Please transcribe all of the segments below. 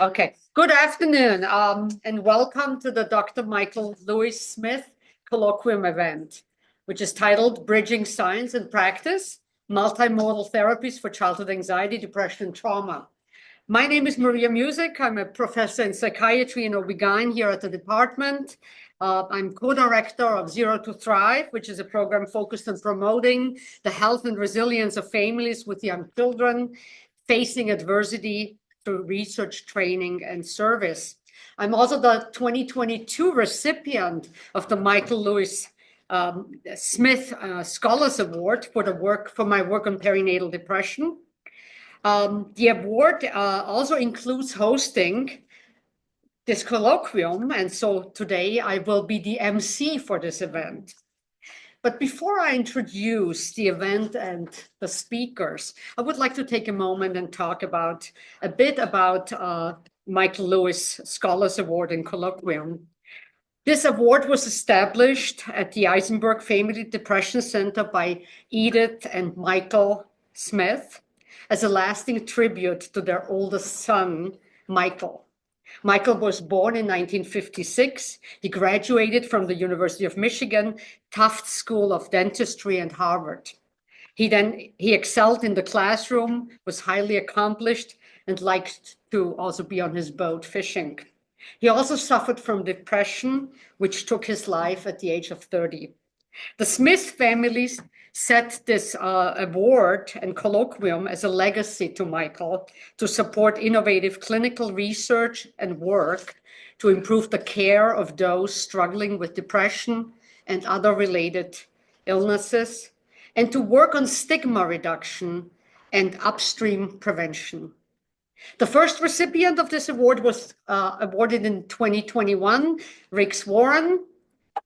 Okay, good afternoon, and welcome to the Dr. Michael Lewis Smith Colloquium event, which is titled Bridging Science and Practice, Multi-Modal Therapies for Childhood Anxiety, Depression, and Trauma. My name is Maria Music. I'm a professor in psychiatry and OB-GYN here at the department. I'm co-director of Zero to Thrive, which is a program focused on promoting the health and resilience of families with young children facing adversity through research, training, and service. I'm also the 2022 recipient of the Michael Lewis Smith Scholars Award for my work on perinatal depression. The award also includes hosting this colloquium, and so today I will be the MC for this event. But before I introduce the event and the speakers, I would like to take a moment and talk a bit about Michael Lewis Scholars Award and Colloquium. This award was established at the Eisenberg Family Depression Center by Edith and Michael Smith as a lasting tribute to their oldest son, Michael. Michael was born in 1956. He graduated from the University of Michigan, Tufts School of Dentistry, and Harvard. He excelled in the classroom, was highly accomplished, and liked to also be on his boat fishing. He also suffered from depression, which took his life at the age of 30. The Smith families set this award and colloquium as a legacy to Michael to support innovative clinical research and work to improve the care of those struggling with depression and other related illnesses, and to work on stigma reduction and upstream prevention. The first recipient of this award was awarded in 2021, Riggs Warren.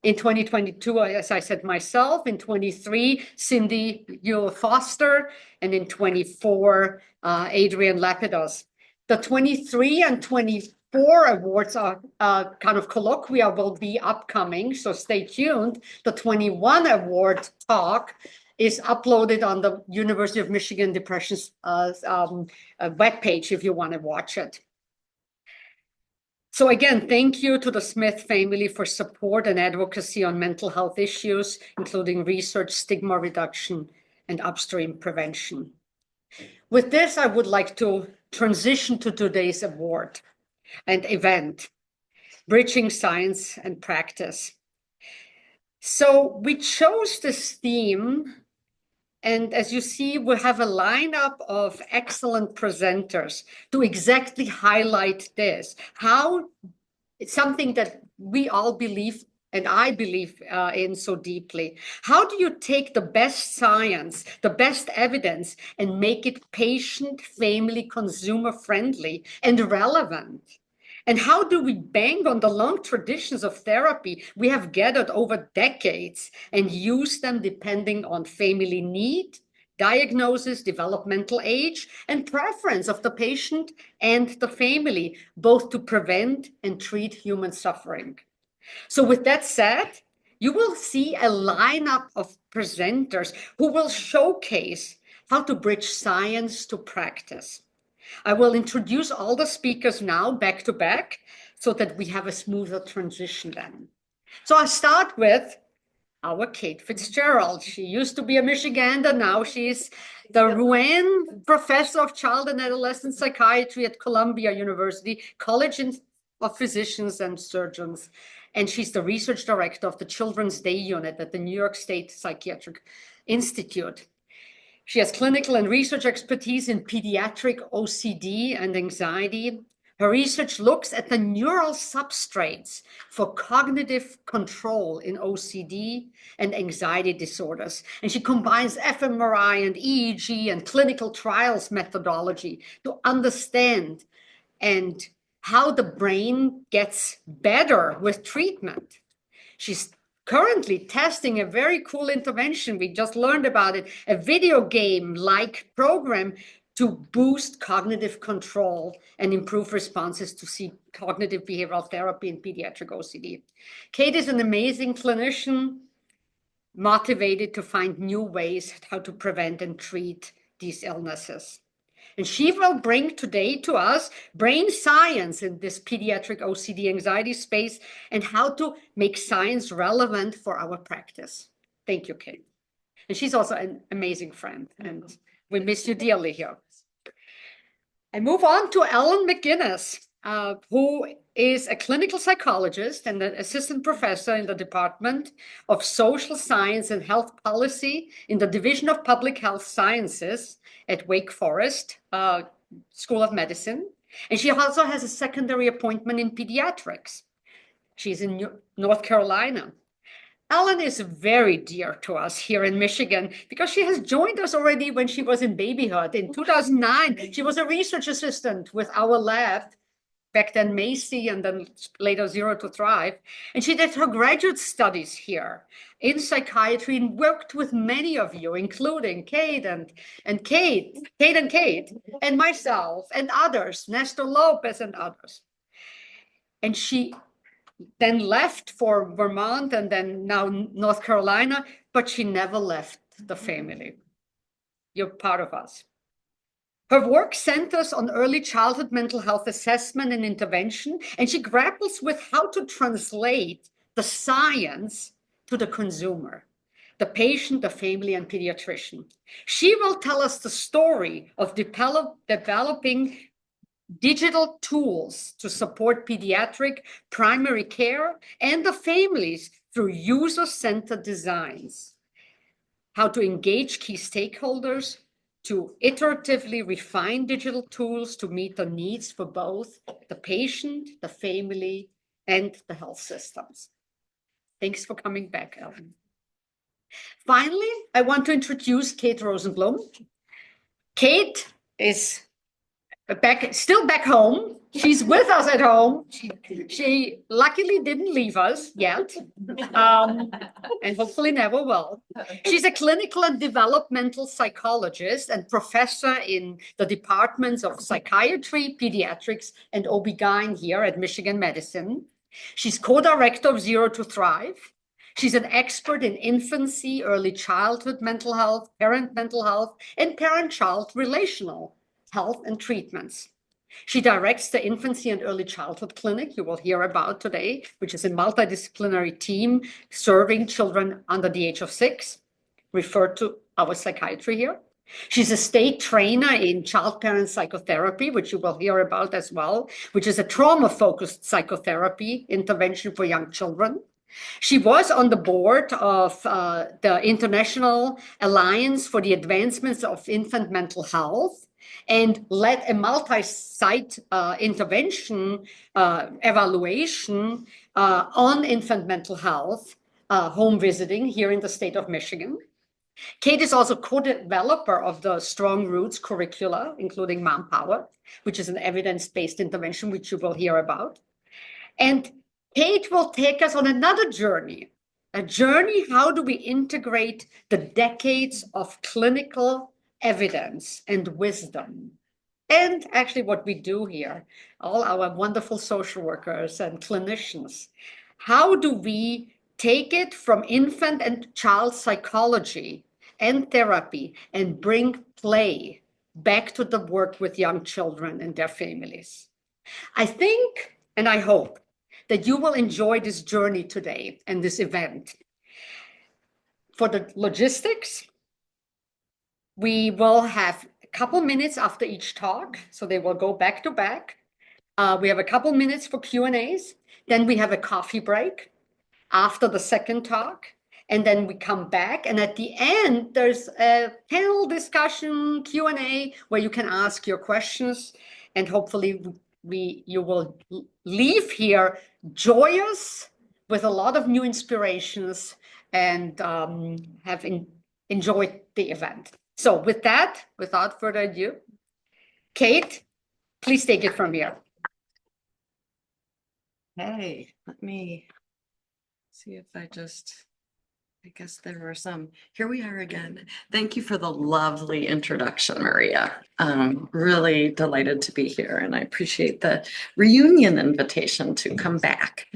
In 2022, as I said myself, in 23, Cindy Ewell Foster, and in 24, Adrian Lapidos. The 23 and 24 awards are kind of colloquia will be upcoming, so stay tuned. The 21 award talk is uploaded on the University of Michigan Depression's webpage if you want to watch it. So again, thank you to the Smith family for support and advocacy on mental health issues, including research, stigma reduction, and upstream prevention. With this, I would like to transition to today's award and event, Bridging Science and Practice. So we chose this theme, and as you see, we have a lineup of excellent presenters to exactly highlight this, how it's something that we all believe, and I believe in so deeply. How do you take the best science, the best evidence, and make it patient, family, consumer friendly, and relevant? And how do we bang on the long traditions of therapy we have gathered over decades and use them depending on family need, diagnosis, developmental age, and preference of the patient and the family, both to prevent and treat human suffering? So with that said, you will see a lineup of presenters who will showcase how to bridge science to practice. I will introduce all the speakers now back to back so that we have a smoother transition then. So I'll start with our Kate Fitzgerald. She used to be a Michigander. Now she's the Ruane Professor of Child and Adolescent Psychiatry at Columbia University College of Physicians and Surgeons. And she's the research director of the Children's Day Unit at the New York State Psychiatric Institute. She has clinical and research expertise in pediatric OCD and anxiety. Her research looks at the neural substrates for cognitive control in OCD and anxiety disorders. And she combines fMRI and EEG and clinical trials methodology to understand and how the brain gets better with treatment. She's currently testing a very cool intervention. We just learned about it, a video game-like program to boost cognitive control and improve responses to cognitive behavioral therapy in pediatric OCD. Kate is an amazing clinician, motivated to find new ways how to prevent and treat these illnesses. And she will bring today to us brain science in this pediatric OCD anxiety space and how to make science relevant for our practice. Thank you, Kate. And she's also an amazing friend, and we miss you dearly here. I move on to Ellen McGuinness, who is a clinical psychologist and an assistant professor in the Department of Social Science and Health Policy in the Division of Public Health Sciences at Wake Forest School of Medicine. And she also has a secondary appointment in pediatrics. She's in North Carolina. Ellen is very dear to us here in Michigan because she has joined us already when she was in babyhood. In 2009, she was a research assistant with our lab, back then Macy and then later Zero to Thrive. And she did her graduate studies here in psychiatry and worked with many of you, including Kate and Kate and myself and others, Nestor Lopez and others. And she then left for Vermont and then now North Carolina, but she never left the family. You're part of us. Her work centers on early childhood mental health assessment and intervention, and she grapples with how to translate the science to the consumer, the patient, the family, and pediatrician. She will tell us the story of developing digital tools to support pediatric primary care and the families through user-centered designs, how to engage key stakeholders, to iteratively refine digital tools to meet the needs for both the patient, the family, and the health systems. Thanks for coming back, Ellen. Finally, I want to introduce Kate Rosenblum. Kate is still back home. She's with us at home. She luckily didn't leave us yet, and hopefully never will. She's a clinical and developmental psychologist and professor in the departments of psychiatry, pediatrics, and OB-GYN here at Michigan Medicine. She's co-director of Zero to Thrive. She's an expert in infancy, early childhood mental health, parent mental health, and parent-child relational health and treatments. She directs the Infancy and Early Childhood Clinic you will hear about today, which is a multidisciplinary team serving children under the age of 6, referred to our psychiatry here. She's a state trainer in child-parent psychotherapy, which you will hear about as well, which is a trauma-focused psychotherapy intervention for young children. She was on the board of the International Alliance for the Advancement of Infant Mental Health, and led a multi-site intervention evaluation on infant mental health, home visiting here in the state of Michigan. Kate is also co-developer of the Strong Roots curricula, including Mom Power, which is an evidence-based intervention, which you will hear about. And Kate will take us on another journey, a journey, how do we integrate the decades of clinical evidence and wisdom, and actually what we do here, all our wonderful social workers and clinicians. How do we take it from infant and child psychology and therapy and bring play back to the work with young children and their families? I think, and I hope, that you will enjoy this journey today and this event. For the logistics, we will have a couple minutes after each talk, so they will go back to back. We have a couple minutes for Q&As. Then we have a coffee break after the second talk. And then we come back. And at the end, there's a panel discussion, Q&A, where you can ask your questions. And hopefully you will leave here joyous with a lot of new inspirations and have enjoyed the event. So with that, without further ado, Kate, please take it from here. Hey, let me see if I guess there were some. Here we are again. Thank you for the lovely introduction, Maria. Really delighted to be here, and I appreciate the reunion invitation to come back.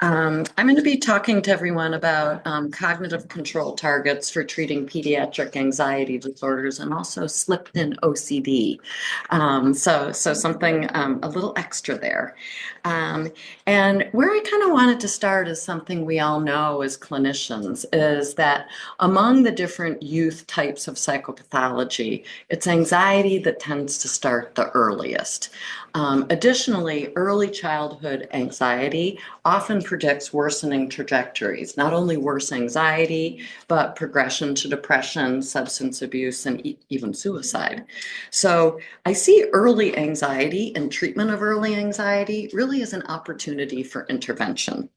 I'm going to be talking to everyone about cognitive control targets for treating pediatric anxiety disorders and also slipped in OCD. So something a little extra there. And where I kind of wanted to start is something we all know as clinicians is that among the different youth types of psychopathology, it's anxiety that tends to start the earliest. Additionally, early childhood anxiety often predicts worsening trajectories, not only worse anxiety, but progression to depression, substance abuse, and even suicide. So I see early anxiety and treatment of early anxiety really as an opportunity for intervention.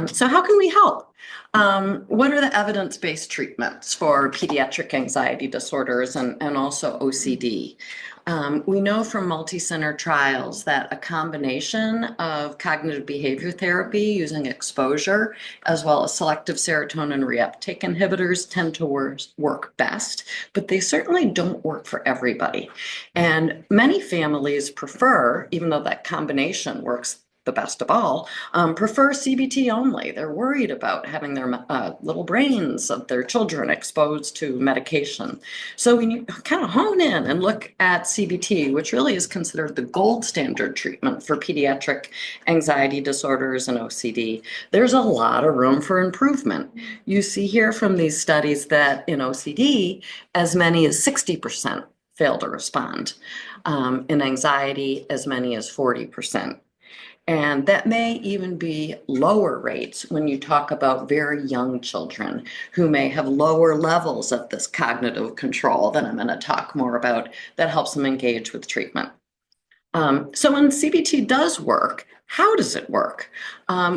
So how can we help? What are the evidence-based treatments for pediatric anxiety disorders and also OCD? We know from multi-center trials that a combination of cognitive behavior therapy using exposure as well as selective serotonin reuptake inhibitors tend to work best, but they certainly don't work for everybody. And many families prefer, even though that combination works the best of all, prefer CBT only. They're worried about having their little brains of their children exposed to medication. So when you kind of hone in and look at CBT, which really is considered the gold standard treatment for pediatric anxiety disorders and OCD, there's a lot of room for improvement. You see here from these studies that in OCD, as many as 60% fail to respond. In anxiety, as many as 40%. And that may even be lower rates when you talk about very young children who may have lower levels of this cognitive control that I'm going to talk more about that helps them engage with treatment. So when CBT does work, how does it work?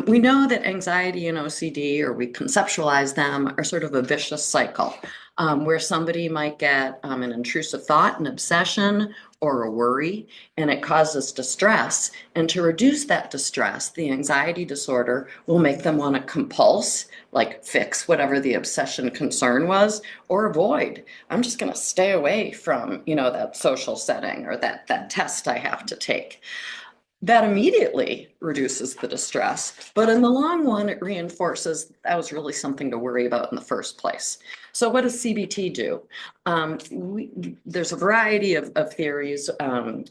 We know that anxiety and OCD, or we conceptualize them, are sort of a vicious cycle where somebody might get an intrusive thought, an obsession, or a worry, and it causes distress. And to reduce that distress, the anxiety disorder will make them want to compulse, like fix whatever the obsession concern was, or avoid. I'm just going to stay away from, that social setting or that test I have to take. That immediately reduces the distress, but in the long run, it reinforces that was really something to worry about in the first place. So what does CBT do? There's a variety of theories,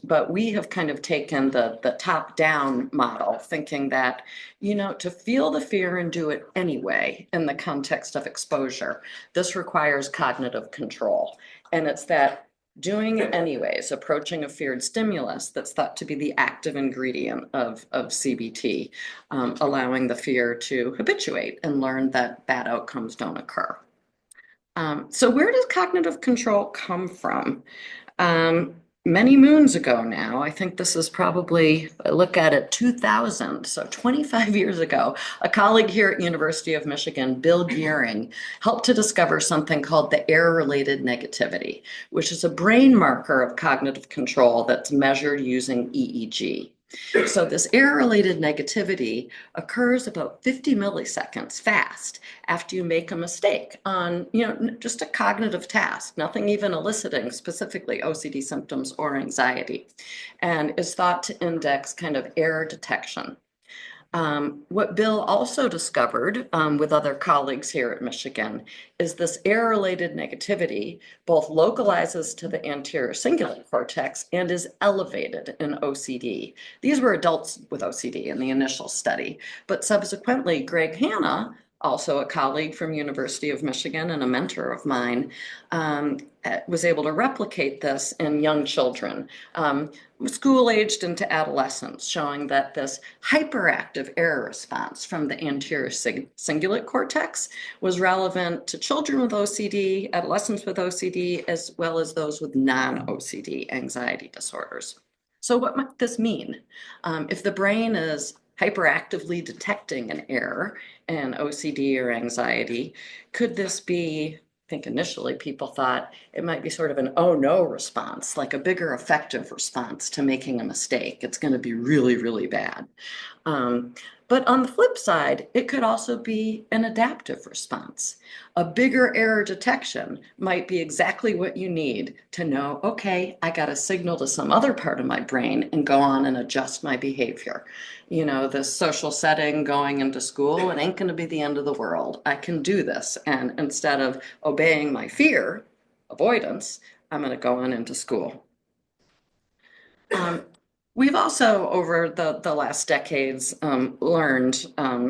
but we have kind of taken the top-down model, thinking that, to feel the fear and do it anyway in the context of exposure, this requires cognitive control. And it's that doing it anyways, approaching a feared stimulus that's thought to be the active ingredient of CBT, allowing the fear to habituate and learn that bad outcomes don't occur. So where does cognitive control come from? Many moons ago now, I think this is probably, I look at it, 2000, so 25 years ago, a colleague here at University of Michigan, Bill Gearing, helped to discover something called the error-related negativity, which is a brain marker of cognitive control that's measured using EEG. So this error-related negativity occurs about 50 milliseconds fast after you make a mistake on, just a cognitive task, nothing even eliciting specifically OCD symptoms or anxiety, and is thought to index kind of error detection. What Bill also discovered with other colleagues here at Michigan is this error-related negativity both localizes to the anterior cingulate cortex and is elevated in OCD. These were adults with OCD in the initial study, but subsequently Greg Hanna, also a colleague from University of Michigan and a mentor of mine, was able to replicate this in young children, school-aged into adolescence, showing that this hyperactive error response from the anterior cingulate cortex was relevant to children with OCD, adolescents with OCD, as well as those with non-OCD anxiety disorders. So what might this mean? If the brain is hyperactively detecting an error in OCD or anxiety, could this be, I think initially people thought it might be sort of an oh no response, like a bigger effective response to making a mistake. It's going to be really, really bad. But on the flip side, it could also be an adaptive response. A bigger error detection might be exactly what you need to know, okay, I got a signal to some other part of my brain and go on and adjust my behavior. You know, this social setting going into school, it ain't going to be the end of the world. I can do this. And instead of obeying my fear, avoidance, I'm going to go on into school. We've also, over the last decades, learned,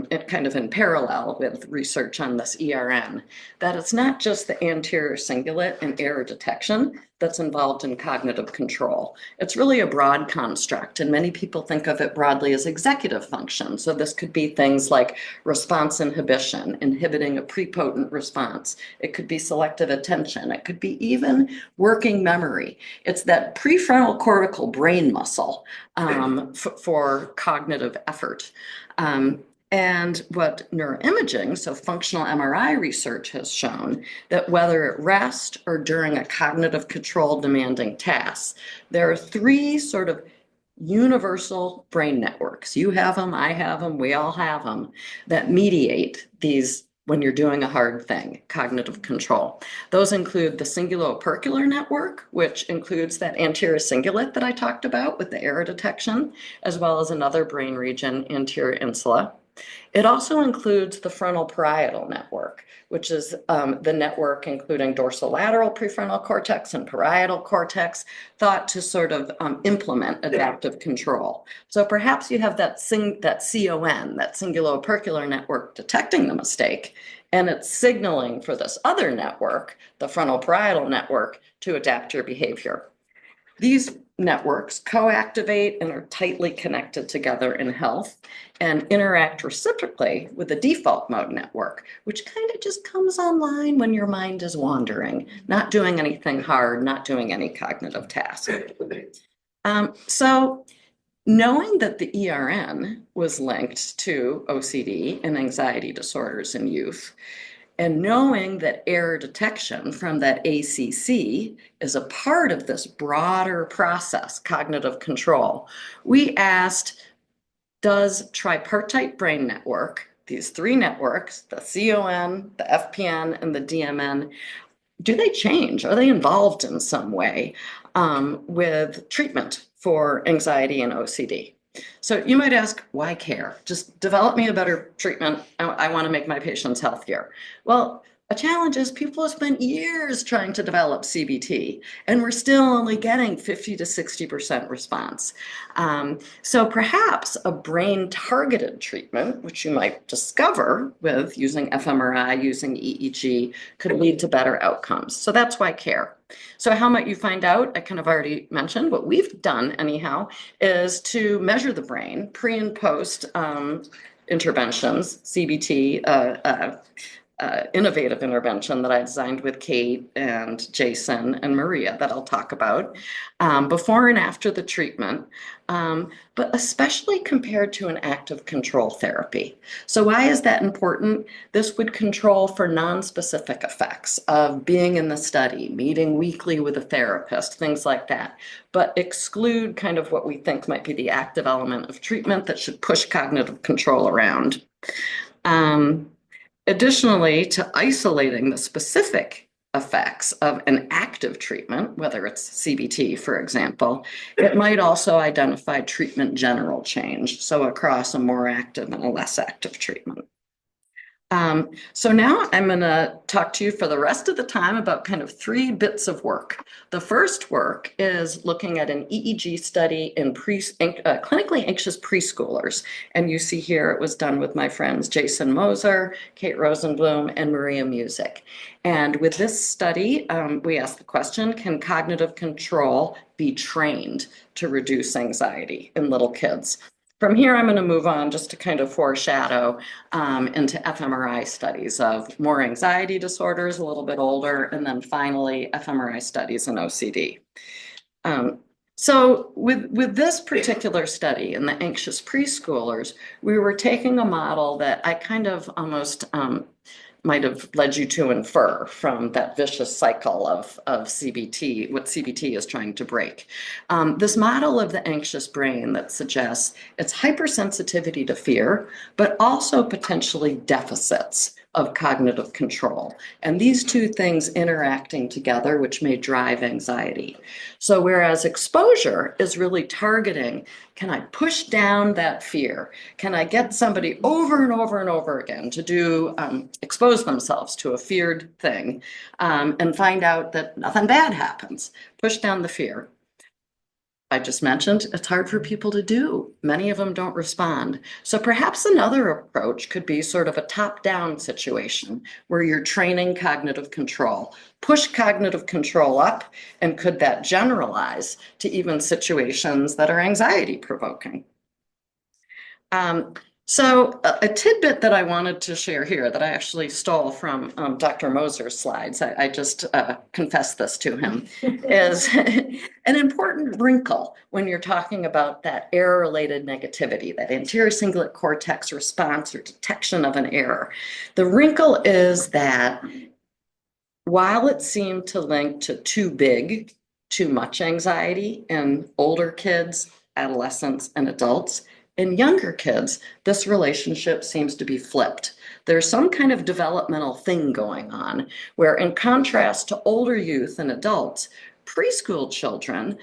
it kind of in parallel with research on this ERN, that it's not just the anterior cingulate and error detection that's involved in cognitive control. It's really a broad construct, and many people think of it broadly as executive function. So this could be things like response inhibition, inhibiting a prepotent response. It could be selective attention. It could be even working memory. It's that prefrontal cortical brain muscle for cognitive effort. And what neuroimaging, so functional MRI research, has shown that whether at rest or during a cognitive control demanding task, there are three sort of universal brain networks. You have them, I have them, we all have them, that mediate these when you're doing a hard thing, cognitive control. Those include the cingulo-opercular network, which includes that anterior cingulate that I talked about with the error detection, as well as another brain region, anterior insula. It also includes the frontal parietal network, which is the network including dorsolateral prefrontal cortex and parietal cortex, thought to sort of implement adaptive control. So perhaps you have that CON, that cingulo-opercular network, detecting the mistake, and it's signaling for this other network, the frontal parietal network, to adapt your behavior. These networks co-activate and are tightly connected together in health and interact reciprocally with the default mode network, which kind of just comes online when your mind is wandering, not doing anything hard, not doing any cognitive task. So knowing that the ERN was linked to OCD and anxiety disorders in youth, and knowing that error detection from that ACC is a part of this broader process, cognitive control, we asked, does tripartite brain network, these three networks, the CON, the FPN, and the DMN, do they change? Are they involved in some way with treatment for anxiety and OCD? So you might ask, why care? Just develop me a better treatment. I want to make my patients healthier. Well, a challenge is people have spent years trying to develop CBT, and we're still only getting 50 to 60% response. So perhaps a brain-targeted treatment, which you might discover with using fMRI, using EEG, could lead to better outcomes. So that's why care. So how might you find out? I kind of already mentioned. What we've done, anyhow, is to measure the brain pre and post interventions, CBT, innovative intervention that I designed with Kate and Jason and Maria that I'll talk about, before and after the treatment, but especially compared to an active control therapy. So why is that important? This would control for non-specific effects of being in the study, meeting weekly with a therapist, things like that, but exclude kind of what we think might be the active element of treatment that should push cognitive control around. Additionally, to isolating the specific effects of an active treatment, whether it's CBT, for example, it might also identify treatment general change, so across a more active and a less active treatment. So now I'm going to talk to you for the rest of the time about kind of three bits of work. The first work is looking at an EEG study in clinically anxious preschoolers. And you see here it was done with my friends Jason Moser, Kate Rosenblum, and Maria Music. And with this study, we asked the question, can cognitive control be trained to reduce anxiety in little kids? From here, I'm going to move on just to kind of foreshadow into fMRI studies of more anxiety disorders, a little bit older, and then finally fMRI studies in OCD. So with this particular study in the anxious preschoolers, we were taking a model that I kind of almost might have led you to infer from that vicious cycle of CBT, what CBT is trying to break. This model of the anxious brain that suggests it's hypersensitivity to fear, but also potentially deficits of cognitive control. And these two things interacting together, which may drive anxiety. So whereas exposure is really targeting, can I push down that fear? Can I get somebody over and over and over again to do expose themselves to a feared thing and find out that nothing bad happens? Push down the fear. I just mentioned it's hard for people to do. Many of them don't respond. So perhaps another approach could be sort of a top-down situation where you're training cognitive control. Push cognitive control up, and could that generalize to even situations that are anxiety-provoking? So a tidbit that I wanted to share here that I actually stole from Dr. Moser's slides, I just confessed this to him, is an important wrinkle when you're talking about that error-related negativity, that anterior cingulate cortex response or detection of an error. The wrinkle is that while it seemed to link to too big, too much anxiety in older kids, adolescents, and adults, in younger kids, this relationship seems to be flipped. There's some kind of developmental thing going on where, in contrast to older youth and adults, preschool children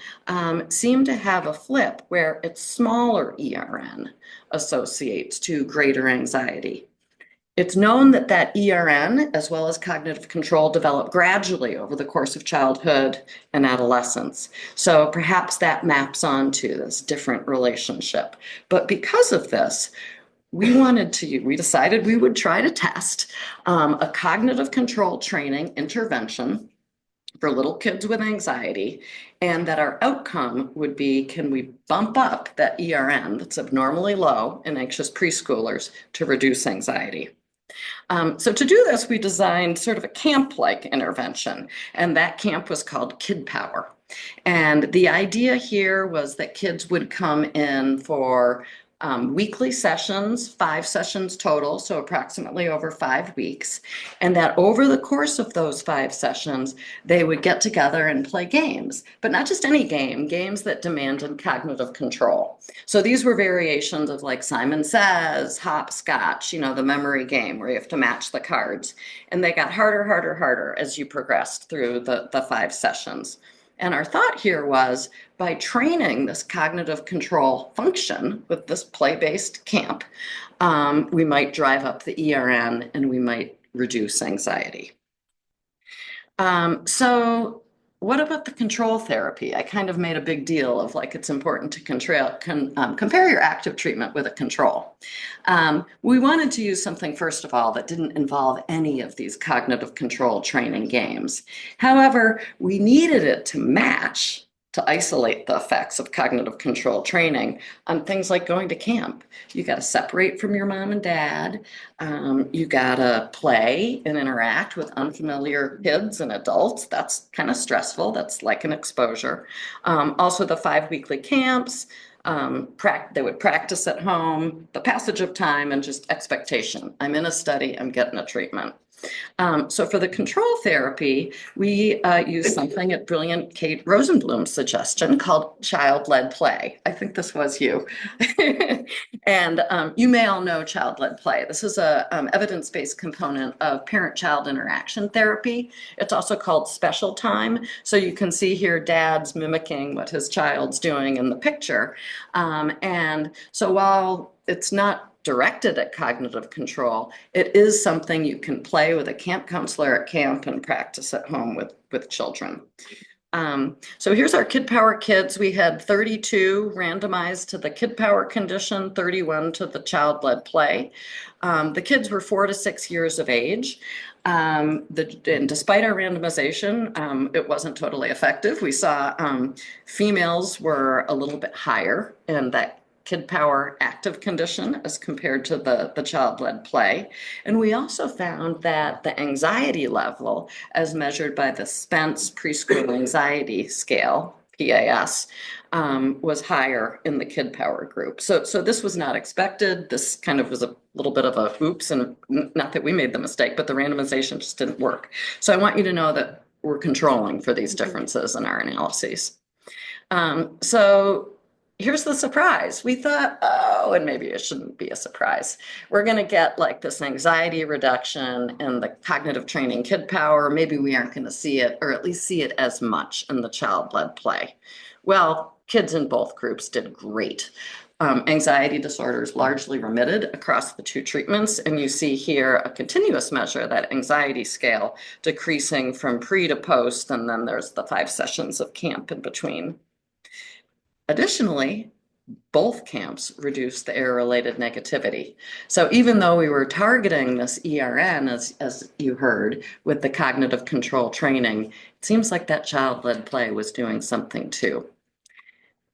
seem to have a flip where it's smaller ERN associates to greater anxiety. It's known that that ERN, as well as cognitive control, develop gradually over the course of childhood and adolescence. So perhaps that maps onto this different relationship. But because of this, we decided we would try to test a cognitive control training intervention for little kids with anxiety, and that our outcome would be, can we bump up that ERN that's abnormally low in anxious preschoolers to reduce anxiety? So to do this, we designed sort of a camp-like intervention, and that camp was called Kid Power. And the idea here was that kids would come in for weekly sessions, 5 sessions total, so approximately over 5 weeks, and that over the course of those 5 sessions, they would get together and play games, but not just any game, games that demanded cognitive control. So these were variations of like Simon Says, hopscotch, the memory game where you have to match the cards, and they got harder as you progressed through the 5 sessions. And our thought here was, by training this cognitive control function with this play-based camp, we might drive up the ERN and we might reduce anxiety. So what about the control therapy? I kind of made a big deal of like it's important to compare your active treatment with a control. We wanted to use something, first of all, that didn't involve any of these cognitive control training games. However, we needed it to match, to isolate the effects of cognitive control training on things like going to camp. You got to separate from your mom and dad. You got to play and interact with unfamiliar kids and adults. That's kind of stressful. That's like an exposure. Also, the 5 weekly camps. They would practice at home, the passage of time, and just expectation. I'm in a study, I'm getting a treatment. So for the control therapy, we use something at brilliant Kate Rosenblum's suggestion called child-led play. I think this was you. And you may all know child-led play. This is a evidence-based component of parent-child interaction therapy. It's also called special time. So you can see here dad's mimicking what his child's doing in the picture. And so while it's not directed at cognitive control, it is something you can play with a camp counselor at camp and practice at home with children. So here's our Kid Power kids. We had 32 randomized to the Kid Power condition, 31 to the child-led play. The kids were 4 to 6 years of age. And despite our randomization, it wasn't totally effective. We saw females were a little bit higher in that Kid Power active condition as compared to the child-led play. And we also found that the anxiety level, as measured by the Spence preschool anxiety scale, PAS, was higher in the kid power group. So this was not expected. This kind of was a little bit of a oops, and not that we made the mistake, but the randomization just didn't work. So I want you to know that we're controlling for these differences in our analyses. So here's the surprise. We thought, oh, and maybe it shouldn't be a surprise. We're going to get like this anxiety reduction in the cognitive training kid power. Maybe we aren't going to see it, or at least see it as much in the child-led play. Well, kids in both groups did great. Anxiety disorders largely remitted across the two treatments. And you see here a continuous measure, that anxiety scale, decreasing from pre to post. And then there's the 5 sessions of camp in between. Additionally, both camps reduced the error-related negativity. So even though we were targeting this ERN, as you heard, with the cognitive control training, it seems like that child-led play was doing something too.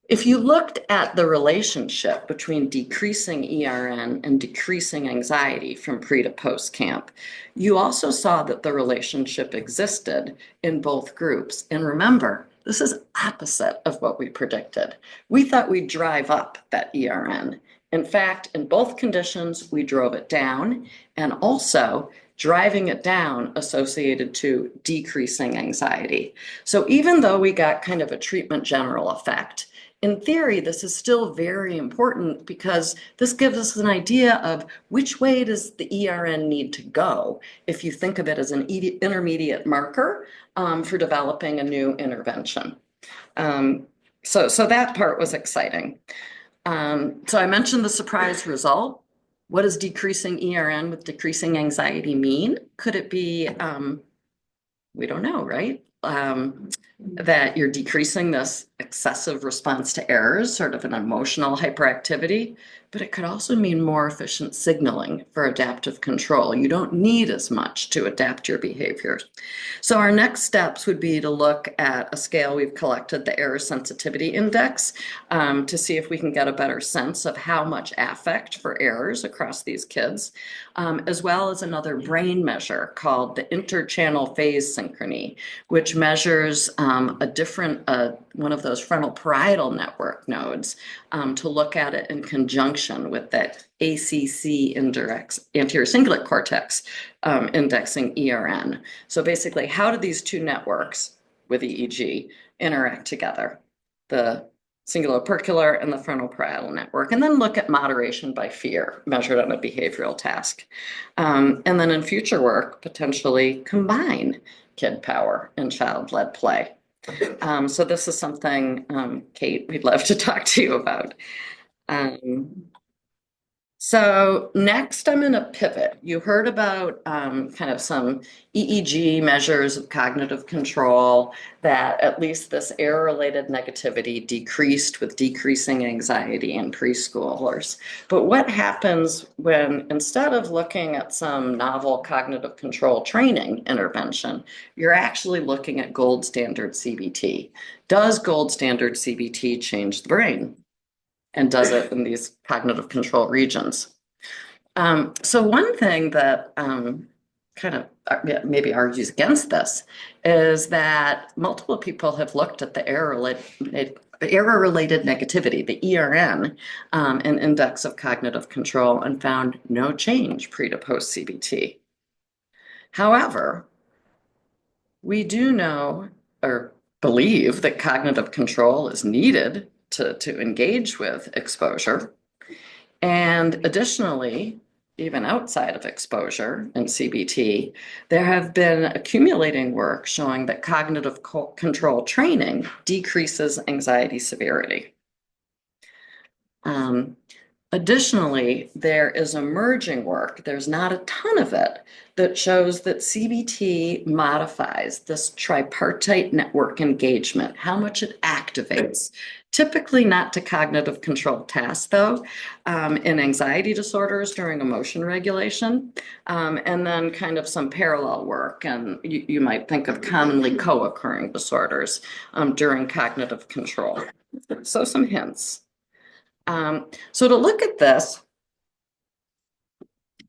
If you looked at the relationship between decreasing ERN and decreasing anxiety from pre to post camp, you also saw that the relationship existed in both groups. And remember, this is opposite of what we predicted. We thought we'd drive up that ERN. In fact, in both conditions, we drove it down, and also driving it down associated to decreasing anxiety. So even though we got kind of a treatment general effect, in theory, this is still very important because this gives us an idea of which way does the ERN need to go if you think of it as an intermediate marker for developing a new intervention. So that part was exciting. So I mentioned the surprise result. What does decreasing ERN with decreasing anxiety mean? Could it be, we don't know, right? That you're decreasing this excessive response to errors, sort of an emotional hyperactivity, but it could also mean more efficient signaling for adaptive control. You don't need as much to adapt your behaviors. So our next steps would be to look at a scale we've collected, the error sensitivity index, to see if we can get a better sense of how much affect for errors across these kids, as well as another brain measure called the interchannel phase synchrony, which measures a different, one of those frontal parietal network nodes, to look at it in conjunction with that ACC index, anterior cingulate cortex, indexing ERN. So basically, how do these two networks with EEG interact together? The cingulopercular and the frontal parietal network, and then look at moderation by fear measured on a behavioral task. And then in future work, potentially combine kid power and child-led play. So this is something, Kate, we'd love to talk to you about. So next I'm going to pivot. You heard about kind of some EEG measures of cognitive control, that at least this error-related negativity decreased with decreasing anxiety in preschoolers. But what happens when, instead of looking at some novel cognitive control training intervention, you're actually looking at gold standard CBT? Does gold standard CBT change the brain? And does it in these cognitive control regions? So one thing that kind of maybe argues against this is that multiple people have looked at the error-related negativity, the ERN, and index of cognitive control, and found no change pre to post CBT. However, we do know or believe that cognitive control is needed to engage with exposure. And additionally, even outside of exposure in CBT, there have been accumulating work showing that cognitive control training decreases anxiety severity. Additionally, there is emerging work, there's not a ton of it, that shows that CBT modifies this tripartite network engagement, how much it activates. Typically not to cognitive control tasks, though, in anxiety disorders during emotion regulation, and then kind of some parallel work, and you might think of commonly co-occurring disorders during cognitive control. So some hints. So to look at this,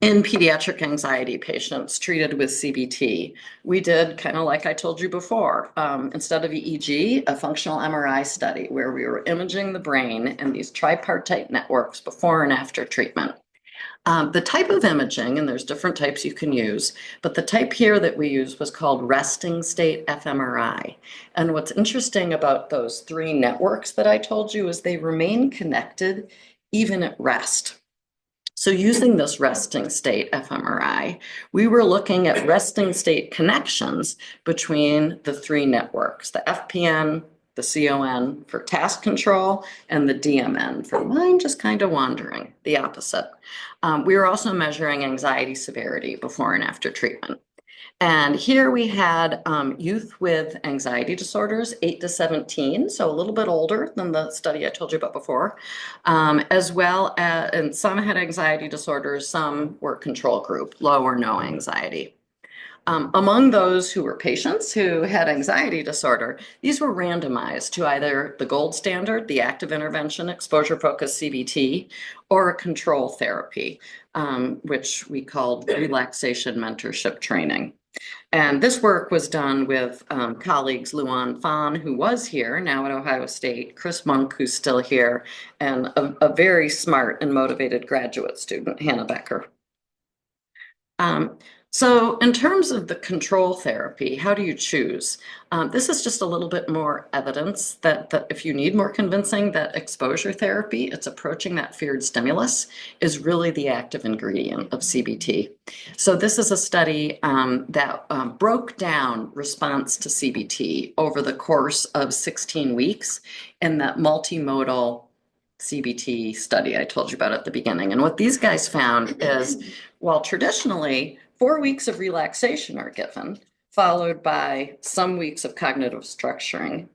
in pediatric anxiety patients treated with CBT, we did kind of like I told you before, instead of EEG, a functional MRI study where we were imaging the brain in these tripartite networks before and after treatment. The type of imaging, and there's different types you can use, but the type here that we used was called resting state fMRI. And what's interesting about those three networks that I told you is they remain connected even at rest. So using this resting state fMRI, we were looking at resting state connections between the three networks, the FPN, the CON for task control, and the DMN for mind just kind of wandering, the opposite. We were also measuring anxiety severity before and after treatment. And here we had youth with anxiety disorders, 8 to 17, so a little bit older than the study I told you about before, as well as, and some had anxiety disorders, some were control group, low or no anxiety. Among those who were patients who had anxiety disorder, these were randomized to either the gold standard, the active intervention, exposure-focused CBT, or a control therapy, which we called relaxation mentorship training. And this work was done with colleagues Luan Fan, who was here, now at Ohio State, Chris Monk, who's still here, and a very smart and motivated graduate student, Hannah Becker. So in terms of the control therapy, how do you choose? This is just a little bit more evidence that if you need more convincing that exposure therapy, it's approaching that feared stimulus, is really the active ingredient of CBT. So this is a study that broke down response to CBT over the course of 16 weeks in that multimodal CBT study I told you about at the beginning. And what these guys found is, while traditionally 4 weeks of relaxation are given, followed by some weeks of cognitive structuring,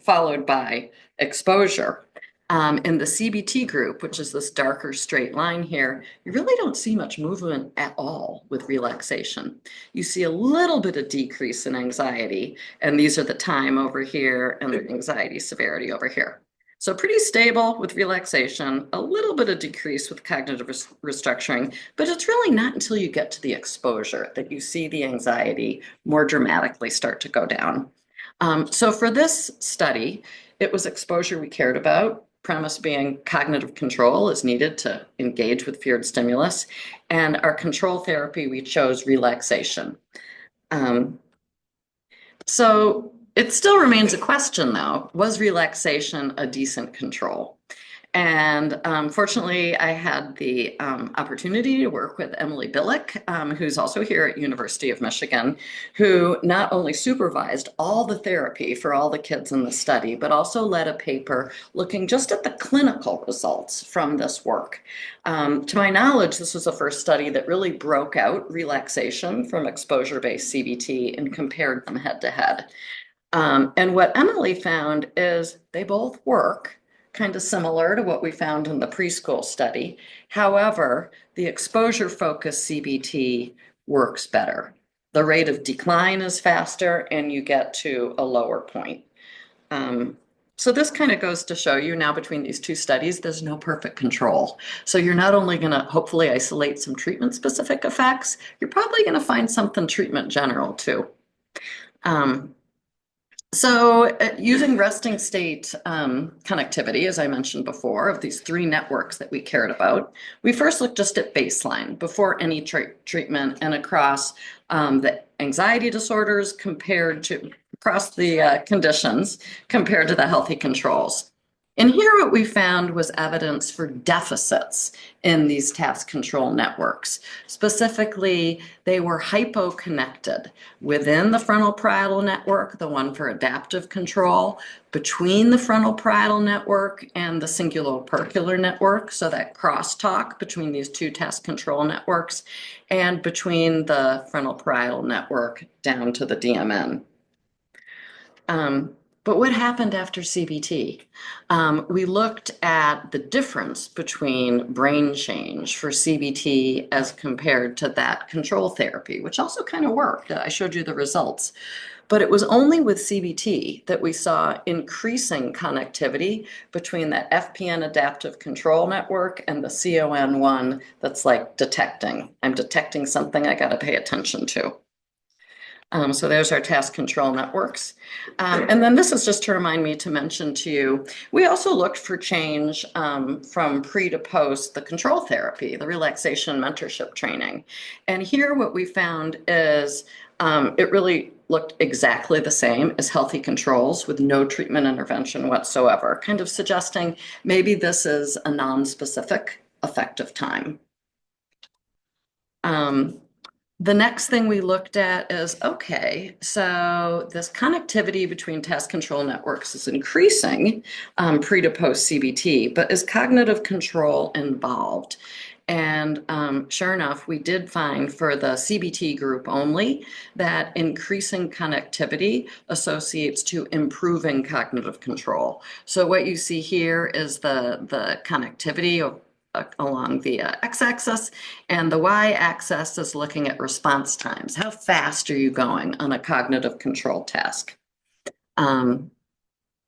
followed by exposure. In the CBT group, which is this darker straight line here, you really don't see much movement at all with relaxation. You see a little bit of decrease in anxiety, and these are the time over here and the anxiety severity over here. So pretty stable with relaxation, a little bit of decrease with cognitive restructuring, but it's really not until you get to the exposure that you see the anxiety more dramatically start to go down. So for this study, it was exposure we cared about, premise being cognitive control is needed to engage with feared stimulus, and our control therapy, we chose relaxation. So it still remains a question, though. Was relaxation a decent control? And fortunately, I had the opportunity to work with Emily Billick, who's also here at University of Michigan, who not only supervised all the therapy for all the kids in the study, but also led a paper looking just at the clinical results from this work. To my knowledge, this was the first study that really broke out relaxation from exposure-based CBT and compared them head to head. And what Emily found is they both work kind of similar to what we found in the preschool study. However, the exposure-focused CBT works better. The rate of decline is faster and you get to a lower point. So this kind of goes to show you now between these two studies, there's no perfect control. So you're not only going to hopefully isolate some treatment-specific effects, you're probably going to find something treatment general too. So using resting state connectivity, as I mentioned before, of these three networks that we cared about, we first looked just at baseline before any treatment and across the anxiety disorders compared to across the conditions compared to the healthy controls. And here what we found was evidence for deficits in these task control networks. Specifically, they were hypoconnected within the frontal parietal network, the one for adaptive control, between the frontal parietal network and the cingulo-opercular network, so that crosstalk between these two task control networks, and between the frontal parietal network down to the DMN. But what happened after CBT? We looked at the difference between brain change for CBT as compared to that control therapy, which also kind of worked. I showed you the results. But it was only with CBT that we saw increasing connectivity between the FPN adaptive control network and the CON1 that's like detecting. I'm detecting something I got to pay attention to. So there's our task control networks. And then this is just to remind me to mention to you, we also looked for change from pre to post the control therapy, the relaxation mentorship training. And here what we found is it really looked exactly the same as healthy controls with no treatment intervention whatsoever, kind of suggesting maybe this is a non-specific effective time. The next thing we looked at is, okay, so this connectivity between task control networks is increasing pre to post CBT, but is cognitive control involved? And sure enough, we did find for the CBT group only that increasing connectivity associates to improving cognitive control. So what you see here is the connectivity of along the x-axis, and the y-axis is looking at response times. How fast are you going on a cognitive control task?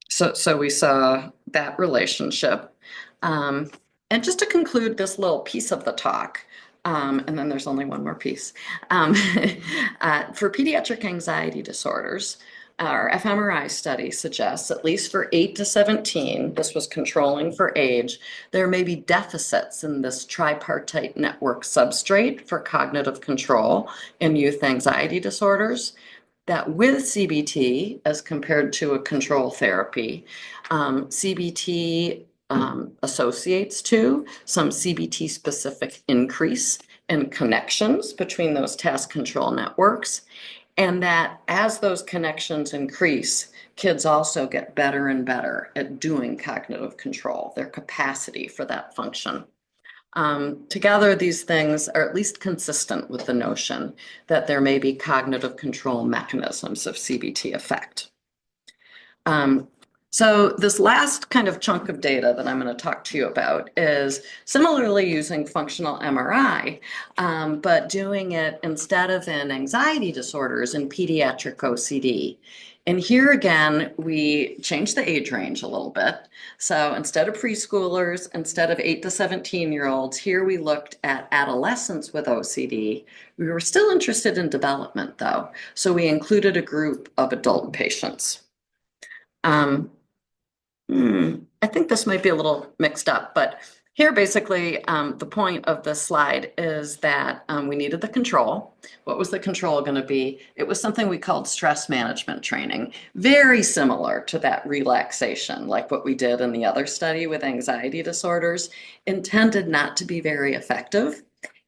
So we saw that relationship. And just to conclude this little piece of the talk, and then there's only one more piece. For pediatric anxiety disorders, our fMRI study suggests, at least for 8 to 17, this was controlling for age, there may be deficits in this tripartite network substrate for cognitive control in youth anxiety disorders, that with CBT, as compared to a control therapy, CBT associates to some CBT-specific increase in connections between those task control networks, and that as those connections increase, kids also get better and better at doing cognitive control, their capacity for that function. Together, these things are at least consistent with the notion that there may be cognitive control mechanisms of CBT effect. So this last kind of chunk of data that I'm going to talk to you about is similarly using functional MRI, but doing it instead of in anxiety disorders in pediatric OCD. And here again, we changed the age range a little bit. So instead of preschoolers, instead of 8 to 17-year-olds, here we looked at adolescents with OCD. We were still interested in development though. So we included a group of adult patients. I think this might be a little mixed up, but here basically the point of this slide is that we needed the control. What was the control going to be? It was something we called stress management training, very similar to that relaxation, like what we did in the other study with anxiety disorders, intended not to be very effective.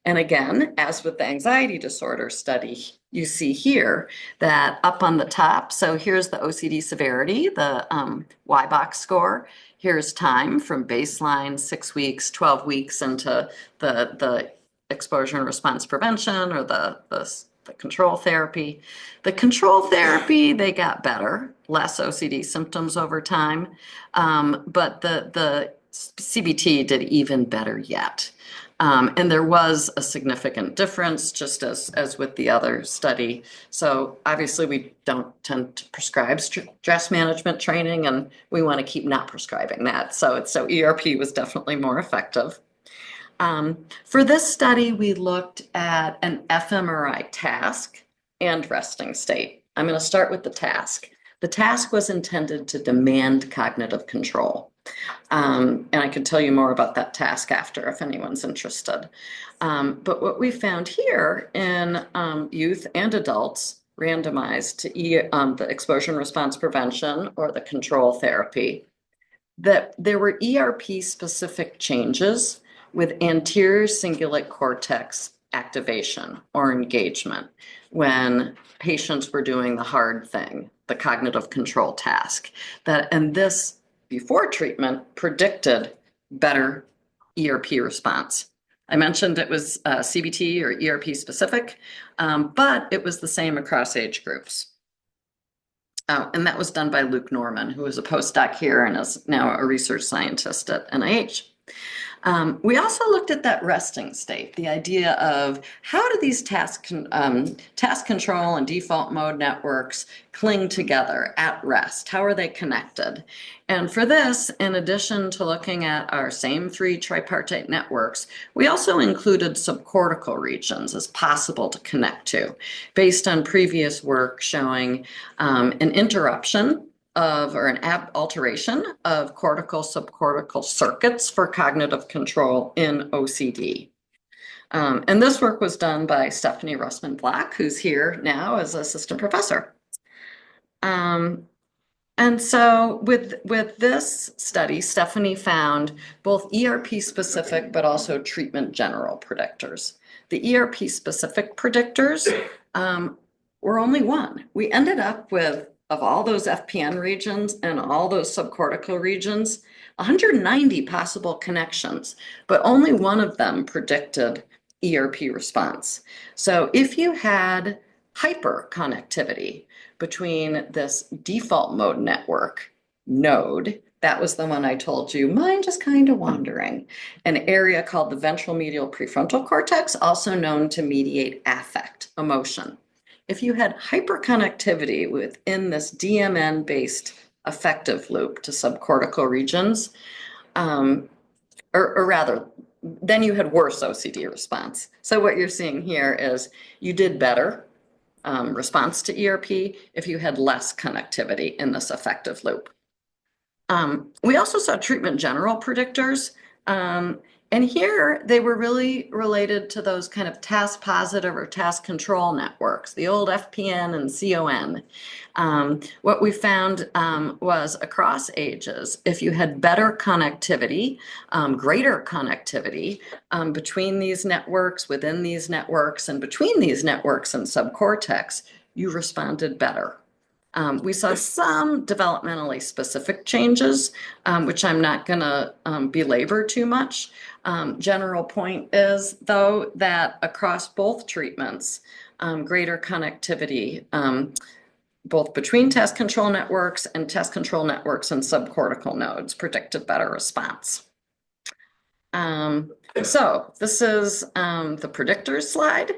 And again, as with the anxiety disorder study, you see here that up on the top, so here's the OCD severity, the Y-box score. Here's time from baseline, 6 weeks, 12 weeks into the exposure and response prevention or the control therapy. The control therapy, they got better, less OCD symptoms over time, but the CBT did even better yet. And there was a significant difference, just as with the other study. So obviously we don't tend to prescribe stress management training, and we want to keep not prescribing that. So ERP was definitely more effective. For this study, we looked at an fMRI task and resting state. I'm going to start with the task. The task was intended to demand cognitive control. And I can tell you more about that task after if anyone's interested. But what we found here in youth and adults randomized to the exposure and response prevention or the control therapy, that there were ERP-specific changes with anterior cingulate cortex activation or engagement when patients were doing the hard thing, the cognitive control task. And this, before treatment, predicted better ERP response. I mentioned it was CBT or ERP specific, but it was the same across age groups. And that was done by Luke Norman, who was a postdoc here and is now a research scientist at NIH. We also looked at that resting state, the idea of how do these task control and default mode networks cling together at rest? How are they connected? And for this, in addition to looking at our same 3 tripartite networks, we also included subcortical regions as possible to connect to, based on previous work showing an interruption or an alteration of cortical subcortical circuits for cognitive control in OCD. And this work was done by Stephanie Russman-Black, who's here now as assistant professor. And so with this study, Stephanie found both ERP-specific but also treatment general predictors. The ERP-specific predictors were only 1. We ended up with, of all those FPN regions and all those subcortical regions, 190 possible connections, but only 1 of them predicted ERP response. So if you had hyperconnectivity between this default mode network node, that was the one I told you, mine just kind of wandering, an area called the ventral medial prefrontal cortex, also known to mediate affect, emotion. If you had hyperconnectivity within this DMN-based affective loop to subcortical regions, or rather, then you had worse OCD response. So what you're seeing here is you did better response to ERP if you had less connectivity in this affective loop. We also saw treatment general predictors. And here they were really related to those kind of task positive or task control networks, the old FPN and CON. What we found was across ages, if you had better connectivity, greater connectivity between these networks, within these networks, and between these networks and subcortex, you responded better. We saw some developmentally specific changes, which I'm not going to belabor too much. General point is, though, that across both treatments, greater connectivity, both between task control networks and subcortical nodes predicted better response. So this is the predictors slide.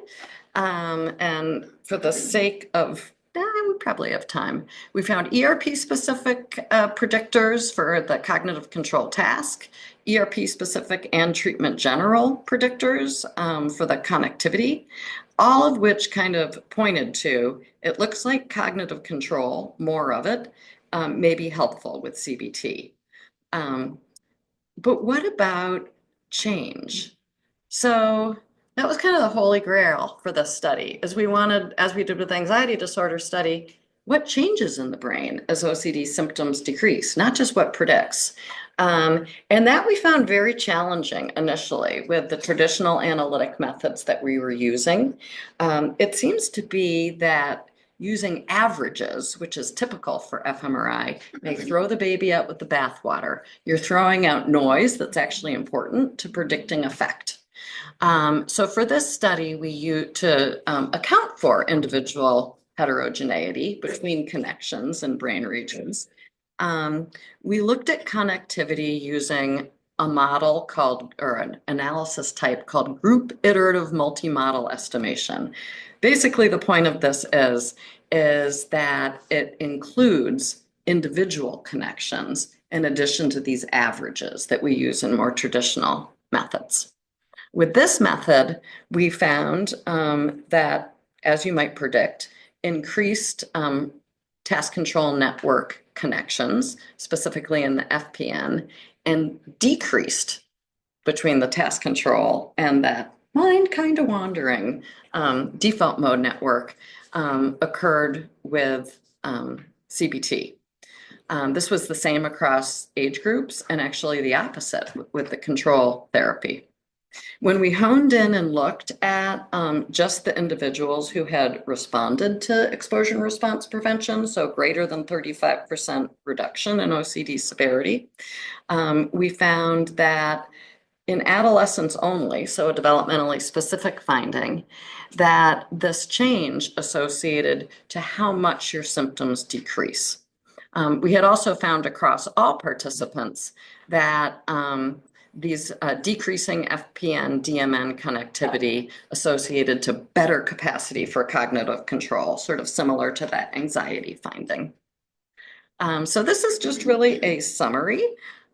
And for the sake of we probably have time. We found ERP-specific predictors for the cognitive control task, ERP-specific and treatment general predictors for the connectivity, all of which kind of pointed to, it looks like cognitive control, more of it, may be helpful with CBT. But what about change? So that was kind of the holy grail for this study, as we wanted, as we did with anxiety disorder study, what changes in the brain as OCD symptoms decrease, not just what predicts. And that we found very challenging initially with the traditional analytic methods that we were using. It seems to be that using averages, which is typical for fMRI, may throw the baby out with the bathwater. You're throwing out noise that's actually important to predicting effect. So for this study, we used to account for individual heterogeneity between connections and brain regions. We looked at connectivity using a model called, or an analysis type called group iterative multi-modal estimation. Basically, the point of this is that it includes individual connections in addition to these averages that we use in more traditional methods. With this method, we found that, as you might predict, increased task control network connections, specifically in the FPN, and decreased between the task control and that mind kind of wandering default mode network occurred with CBT. This was the same across age groups and actually the opposite with the control therapy. When we honed in and looked at just the individuals who had responded to exposure response prevention, so greater than 35% reduction in OCD severity, we found that in adolescents only, so a developmentally specific finding, that this change associated to how much your symptoms decrease. We had also found across all participants that these decreasing FPN, DMN connectivity associated to better capacity for cognitive control, sort of similar to that anxiety finding. So this is just really a summary.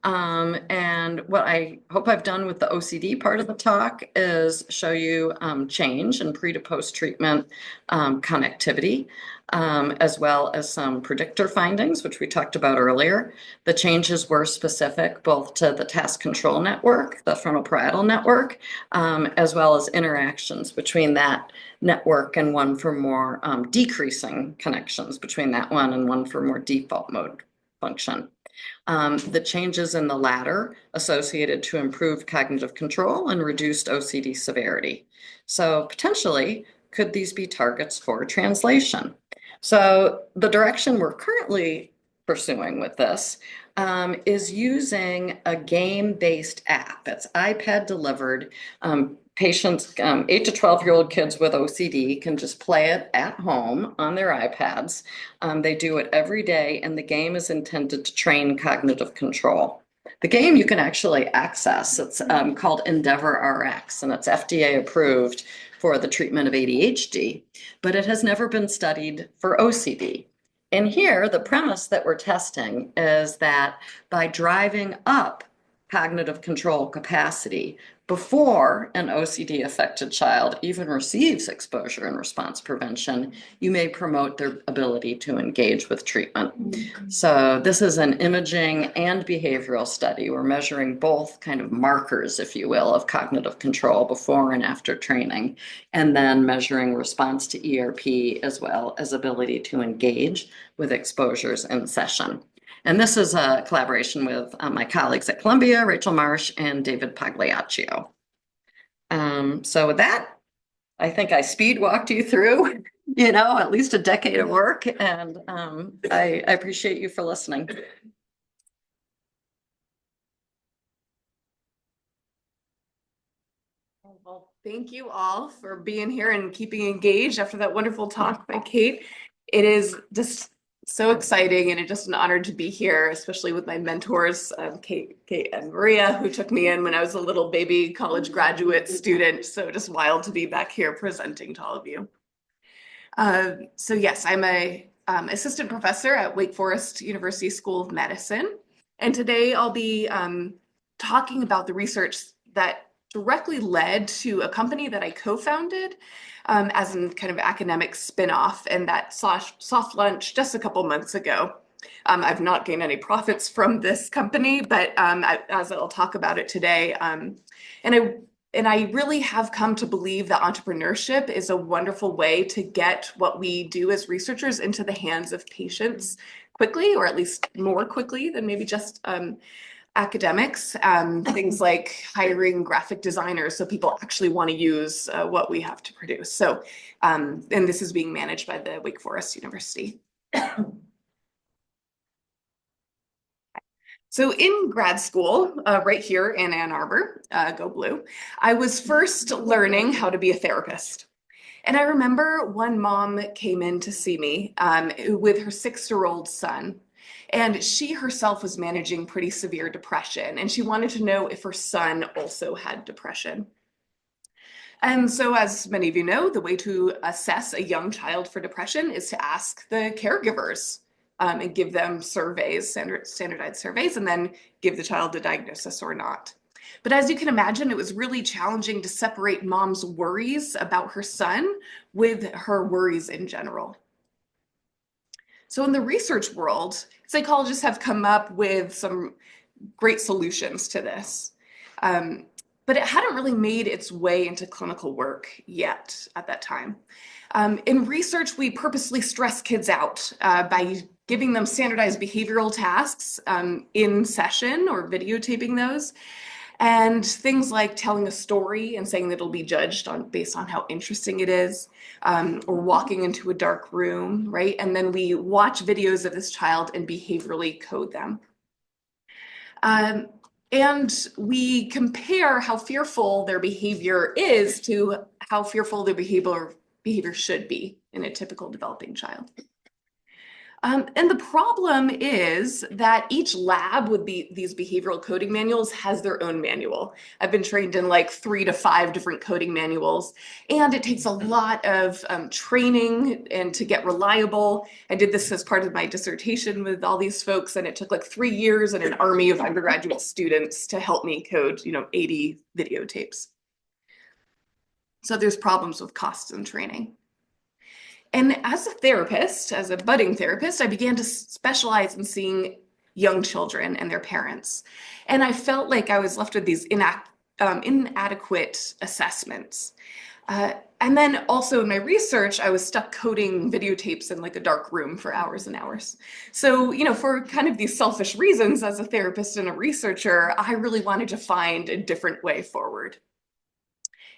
And what I hope I've done with the OCD part of the talk is show you change in pre to post treatment connectivity, as well as some predictor findings, which we talked about earlier. The changes were specific both to the task control network, the frontal-parietal network, as well as interactions between that network and one for more decreasing connections between that one and one for more default mode function. The changes in the latter associated to improved cognitive control and reduced OCD severity. So potentially, could these be targets for translation? So the direction we're currently pursuing with this is using a game-based app. It's iPad delivered. Patients, 8 to 12-year-old kids with OCD can just play it at home on their iPads. They do it every day, and the game is intended to train cognitive control. The game you can actually access. It's called Endeavor RX, and it's FDA approved for the treatment of ADHD, but it has never been studied for OCD. And here, the premise that we're testing is that by driving up cognitive control capacity before an OCD affected child even receives exposure and response prevention, you may promote their ability to engage with treatment. So this is an imaging and behavioral study. We're measuring both kind of markers, if you will, of cognitive control before and after training, and then measuring response to ERP as well as ability to engage with exposures in session. And this is a collaboration with my colleagues at Columbia, Rachel Marsh and David Pagliaccio. So with that, I think I speed walked you through, at least a decade of work, and I appreciate you for listening. Well, thank you all for being here and keeping engaged after that wonderful talk by Kate. It is just so exciting and it's just an honor to be here, especially with my mentors, Kate and Maria, who took me in when I was a little baby college graduate student. So just wild to be back here presenting to all of you. So yes, I'm a assistant professor at Wake Forest University School of Medicine. And today I'll be talking about the research that directly led to a company that I co-founded as a kind of academic spin-off, and that soft launch just a couple months ago. I've not gained any profits from this company, but as I'll talk about it today, and I really have come to believe that entrepreneurship is a wonderful way to get what we do as researchers into the hands of patients quickly, or at least more quickly than maybe just academics, things like hiring graphic designers so people actually want to use what we have to produce. So, and this is being managed by the Wake Forest University. So in grad school, right here in Ann Arbor, go blue, I was first learning how to be a therapist. And I remember one mom came in to see me with her 6-year-old son. And she herself was managing pretty severe depression, and she wanted to know if her son also had depression. And so, as many of you know, the way to assess a young child for depression is to ask the caregivers and give them surveys, standardized surveys, and then give the child a diagnosis or not. But as you can imagine, it was really challenging to separate mom's worries about her son with her worries in general. So in the research world, psychologists have come up with some great solutions to this. But it hadn't really made its way into clinical work yet at that time. In research, we purposely stress kids out by giving them standardized behavioral tasks in session or videotaping those. And things like telling a story and saying that it'll be judged based on how interesting it is, or walking into a dark room, right? And then we watch videos of this child and behaviorally code them. And we compare how fearful their behavior is to how fearful their behavior should be in a typical developing child. And the problem is that each lab with these behavioral coding manuals has their own manual. I've been trained in like 3 to 5 different coding manuals, and it takes a lot of training and to get reliable. I did this as part of my dissertation with all these folks, and it took like 3 years and an army of undergraduate students to help me code, 80 videotapes. So there's problems with costs and training. And as a therapist, as a budding therapist, I began to specialize in seeing young children and their parents. And I felt like I was left with these inadequate assessments. And then also in my research, I was stuck coding videotapes in like a dark room for hours and hours. So, for kind of these selfish reasons, as a therapist and a researcher, I really wanted to find a different way forward.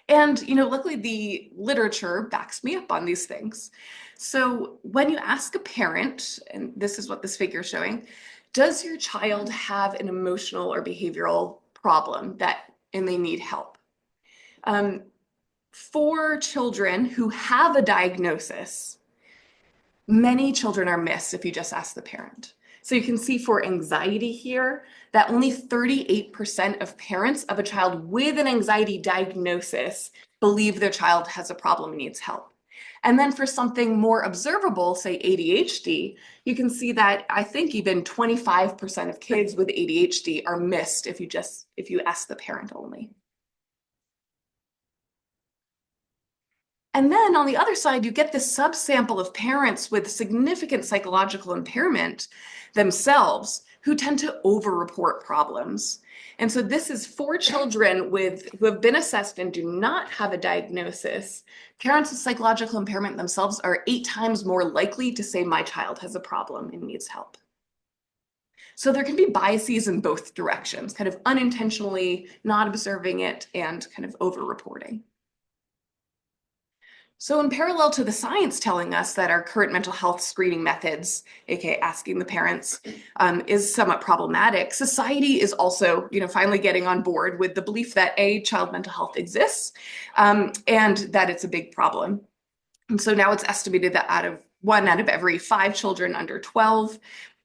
And, luckily the literature backs me up on these things. So when you ask a parent, and this is what this figure is showing, does your child have an emotional or behavioral problem and they need help? For children who have a diagnosis, many children are missed if you just ask the parent. So you can see for anxiety here that only 38% of parents of a child with an anxiety diagnosis believe their child has a problem and needs help. And then for something more observable, say ADHD, you can see that I think even 25% of kids with ADHD are missed if you ask the parent only. And then on the other side, you get this subsample of parents with significant psychological impairment themselves who tend to over-report problems. And so this is for children who have been assessed and do not have a diagnosis. Parents with psychological impairment themselves are 8 times more likely to say, my child has a problem and needs help. So there can be biases in both directions, kind of unintentionally not observing it and kind of over-reporting. So in parallel to the science telling us that our current mental health screening methods, aka asking the parents, is somewhat problematic, society is also, finally getting on board with the belief that child mental health exists, and that it's a big problem. And so now it's estimated that 1 out of every 5 children under 12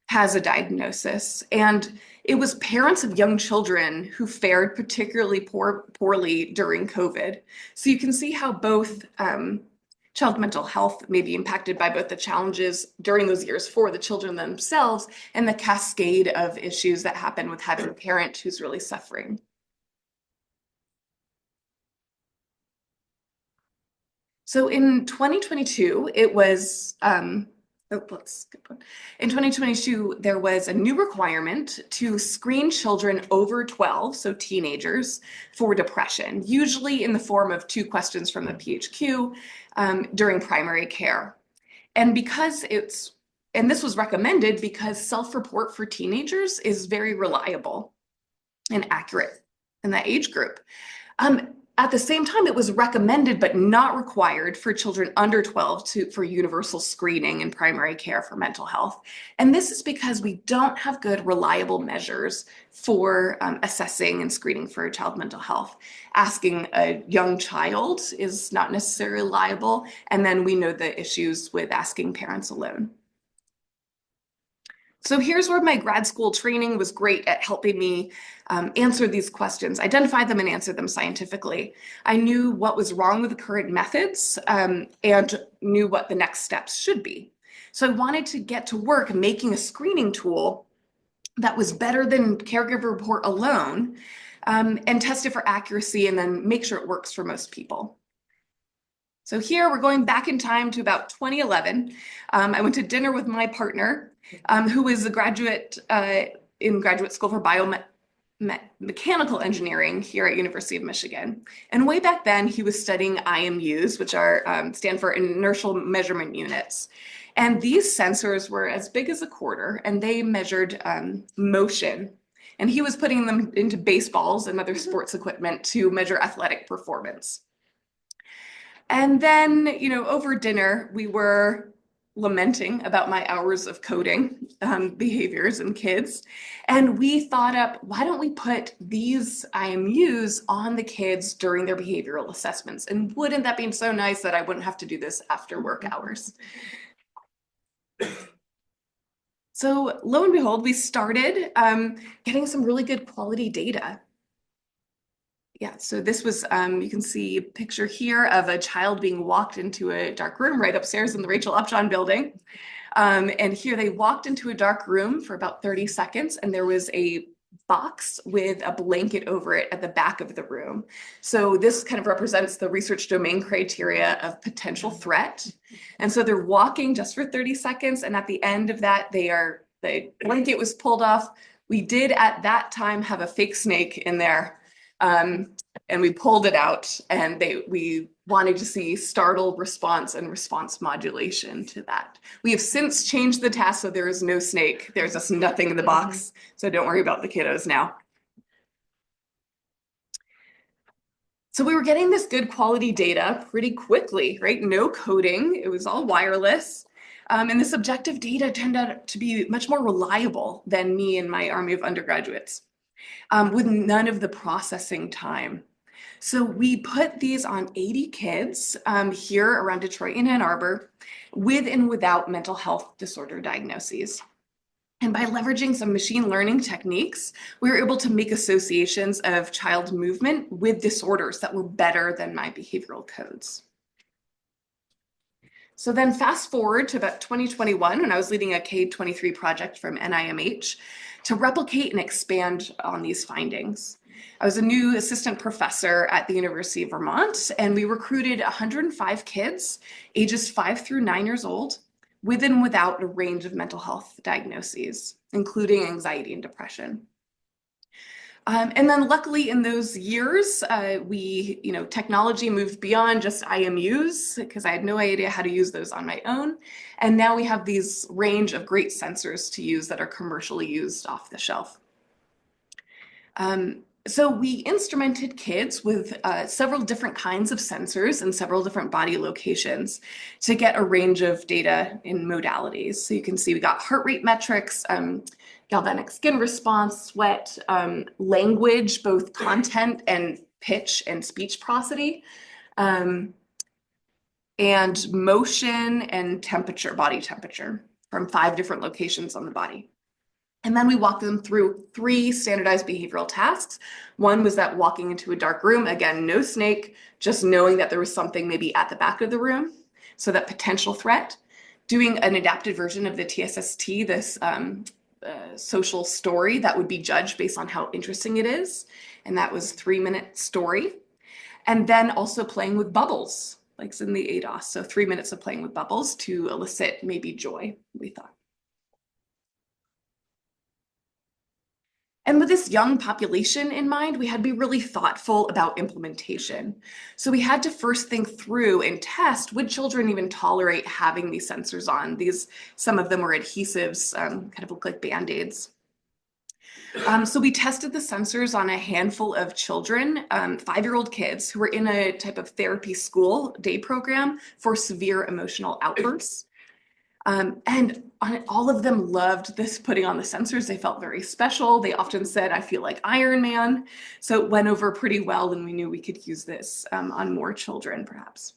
has a diagnosis. And it was parents of young children who fared particularly poorly during COVID. So you can see how both child mental health may be impacted by both the challenges during those years for the children themselves and the cascade of issues that happen with having a parent who's really suffering. So in 2022, it was, let's skip one. In 2022, there was a new requirement to screen children over 12, so teenagers, for depression, usually in the form of 2 questions from the PHQ during primary care. And this was recommended because self-report for teenagers is very reliable and accurate in that age group. At the same time, it was recommended but not required for children under 12 for universal screening in primary care for mental health. And this is because we don't have good, reliable measures for assessing and screening for child mental health. Asking a young child is not necessarily reliable, and then we know the issues with asking parents alone. So here's where my grad school training was great at helping me answer these questions, identify them and answer them scientifically. I knew what was wrong with the current methods and knew what the next steps should be. So I wanted to get to work making a screening tool that was better than caregiver report alone and test it for accuracy and then make sure it works for most people. So here we're going back in time to about 2011. I went to dinner with my partner, who is a graduate in graduate school for biomechanical engineering here at University of Michigan. And way back then, he was studying IMUs, which stand for inertial measurement units. And these sensors were as big as a quarter, and they measured motion. And he was putting them into baseballs and other sports equipment to measure athletic performance. And then, over dinner, we were lamenting about my hours of coding behaviors in kids. And we thought up, why don't we put these IMUs on the kids during their behavioral assessments? And wouldn't that be so nice that I wouldn't have to do this after work hours? So lo and behold, we started getting some really good quality data. Yeah, so this was, you can see a picture here of a child being walked into a dark room right upstairs in the Rachel Upjohn building. And here they walked into a dark room for about 30 seconds, and there was a box with a blanket over it at the back of the room. So this kind of represents the research domain criteria of potential threat. And so they're walking just for 30 seconds, and at the end of that, the blanket was pulled off. We did at that time have a fake snake in there. And we pulled it out, and we wanted to see startled response and response modulation to that. We have since changed the task, so there is no snake. There's just nothing in the box. So don't worry about the kiddos now. So we were getting this good quality data pretty quickly, right? No coding. It was all wireless. And the subjective data turned out to be much more reliable than me and my army of undergraduates, with none of the processing time. So we put these on 80 kids here around Detroit and Ann Arbor with and without mental health disorder diagnoses. And by leveraging some machine learning techniques, we were able to make associations of child movement with disorders that were better than my behavioral codes. So then fast forward to about 2021, when I was leading a K-23 project from NIMH to replicate and expand on these findings. I was a new assistant professor at the University of Vermont, and we recruited 105 kids, ages 5 through 9 years old, with and without a range of mental health diagnoses, including anxiety and depression. And then luckily in those years, technology moved beyond just IMUs, because I had no idea how to use those on my own. And now we have these range of great sensors to use that are commercially used off the shelf. So we instrumented kids with several different kinds of sensors in several different body locations to get a range of data in modalities. So you can see we got heart rate metrics, galvanic skin response, sweat, language, both content and pitch and speech prosody, and motion and temperature, body temperature, from 5 different locations on the body. And then we walked them through 3 standardized behavioral tasks. One was that walking into a dark room, again, no snake, just knowing that there was something maybe at the back of the room, so that potential threat. Doing an adapted version of the TSST, this social story that would be judged based on how interesting it is. And that was 3-minute story. And then also playing with bubbles, like it's in the ADOS. So 3 minutes of playing with bubbles to elicit maybe joy, we thought. And with this young population in mind, we had to be really thoughtful about implementation. So we had to first think through and test, would children even tolerate having these sensors on? Some of them were adhesives, kind of look like Band-Aids. So we tested the sensors on a handful of children, 5-year-old kids who were in a type of therapy school day program for severe emotional outbursts. And all of them loved this putting on the sensors. They felt very special. They often said, I feel like Iron Man. So it went over pretty well, and we knew we could use this on more children, perhaps.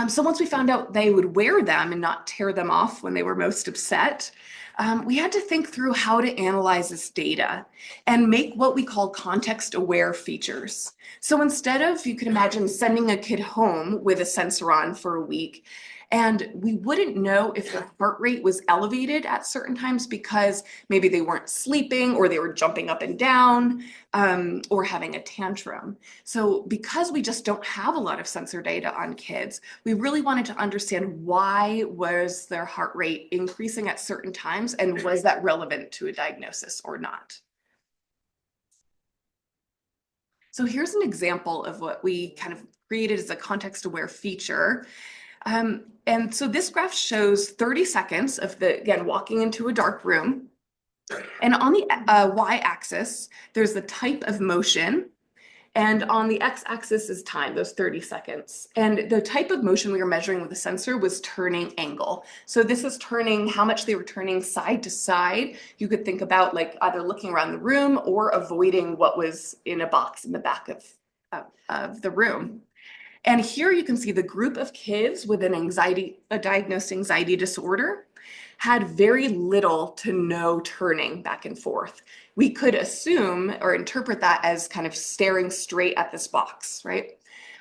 So once we found out they would wear them and not tear them off when they were most upset, we had to think through how to analyze this data and make what we call context-aware features. So instead of, you could imagine sending a kid home with a sensor on for a week, and we wouldn't know if their heart rate was elevated at certain times because maybe they weren't sleeping or they were jumping up and down or having a tantrum. So because we just don't have a lot of sensor data on kids, we really wanted to understand why was their heart rate increasing at certain times, and was that relevant to a diagnosis or not? So here's an example of what we kind of created as a context-aware feature. And so this graph shows 30 seconds of again, walking into a dark room. And on the y-axis, there's the type of motion. And on the x-axis is time, those 30 seconds. And the type of motion we were measuring with the sensor was turning angle. So this is turning, how much they were turning side to side. You could think about like either looking around the room or avoiding what was in a box in the back of the room. And here you can see the group of kids with a diagnosed anxiety disorder had very little to no turning back and forth. We could assume or interpret that as kind of staring straight at this box, right?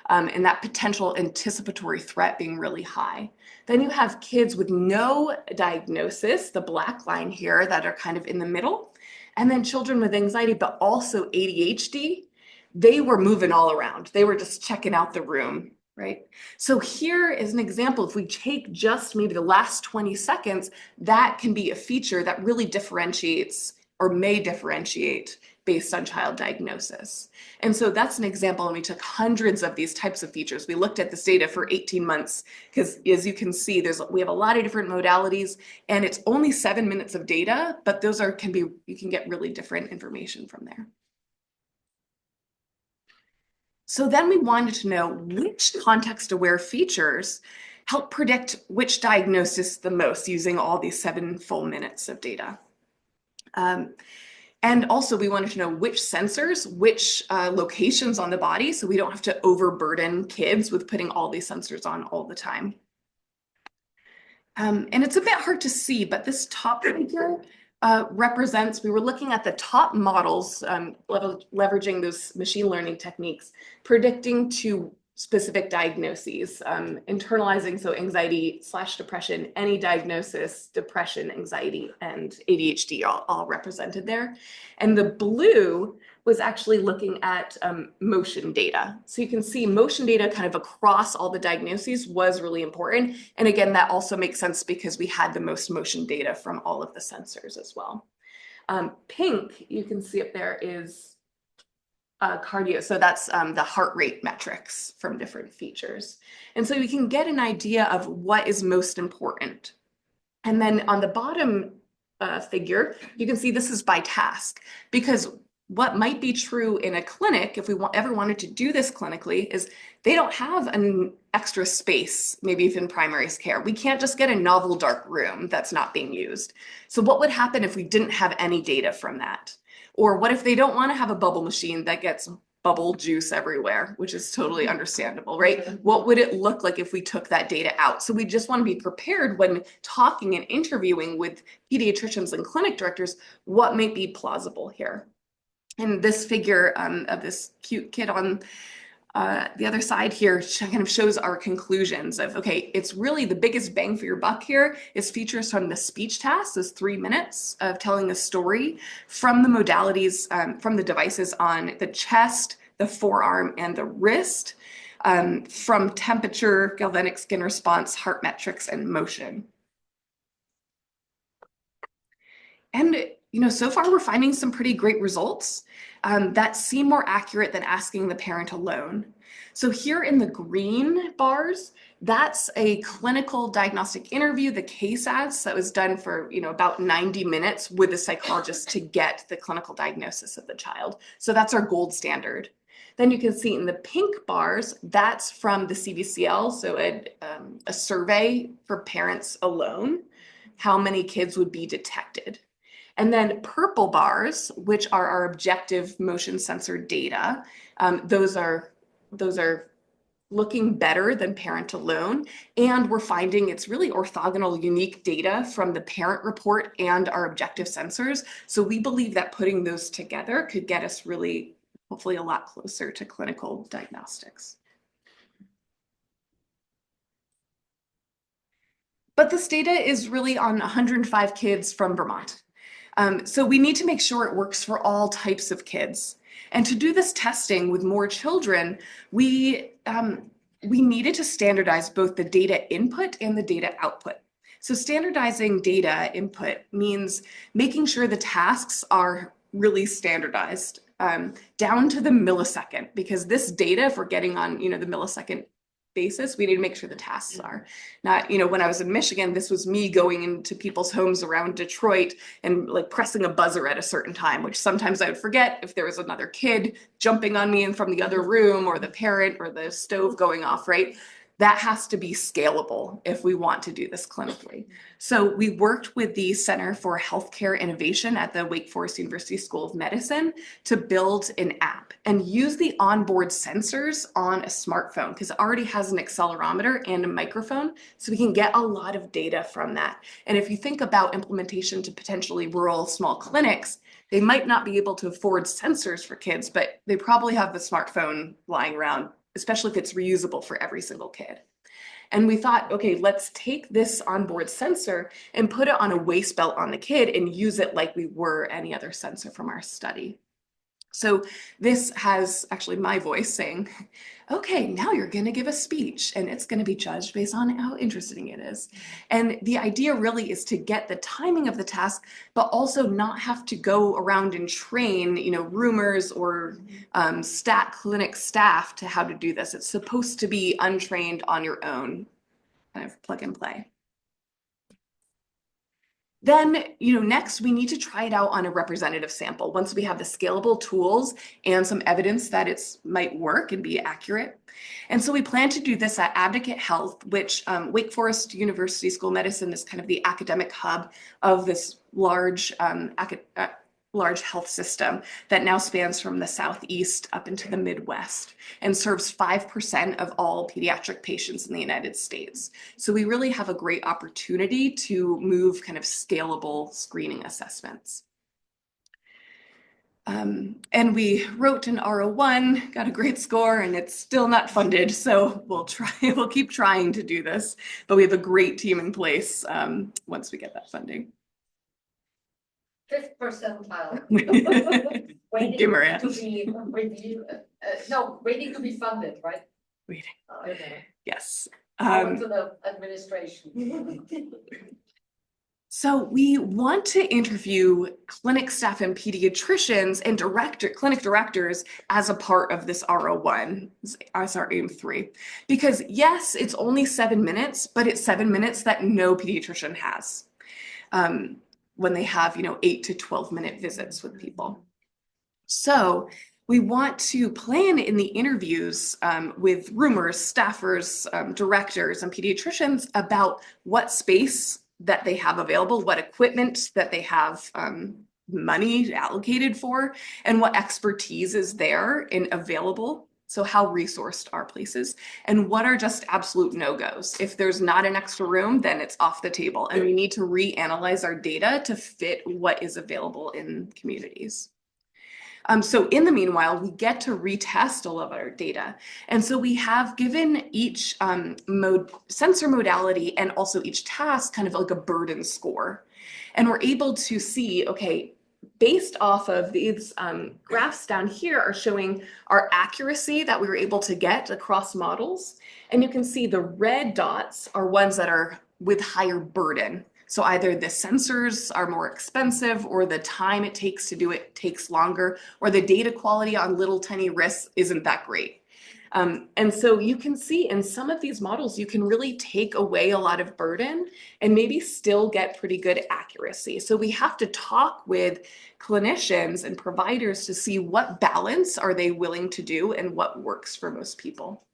And that potential anticipatory threat being really high. Then you have kids with no diagnosis, the black line here, that are kind of in the middle. And then children with anxiety, but also ADHD, they were moving all around. They were just checking out the room, right? So here is an example. If we take just maybe the last 20 seconds, that can be a feature that really differentiates or may differentiate based on child diagnosis. And so that's an example, and we took hundreds of these types of features. We looked at this data for 18 months because, as you can see, we have a lot of different modalities, and it's only 7 minutes of data, but those you can get really different information from there. So then we wanted to know which context-aware features help predict which diagnosis the most using all these 7 full minutes of data. And also we wanted to know which sensors, which locations on the body, so we don't have to overburden kids with putting all these sensors on all the time. And it's a bit hard to see, but this top figure represents, we were looking at the top models, leveraging those machine learning techniques, predicting to specific diagnoses, internalizing, so anxiety/depression, any diagnosis, depression, anxiety, and ADHD all represented there. And the blue was actually looking at motion data. So you can see motion data kind of across all the diagnoses was really important. And again, that also makes sense because we had the most motion data from all of the sensors as well. Pink, you can see up there, is cardio. So that's the heart rate metrics from different features. And so you can get an idea of what is most important. And then on the bottom figure, you can see this is by task, because what might be true in a clinic, if we ever wanted to do this clinically, is they don't have an extra space, maybe even primary care. We can't just get a novel dark room that's not being used. So what would happen if we didn't have any data from that? Or what if they don't want to have a bubble machine that gets bubble juice everywhere, which is totally understandable, right? What would it look like if we took that data out? So we just want to be prepared when talking and interviewing with pediatricians and clinic directors, what might be plausible here. And this figure of this cute kid on the other side here kind of shows our conclusions of, okay, it's really the biggest bang for your buck here is features from the speech task, those 3 minutes of telling a story, from the modalities, from the devices on the chest, the forearm, and the wrist, from temperature, galvanic skin response, heart metrics, and motion. And so far we're finding some pretty great results that seem more accurate than asking the parent alone. So here in the green bars, that's a clinical diagnostic interview, the case ads that was done for about 90 minutes with a psychologist to get the clinical diagnosis of the child. So that's our gold standard. Then you can see in the pink bars, that's from the CBCL, so a survey for parents alone, how many kids would be detected. And then purple bars, which are our objective motion sensor data, those are looking better than parent alone. And we're finding it's really orthogonal, unique data from the parent report and our objective sensors. So we believe that putting those together could get us really, hopefully, a lot closer to clinical diagnostics. But this data is really on 105 kids from Vermont. So we need to make sure it works for all types of kids. And to do this testing with more children, we needed to standardize both the data input and the data output. So standardizing data input means making sure the tasks are really standardized down to the millisecond, because this data, if we're getting on the millisecond basis, we need to make sure the tasks are. Not, when I was in Michigan, this was me going into people's homes around Detroit and like pressing a buzzer at a certain time, which sometimes I would forget if there was another kid jumping on me and from the other room, or the parent, or the stove going off, right? That has to be scalable if we want to do this clinically. So we worked with the Center for Healthcare Innovation at the Wake Forest University School of Medicine to build an app and use the onboard sensors on a smartphone, because it already has an accelerometer and a microphone, so we can get a lot of data from that. And if you think about implementation to potentially rural small clinics, they might not be able to afford sensors for kids, but they probably have the smartphone lying around, especially if it's reusable for every single kid. And we thought, okay, let's take this onboard sensor and put it on a waist belt on the kid and use it like we were any other sensor from our study. So this has actually my voice saying, okay, now you're going to give a speech, and it's going to be judged based on how interesting it is. And the idea really is to get the timing of the task, but also not have to go around and train, roomers or clinic staff to how to do this. It's supposed to be untrained on your own, kind of plug and play. Then, next we need to try it out on a representative sample once we have the scalable tools and some evidence that it might work and be accurate. And so we plan to do this at Advocate Health, which Wake Forest University School of Medicine is kind of the academic hub of this large health system that now spans from the Southeast up into the Midwest and serves 5% of all pediatric patients in the United States. So we really have a great opportunity to move kind of scalable screening assessments. And we wrote an R01, got a great score, and it's still not funded. So we'll keep trying to do this, but we have a great team in place once we get that funding. 5th percentile. Thank you, Maria. Waiting to be funded, right? Waiting. Okay. Yes. To the administration. So we want to interview clinic staff and pediatricians and clinic directors as a part of this R01, as our aim 3. Because yes, it's only 7 minutes, but it's 7 minutes that no pediatrician has. When they have, 8 to 12-minute visits with people. So we want to plan in the interviews with roomers, staffers, directors, and pediatricians about what space that they have available, what equipment that they have money allocated for, and what expertise is there and available. So how resourced are places, and what are just absolute no-goes? If there's not an extra room, then it's off the table, and we need to reanalyze our data to fit what is available in communities. So in the meanwhile, we get to retest all of our data. And so we have given each sensor modality and also each task kind of like a burden score. And we're able to see, okay, based off of these graphs down here are showing our accuracy that we were able to get across models. And you can see the red dots are ones that are with higher burden. So either the sensors are more expensive, or the time it takes to do it takes longer, or the data quality on little tiny risks isn't that great. And so you can see in some of these models, you can really take away a lot of burden and maybe still get pretty good accuracy. So we have to talk with clinicians and providers to see what balance are they willing to do and what works for most people.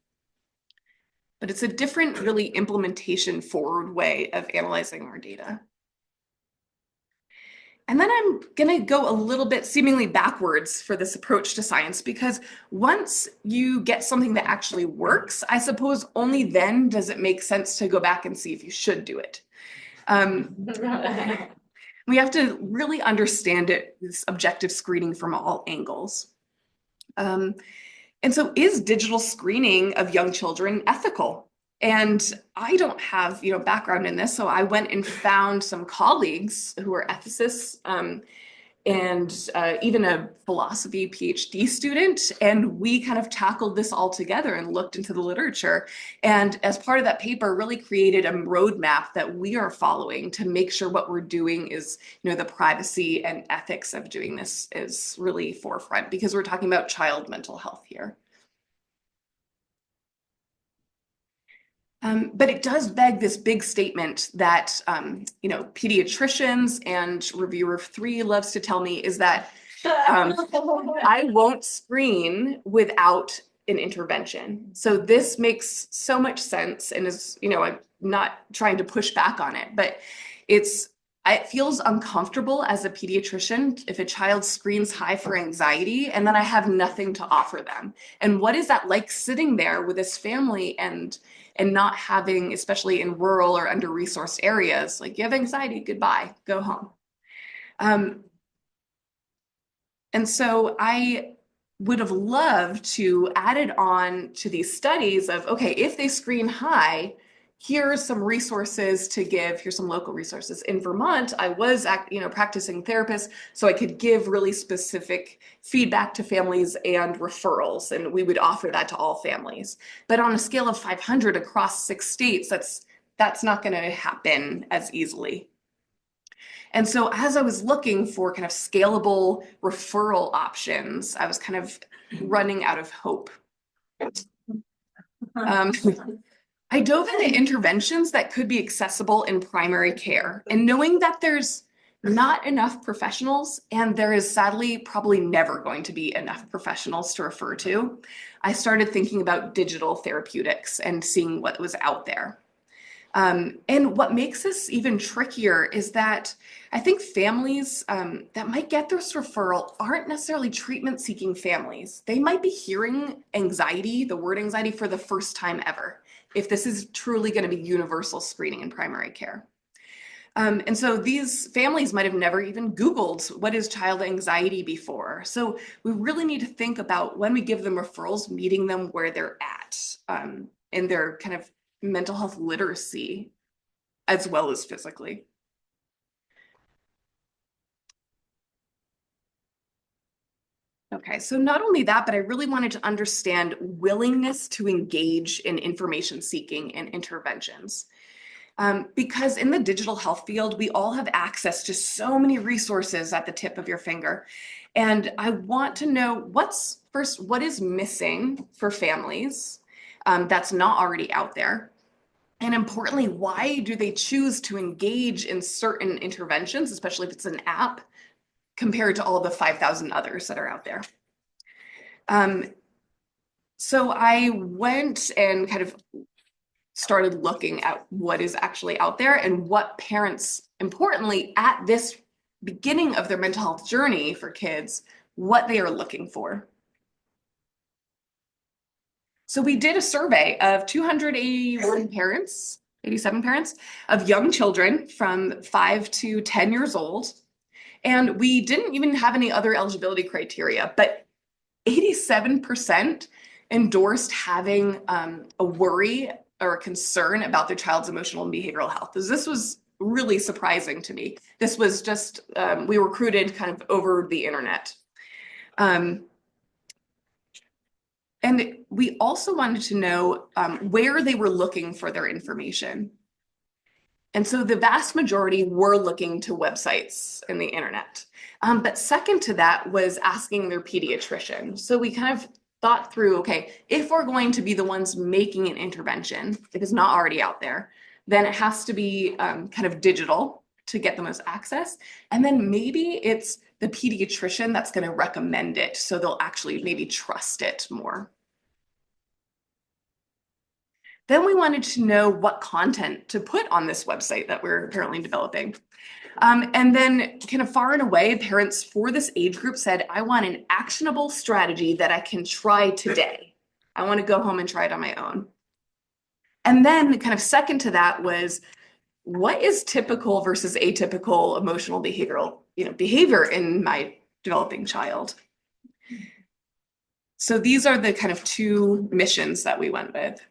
But it's a different, really implementation forward way of analyzing our data. And then I'm going to go a little bit seemingly backwards for this approach to science, because once you get something that actually works, I suppose only then does it make sense to go back and see if you should do it. We have to really understand this objective screening from all angles. And so is digital screening of young children ethical? And I don't have, background in this, so I went and found some colleagues who are ethicists and even a philosophy PhD student, and we kind of tackled this all together and looked into the literature. And as part of that paper, really created a roadmap that we are following to make sure what we're doing is, the privacy and ethics of doing this is really forefront, because we're talking about child mental health here. But it does beg this big statement that, pediatricians and reviewer 3 loves to tell me is that I won't screen without an intervention. So this makes so much sense and is, I'm not trying to push back on it, but it feels uncomfortable as a pediatrician if a child screens high for anxiety and then I have nothing to offer them. And what is that like sitting there with this family and not having, especially in rural or under-resourced areas, like you have anxiety, goodbye, go home. And so I would have loved to add it on to these studies of, okay, if they screen high, here's some resources to give, here's some local resources. In Vermont, I was, practicing therapist, so I could give really specific feedback to families and referrals, and we would offer that to all families. But on a scale of 500 across 6 states, that's not going to happen as easily. And so as I was looking for kind of scalable referral options, I was kind of running out of hope. I dove into interventions that could be accessible in primary care, and knowing that there's not enough professionals, and there is sadly probably never going to be enough professionals to refer to, I started thinking about digital therapeutics and seeing what was out there. And what makes this even trickier is that I think families that might get this referral aren't necessarily treatment-seeking families. They might be hearing anxiety, the word anxiety, for the first time ever, if this is truly going to be universal screening in primary care. And so these families might have never even Googled what is child anxiety before. So we really need to think about when we give them referrals, meeting them where they're at in their kind of mental health literacy as well as physically. Okay, so not only that, but I really wanted to understand willingness to engage in information seeking and interventions. Because in the digital health field, we all have access to so many resources at the tip of your finger. And I want to know what is missing for families that's not already out there? And importantly, why do they choose to engage in certain interventions, especially if it's an app, compared to all the 5,000 others that are out there? So I went and kind of started looking at what is actually out there and what parents, importantly, at this beginning of their mental health journey for kids, what they are looking for. So we did a survey of 281 parents, 87 parents of young children from 5 to 10 years old. And we didn't even have any other eligibility criteria, but 87% endorsed having a worry or a concern about their child's emotional and behavioral health. This was really surprising to me. This was just, we recruited kind of over the internet. And we also wanted to know where they were looking for their information. And so the vast majority were looking to websites and the internet. But second to that was asking their pediatrician. So we kind of thought through, okay, if we're going to be the ones making an intervention, if it's not already out there, then it has to be kind of digital to get the most access. And then maybe it's the pediatrician that's going to recommend it, so they'll actually maybe trust it more. Then we wanted to know what content to put on this website that we're currently developing. And then kind of far and away, parents for this age group said, I want an actionable strategy that I can try today. I want to go home and try it on my own. And then kind of second to that was, what is typical versus atypical emotional behavioral, behavior in my developing child? So these are the kind of 2 missions that we went with.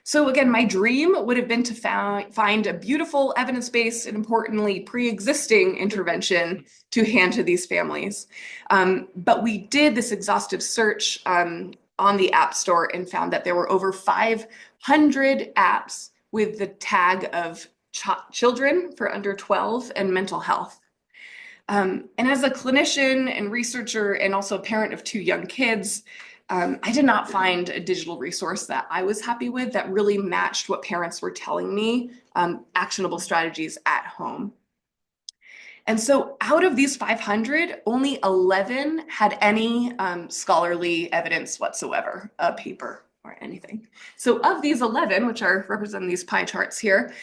So again, my dream would have been to find a beautiful evidence-based and importantly pre-existing intervention to hand to these families. But we did this exhaustive search on the App Store and found that there were over 500 apps with the tag of children for under 12 and mental health. And as a clinician and researcher and also a parent of 2 young kids, I did not find a digital resource that I was happy with that really matched what parents were telling me, actionable strategies at home. And so out of these 500, only 11 had any scholarly evidence whatsoever, a paper or anything. So of these 11, which are representing these pie charts here,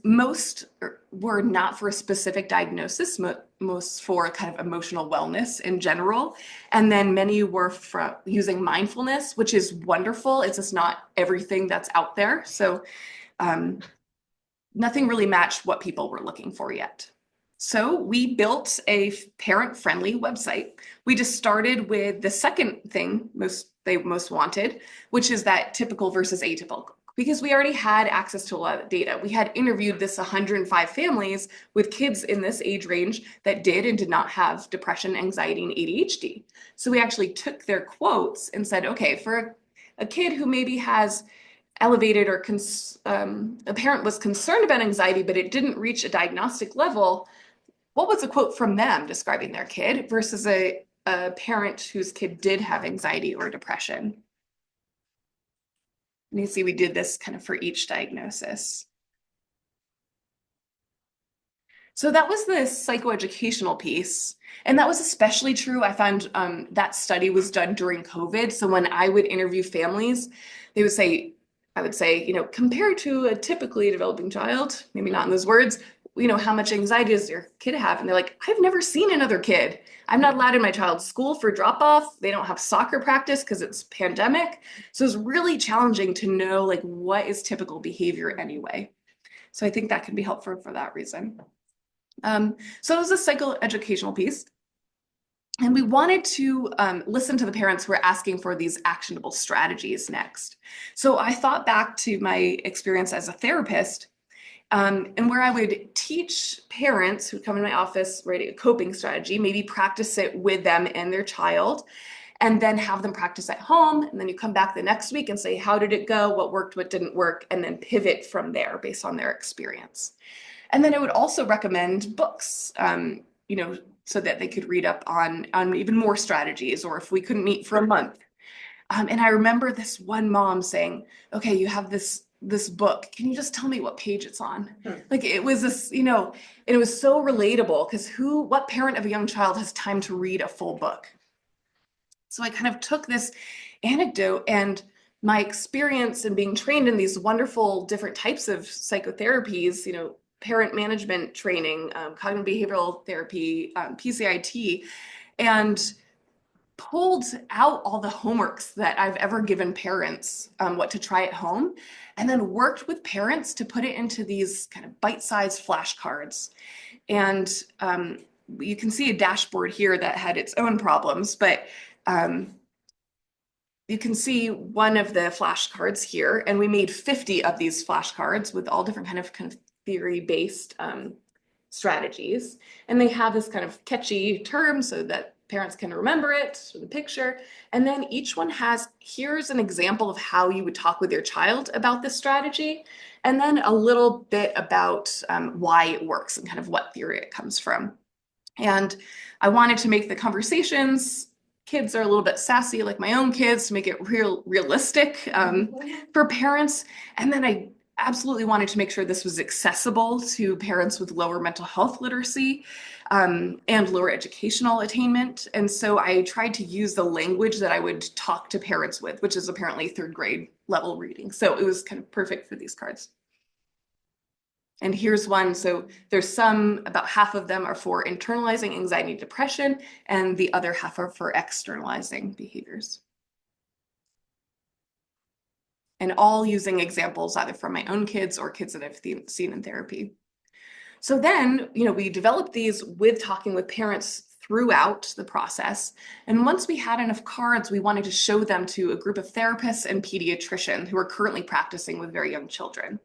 most were not for a specific diagnosis, most for kind of emotional wellness in general. And then many were for using mindfulness, which is wonderful. It's just not everything that's out there. So nothing really matched what people were looking for yet. So we built a parent-friendly website. We just started with the second thing they most wanted, which is that typical versus atypical, because we already had access to a lot of data. We had interviewed this 105 families with kids in this age range that did and did not have depression, anxiety, and ADHD. So we actually took their quotes and said, okay, for a kid who maybe has elevated or a parent was concerned about anxiety, but it didn't reach a diagnostic level, what was a quote from them describing their kid versus a parent whose kid did have anxiety or depression? And you see we did this kind of for each diagnosis. So that was the psychoeducational piece. And that was especially true. I found that study was done during COVID. So when I would interview families, they would say, I would say, compared to a typically developing child, maybe not in those words, how much anxiety does your kid have? And they're like, I've never seen another kid. I'm not allowed in my child's school for drop off. They don't have soccer practice because it's pandemic. So it's really challenging to know like what is typical behavior anyway. So I think that can be helpful for that reason. So it was a psychoeducational piece. And we wanted to listen to the parents who were asking for these actionable strategies next. So I thought back to my experience as a therapist, and where I would teach parents who come in my office writing a coping strategy, maybe practice it with them and their child, and then have them practice at home. And then you come back the next week and say, how did it go? What worked, what didn't work? And then pivot from there based on their experience. And then I would also recommend books, so that they could read up on even more strategies, or if we couldn't meet for a month. And I remember this one mom saying, okay, you have this book. Can you just tell me what page it's on? Like it was this, it was so relatable because what parent of a young child has time to read a full book? So I kind of took this anecdote and my experience in being trained in these wonderful different types of psychotherapies, parent management training, cognitive behavioral therapy, PCIT, and pulled out all the homeworks that I've ever given parents, what to try at home, and then worked with parents to put it into these kind of bite-sized flashcards. And you can see a dashboard here that had its own problems, but you can see one of the flashcards here, and we made 50 of these flashcards with all different kind of theory-based strategies. And they have this kind of catchy term so that parents can remember it, the picture. And then each one has, here's an example of how you would talk with your child about this strategy. And then a little bit about why it works and kind of what theory it comes from. And I wanted to make the conversations, kids are a little bit sassy like my own kids, to make it realistic for parents. And then I absolutely wanted to make sure this was accessible to parents with lower mental health literacy and lower educational attainment. And so I tried to use the language that I would talk to parents with, which is apparently third grade level reading. So it was kind of perfect for these cards. And here's one. So there's about half of them are for internalizing anxiety and depression, and the other half are for externalizing behaviors. And all using examples either from my own kids or kids that I've seen in therapy. So then, we developed these with talking with parents throughout the process. And once we had enough cards, we wanted to show them to a group of therapists and pediatricians who are currently practicing with very young children.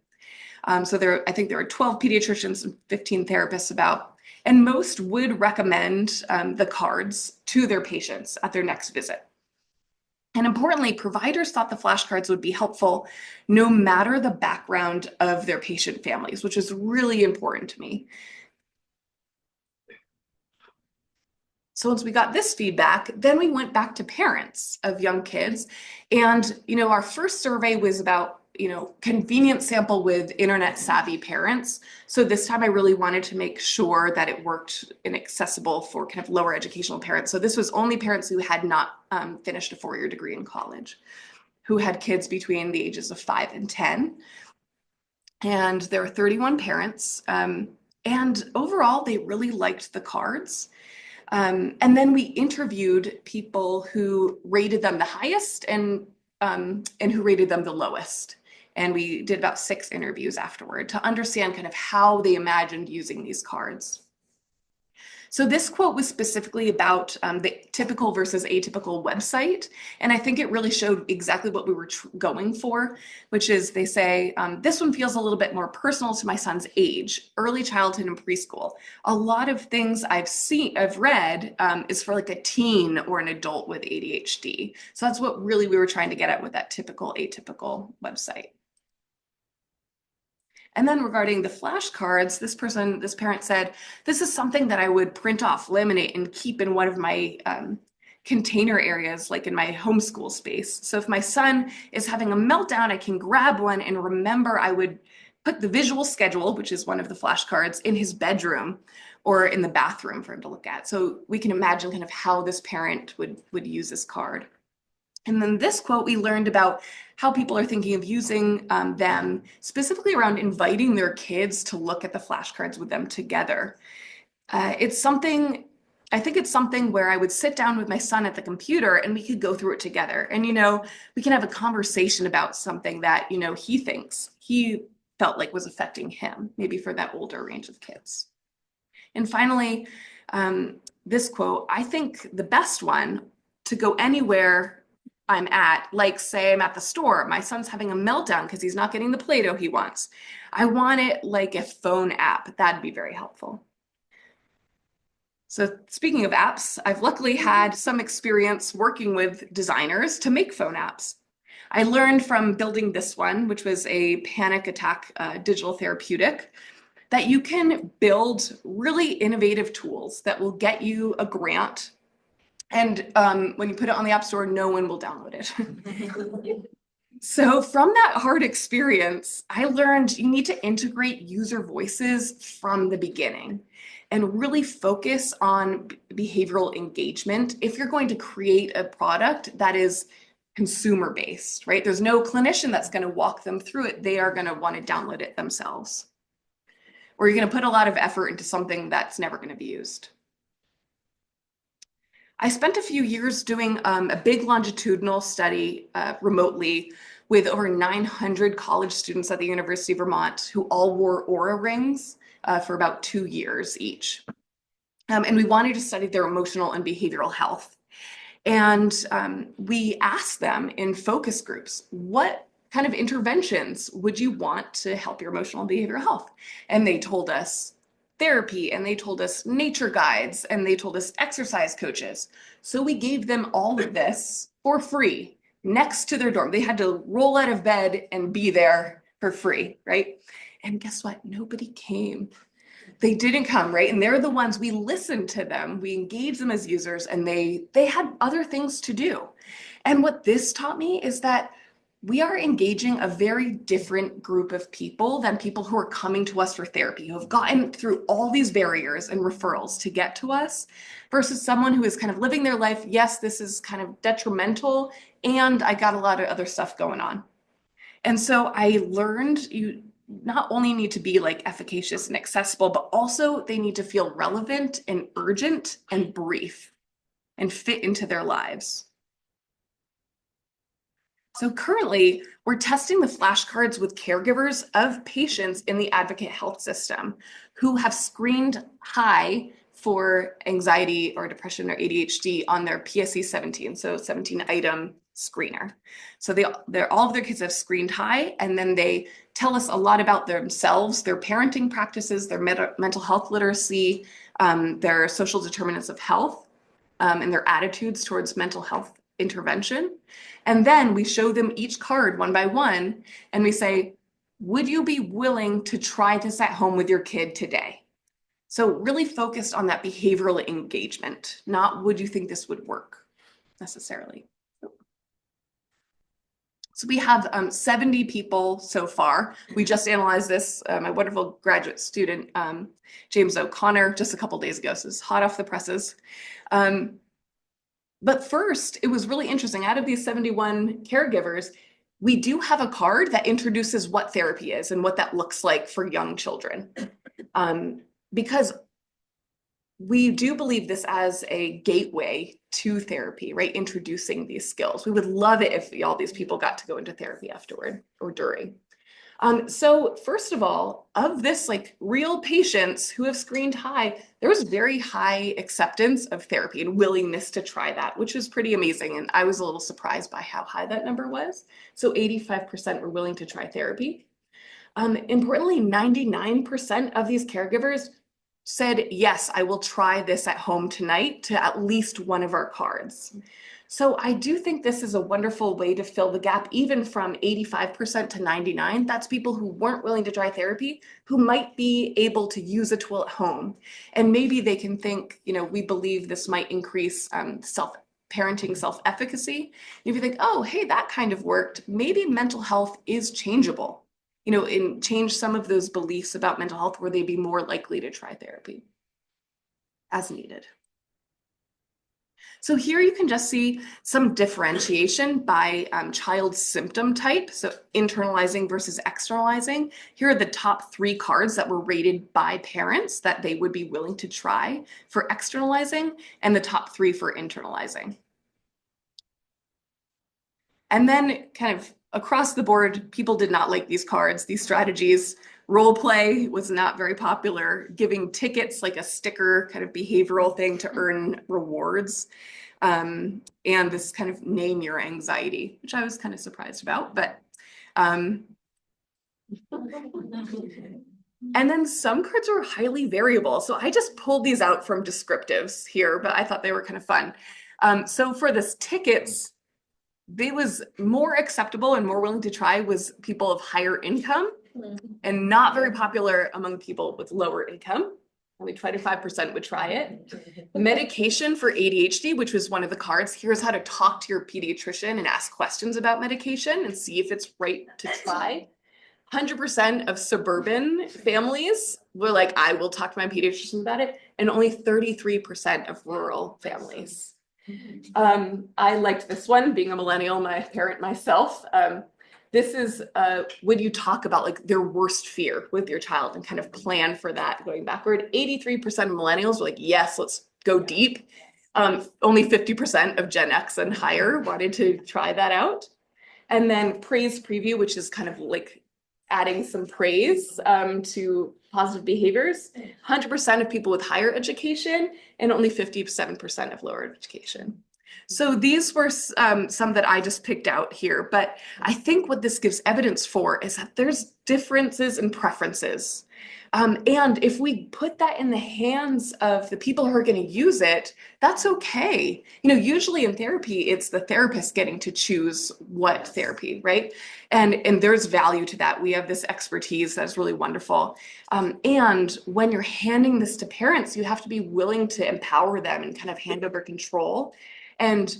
So I think there are 12 pediatricians and 15 therapists about, and most would recommend the cards to their patients at their next visit. And importantly, providers thought the flashcards would be helpful no matter the background of their patient families, which is really important to me. So once we got this feedback, then we went back to parents of young kids. And, our first survey was about, convenient sample with internet savvy parents. So this time I really wanted to make sure that it worked and accessible for kind of lower educational parents. So this was only parents who had not finished a 4-year degree in college, who had kids between the ages of 5 and 10. And there were 31 parents. And overall, they really liked the cards. And then we interviewed people who rated them the highest and who rated them the lowest. And we did about 6 interviews afterward to understand kind of how they imagined using these cards. So this quote was specifically about the typical versus atypical website. And I think it really showed exactly what we were going for, which is they say, this one feels a little bit more personal to my son's age, early childhood and preschool. A lot of things I've read is for like a teen or an adult with ADHD. So that's what really we were trying to get at with that typical atypical website. And then regarding the flashcards, this parent said, this is something that I would print off, laminate, and keep in one of my container areas, like in my homeschool space. So if my son is having a meltdown, I can grab one and remember I would put the visual schedule, which is one of the flashcards, in his bedroom or in the bathroom for him to look at. So we can imagine kind of how this parent would use this card. And then this quote, we learned about how people are thinking of using them, specifically around inviting their kids to look at the flashcards with them together. I think it's something where I would sit down with my son at the computer and we could go through it together. And, we can have a conversation about something that, he thinks he felt like was affecting him, maybe for that older range of kids. And finally, this quote, I think the best one to go anywhere I'm at, like say I'm at the store, my son's having a meltdown because he's not getting the Play-Doh he wants. I want it like a phone app. That'd be very helpful. So speaking of apps, I've luckily had some experience working with designers to make phone apps. I learned from building this one, which was a panic attack digital therapeutic, that you can build really innovative tools that will get you a grant. And when you put it on the App Store, no one will download it. So from that hard experience, I learned you need to integrate user voices from the beginning and really focus on behavioral engagement if you're going to create a product that is consumer-based, right? There's no clinician that's going to walk them through it. They are going to want to download it themselves. Or you're going to put a lot of effort into something that's never going to be used. I spent a few years doing a big longitudinal study remotely with over 900 college students at the University of Vermont who all wore Oura rings for about 2 years each. And we wanted to study their emotional and behavioral health. And we asked them in focus groups, what kind of interventions would you want to help your emotional and behavioral health? And they told us therapy, and they told us nature guides, and they told us exercise coaches. So we gave them all of this for free next to their dorm. They had to roll out of bed and be there for free, right? And guess what? Nobody came. They didn't come, right? And they're the ones, we listened to them, we engaged them as users, and they had other things to do. And what this taught me is that we are engaging a very different group of people than people who are coming to us for therapy, who have gotten through all these barriers and referrals to get to us, versus someone who is kind of living their life. Yes, this is kind of detrimental, and I got a lot of other stuff going on. And so I learned you not only need to be like efficacious and accessible, but also they need to feel relevant and urgent and brief and fit into their lives. So currently, we're testing the flashcards with caregivers of patients in the Advocate Health System who have screened high for anxiety or depression or ADHD on their PSE 17, so 17-item screener. So all of their kids have screened high, and then they tell us a lot about themselves, their parenting practices, their mental health literacy, their social determinants of health, and their attitudes towards mental health intervention. And then we show them each card one by one, and we say, would you be willing to try this at home with your kid today? So really focused on that behavioral engagement, not would you think this would work necessarily. So we have 70 people so far. We just analyzed this, my wonderful graduate student, James O'Connor, just a couple days ago. So it's hot off the presses. But first, it was really interesting. Out of these 71 caregivers, we do have a card that introduces what therapy is and what that looks like for young children. Because we do believe this as a gateway to therapy, right? Introducing these skills. We would love it if all these people got to go into therapy afterward or during. So first of all, of this like real patients who have screened high, there was very high acceptance of therapy and willingness to try that, which was pretty amazing. And I was a little surprised by how high that number was. So 85% were willing to try therapy. Importantly, 99% of these caregivers said, yes, I will try this at home tonight to at least one of our cards. So I do think this is a wonderful way to fill the gap, even from 85% to 99%. That's people who weren't willing to try therapy, who might be able to use a tool at home. And maybe they can think, you know, we believe this might increase parenting self-efficacy. If you think, oh, hey, that kind of worked, maybe mental health is changeable. You know, and change some of those beliefs about mental health where they'd be more likely to try therapy as needed. So here you can just see some differentiation by child symptom type. So internalizing versus externalizing. Here are the top 3 cards that were rated by parents that they would be willing to try for externalizing, and the top 3 for internalizing. And then kind of across the board, people did not like these cards, these strategies. Role play was not very popular. Giving tickets, like a sticker kind of behavioral thing to earn rewards. And this kind of name your anxiety, which I was kind of surprised about, but and then some cards are highly variable. So I just pulled these out from descriptives here, but I thought they were kind of fun. So for this tickets, they was more acceptable and more willing to try was people of higher income and not very popular among people with lower income. Only 25% would try it. Medication for ADHD, which was one of the cards. Here's how to talk to your pediatrician and ask questions about medication and see if it's right to try. 100% of suburban families were like, I will talk to my pediatrician about it. And only 33% of rural families. I liked this one, being a millennial, my parent myself. This is when you talk about like their worst fear with your child and kind of plan for that going backward. 83% of millennials were like, yes, let's go deep. Only 50% of Gen X and higher wanted to try that out. And then praise preview, which is kind of like adding some praise to positive behaviors. 100% of people with higher education and only 57% of lower education. So these were some that I just picked out here, but I think what this gives evidence for is that there's differences in preferences. And if we put that in the hands of the people who are going to use it, that's okay. You know, usually in therapy, it's the therapist getting to choose what therapy, right? And there's value to that. We have this expertise that's really wonderful. And when you're handing this to parents, you have to be willing to empower them and kind of hand over control. And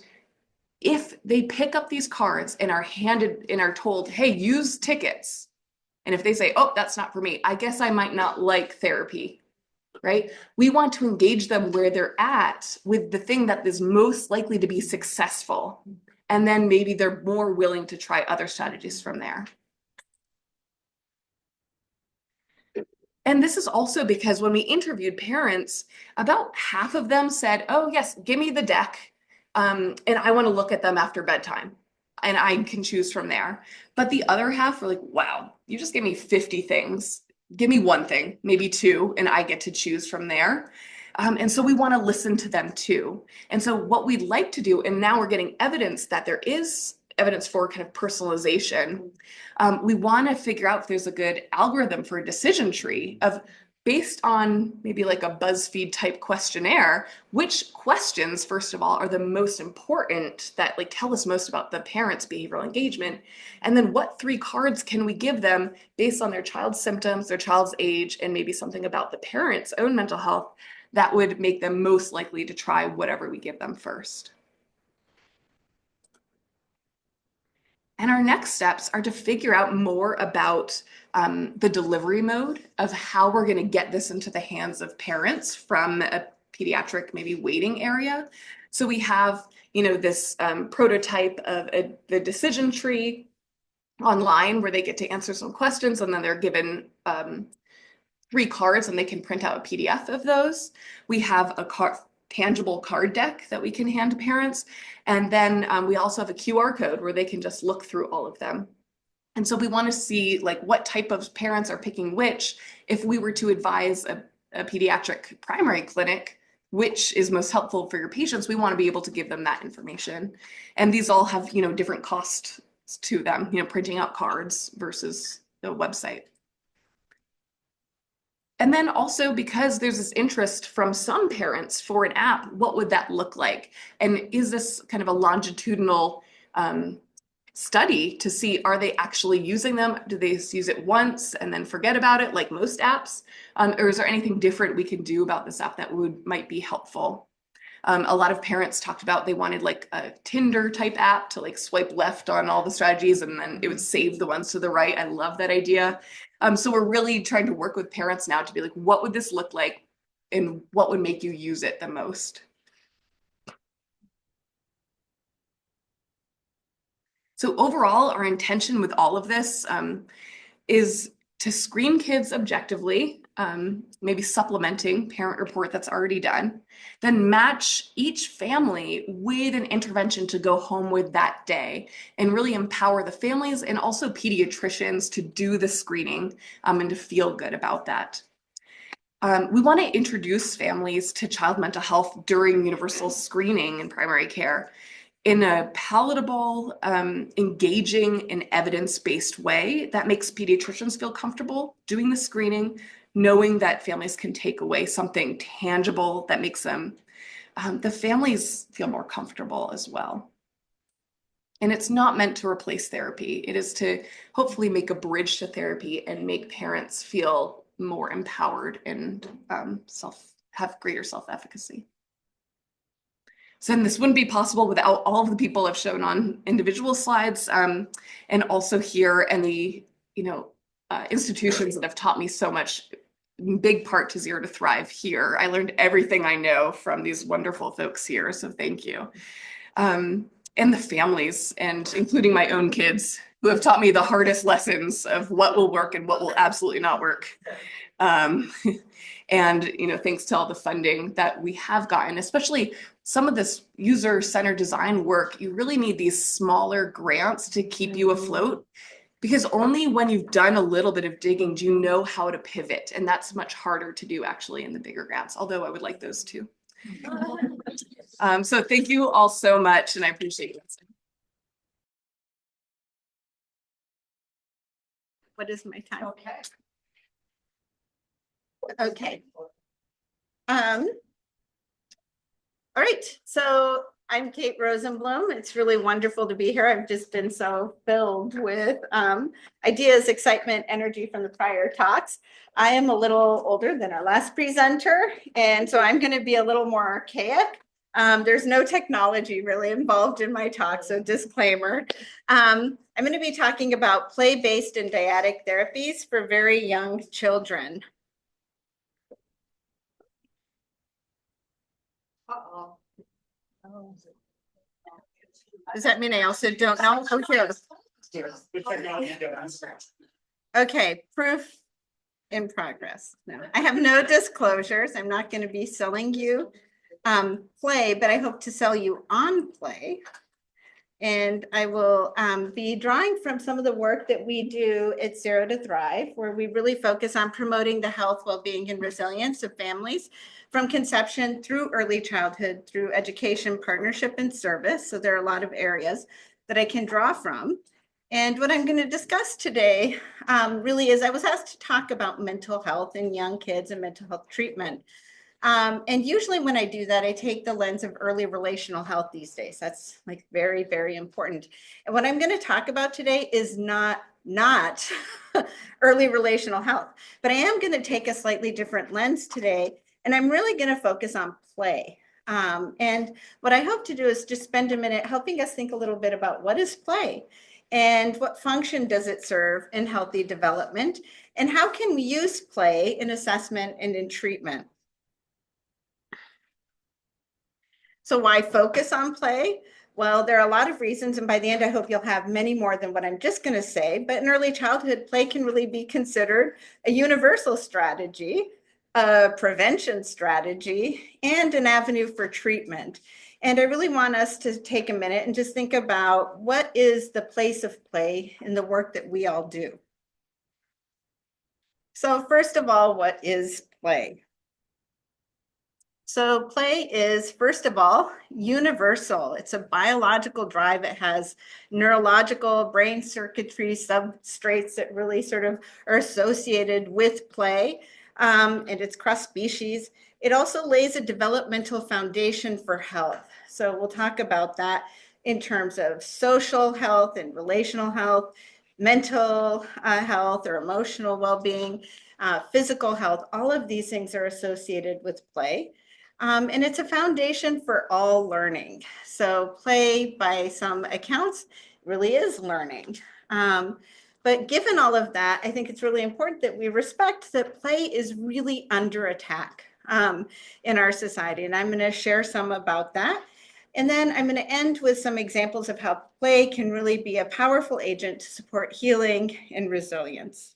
if they pick up these cards and are handed and are told, hey, use tickets. And if they say, oh, that's not for me, I guess I might not like therapy, right? We want to engage them where they're at with the thing that is most likely to be successful. And then maybe they're more willing to try other strategies from there. And this is also because when we interviewed parents, about half of them said, oh, yes, give me the deck. And I want to look at them after bedtime. And I can choose from there. But the other half were like, wow, you just gave me 50 things. Give me one thing, maybe 2, and I get to choose from there. And so we want to listen to them too. And so what we'd like to do, and now we're getting evidence that there is evidence for kind of personalization. We want to figure out if there's a good algorithm for a decision tree of based on maybe like a BuzzFeed type questionnaire, which questions, first of all, are the most important that like tell us most about the parent's behavioral engagement? And then what 3 cards can we give them based on their child's symptoms, their child's age, and maybe something about the parent's own mental health that would make them most likely to try whatever we give them first. And our next steps are to figure out more about the delivery mode of how we're going to get this into the hands of parents from a pediatric maybe waiting area. So we have, this prototype of the decision tree online where they get to answer some questions, and then they're given 3 cards and they can print out a PDF of those. We have a tangible card deck that we can hand to parents. And then we also have a QR code where they can just look through all of them. And so we want to see like what type of parents are picking which. If we were to advise a pediatric primary clinic, which is most helpful for your patients, we want to be able to give them that information. And these all have, different costs to them, printing out cards versus the website. And then also, because there's this interest from some parents for an app, what would that look like? And is this kind of a longitudinal study to see, are they actually using them? Do they use it once and then forget about it like most apps? Or is there anything different we can do about this app that might be helpful? A lot of parents talked about they wanted like a Tinder type app to like swipe left on all the strategies and then it would save the ones to the right. I love that idea. So we're really trying to work with parents now to be like, what would this look like and what would make you use it the most? So overall, our intention with all of this is to screen kids objectively, maybe supplementing parent report that's already done, then match each family with an intervention to go home with that day and really empower the families and also pediatricians to do the screening and to feel good about that. We want to introduce families to child mental health during universal screening in primary care in a palatable, engaging, and evidence-based way that makes pediatricians feel comfortable doing the screening, knowing that families can take away something tangible that makes them, the families feel more comfortable as well. And it's not meant to replace therapy. It is to hopefully make a bridge to therapy and make parents feel more empowered and have greater self-efficacy. So this wouldn't be possible without all of the people I've shown on individual slides, and also here and the institutions that have taught me so much, in big part to Zero to Thrive here. I learned everything I know from these wonderful folks here, so thank you. And the families, and including my own kids, who have taught me the hardest lessons of what will work and what will absolutely not work. And thanks to all the funding that we have gotten, especially some of this user-centered design work, you really need these smaller grants to keep you afloat, because only when you've done a little bit of digging do you know how to pivot, and that's much harder to do actually in the bigger grants, although I would like those too. So thank you all so much, and I appreciate you listening. What is my time? Okay. Okay. All right, so I'm Kate Rosenblum. It's really wonderful to be here. I've just been so filled with ideas, excitement, energy from the prior talks. I am a little older than our last presenter, and so I'm going to be a little more archaic. There's no technology really involved in my talk, so disclaimer. I'm going to be talking about play-based and dyadic therapies for very young children. Uh-oh. Does that mean I also don't know? Oh, here. Okay, proof in progress. No, I have no disclosures. I'm not going to be selling you play, but I hope to sell you on play. And I will be drawing from some of the work that we do at Zero to Thrive, where we really focus on promoting the health, well-being, and resilience of families from conception through early childhood, through education, partnership, and service. So there are a lot of areas that I can draw from. And what I'm going to discuss today really is I was asked to talk about mental health in young kids and mental health treatment. And usually when I do that, I take the lens of early relational health these days. That's like very, very important. And what I'm going to talk about today is not early relational health, but I am going to take a slightly different lens today. And I'm really going to focus on play. And what I hope to do is just spend a minute helping us think a little bit about what is play and what function does it serve in healthy development, and how can we use play in assessment and in treatment. So why focus on play? Well, there are a lot of reasons, and by the end, I hope you'll have many more than what I'm just going to say. But in early childhood, play can really be considered a universal strategy, a prevention strategy, and an avenue for treatment. And I really want us to take a minute and just think about what is the place of play in the work that we all do. So first of all, what is play? So play is, first of all, universal. It's a biological drive. It has neurological brain circuitry substrates that really sort of are associated with play, and it's cross species. It also lays a developmental foundation for health. So we'll talk about that in terms of social health and relational health, mental health or emotional well-being, physical health. All of these things are associated with play. And it's a foundation for all learning. So play, by some accounts, really is learning. But given all of that, I think it's really important that we respect that play is really under attack in our society. And I'm going to share some about that. And then I'm going to end with some examples of how play can really be a powerful agent to support healing and resilience.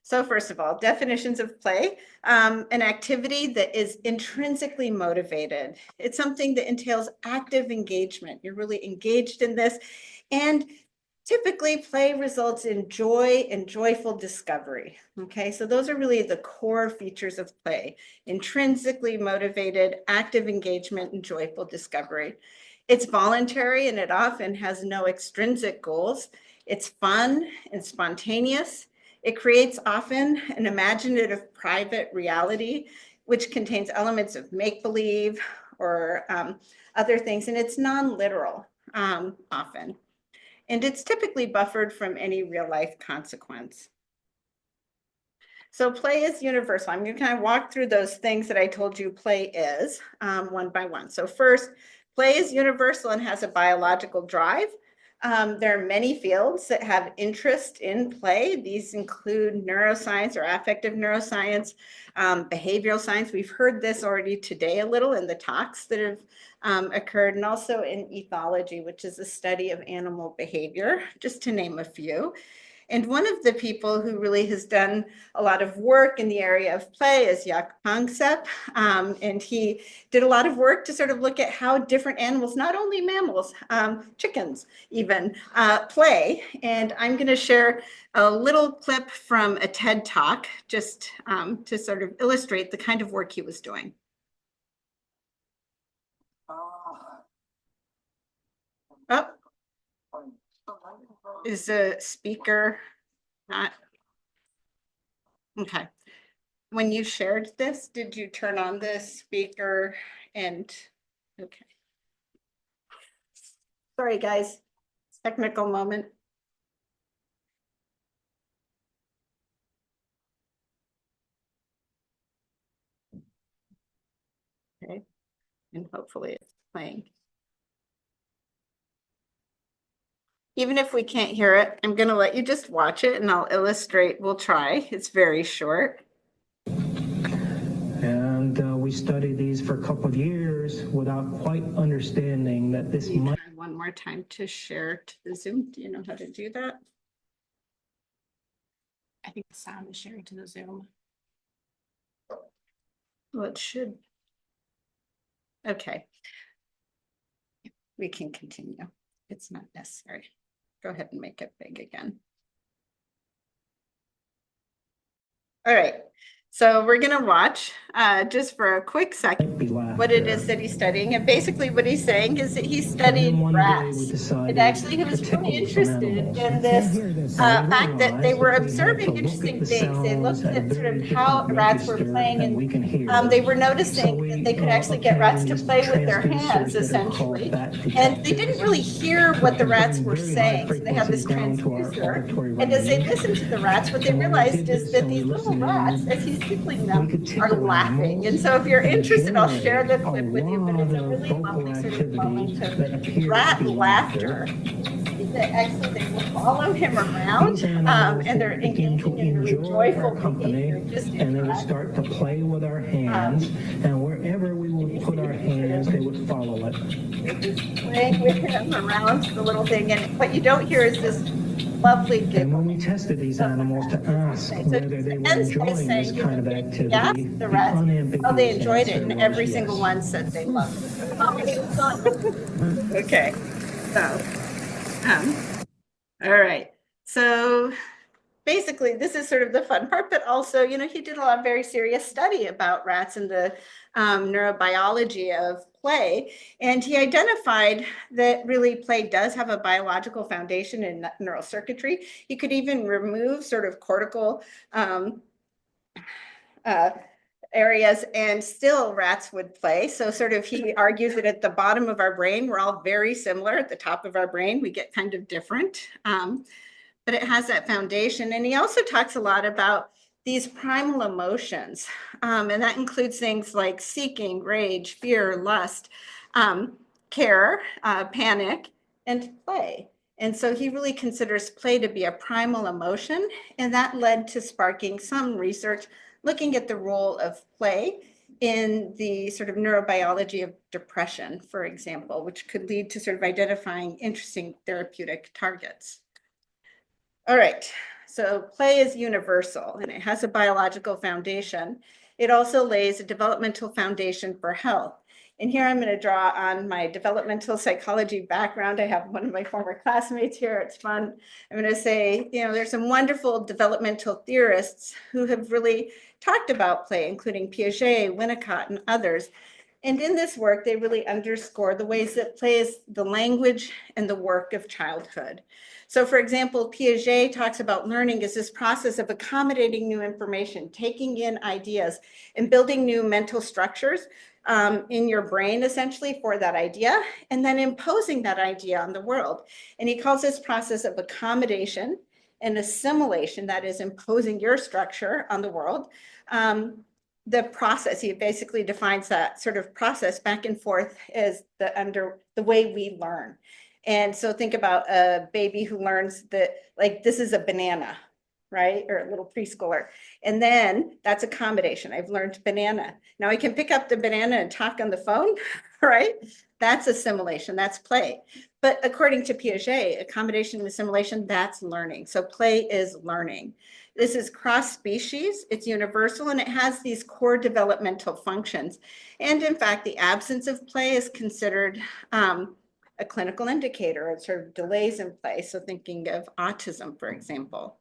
So first of all, definitions of play, an activity that is intrinsically motivated. It's something that entails active engagement. You're really engaged in this. And typically play results in joy and joyful discovery. Okay, so those are really the core features of play: intrinsically motivated, active engagement, and joyful discovery. It's voluntary and it often has no extrinsic goals. It's fun and spontaneous. It creates often an imaginative private reality, which contains elements of make-believe or other things, and it's non-literal often. And it's typically buffered from any real-life consequence. So play is universal. I'm going to kind of walk through those things that I told you play is one by one. So first, play is universal and has a biological drive. There are many fields that have interest in play. These include neuroscience or affective neuroscience, behavioral science. We've heard this already today a little in the talks that have occurred, and also in ethology, which is the study of animal behavior, just to name a few. And one of the people who really has done a lot of work in the area of play is Jaak Panksepp. And he did a lot of work to sort of look at how different animals, not only mammals, chickens even, play. And I'm going to share a little clip from a TED Talk just to sort of illustrate the kind of work he was doing. Oh. Is the speaker not? Okay. When you shared this, did you turn on the speaker and, okay. Sorry, guys, technical moment. Okay, and hopefully it's playing. Even if we can't hear it, I'm going to let you just watch it and I'll illustrate. We'll try. It's very short. And we studied these for a couple of years without quite understanding that this might. Try one more time to share to the Zoom. Do you know how to do that? I think the sound is sharing to the Zoom. Well, it should. Okay. We can continue. It's not necessary. Go ahead and make it big again. All right. So we're gonna watch just for a quick second Be laughter. what it is that he's studying. And basically what he's saying is that he And studied then one day we rats. decided And actually he was to tickle really some interested animals. in this fact that they were observing interesting things. They looked at sort of how rats were playing, and they were noticing that they could actually get rats to play with their hands, essentially. And they didn't really hear what the rats were saying. So they had this transducer. And as they listened to the rats, what they realized is that these little rats, as he's tickling them, are laughing. And so if you're interested, I'll share the clip with you, but it's a really lovely sort of moment of rat laughter. That actually they will follow him around, and they're engaging in really joyful behavior, just and they would start to play with our hands, and wherever we would put our hands, they would follow it. playing with him around the little thing. And what you don't hear is this lovely And giggle. when we tested these animals to ask whether they were enjoying this kind of activity, Yeah, the rats, unambiguous they enjoyed it, answer and was every yes. single one said they loved it. Okay, so, all right. So basically, this is sort of the fun part, but also, you know, he did a lot of very serious study about rats and the neurobiology of play. And he identified that really play does have a biological foundation in neural circuitry. He could even remove sort of cortical areas, and still rats would play. So sort of he argues that at the bottom of our brain, we're all very similar. At the top of our brain, we get kind of different. But it has that foundation. And he also talks a lot about these primal emotions. And that includes things like seeking, rage, fear, lust, care, panic, and play. And so he really considers play to be a primal emotion. And that led to sparking some research looking at the role of play in the sort of neurobiology of depression, for example, which could lead to sort of identifying interesting therapeutic targets. All right, so play is universal and it has a biological foundation. It also lays a developmental foundation for health. And here I'm going to draw on my developmental psychology background. I have one of my former classmates here. It's fun. I'm going to say, you know, there's some wonderful developmental theorists who have really talked about play, including Piaget, Winnicott, and others. And in this work, they really underscore the ways that play is the language and the work of childhood. So for example, Piaget talks about learning as this process of accommodating new information, taking in ideas, and building new mental structures in your brain, essentially, for that idea, and then imposing that idea on the world. And he calls this process of accommodation and assimilation, that is imposing your structure on the world. The process, he basically defines that sort of process back and forth as the way we learn. And so think about a baby who learns that, like, this is a banana, right? Or a little preschooler. And then that's accommodation. I've learned banana. Now I can pick up the banana and talk on the phone, right? That's assimilation, that's play. But according to Piaget, accommodation and assimilation, that's learning. So play is learning. This is cross-species, it's universal, and it has these core developmental functions. And in fact, the absence of play is considered a clinical indicator of sort of delays in play. So thinking of autism, for example.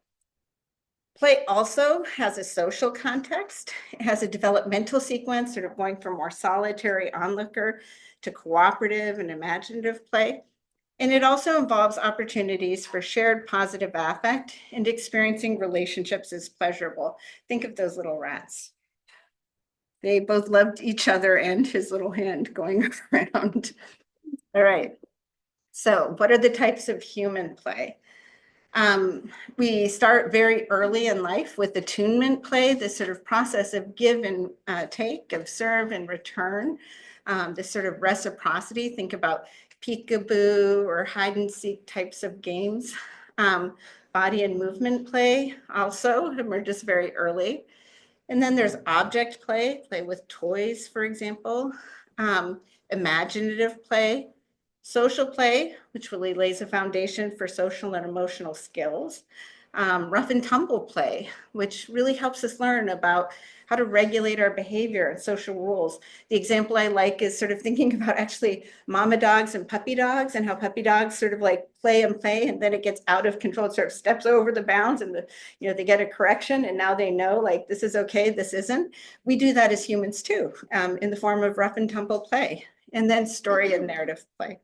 Play also has a social context. It has a developmental sequence, sort of going from more solitary onlooker to cooperative and imaginative play. And it also involves opportunities for shared positive affect and experiencing relationships as pleasurable. Think of those little rats. They both loved each other and his little hand going around. All right. So what are the types of human play? We start very early in life with attunement play, this sort of process of give and take, of serve and return, this sort of reciprocity. Think about peekaboo or hide and seek types of games. Body and movement play also emerges very early. And then there's object play, play with toys, for example, imaginative play, social play, which really lays a foundation for social and emotional skills, rough and tumble play, which really helps us learn about how to regulate our behavior and social rules. The example I like is sort of thinking about actually mama dogs and puppy dogs, and how puppy dogs sort of like play, and then it gets out of control. It sort of steps over the bounds, and they get a correction, and now they know like this is okay, this isn't. We do that as humans too, in the form of rough and tumble play, and then story and narrative play.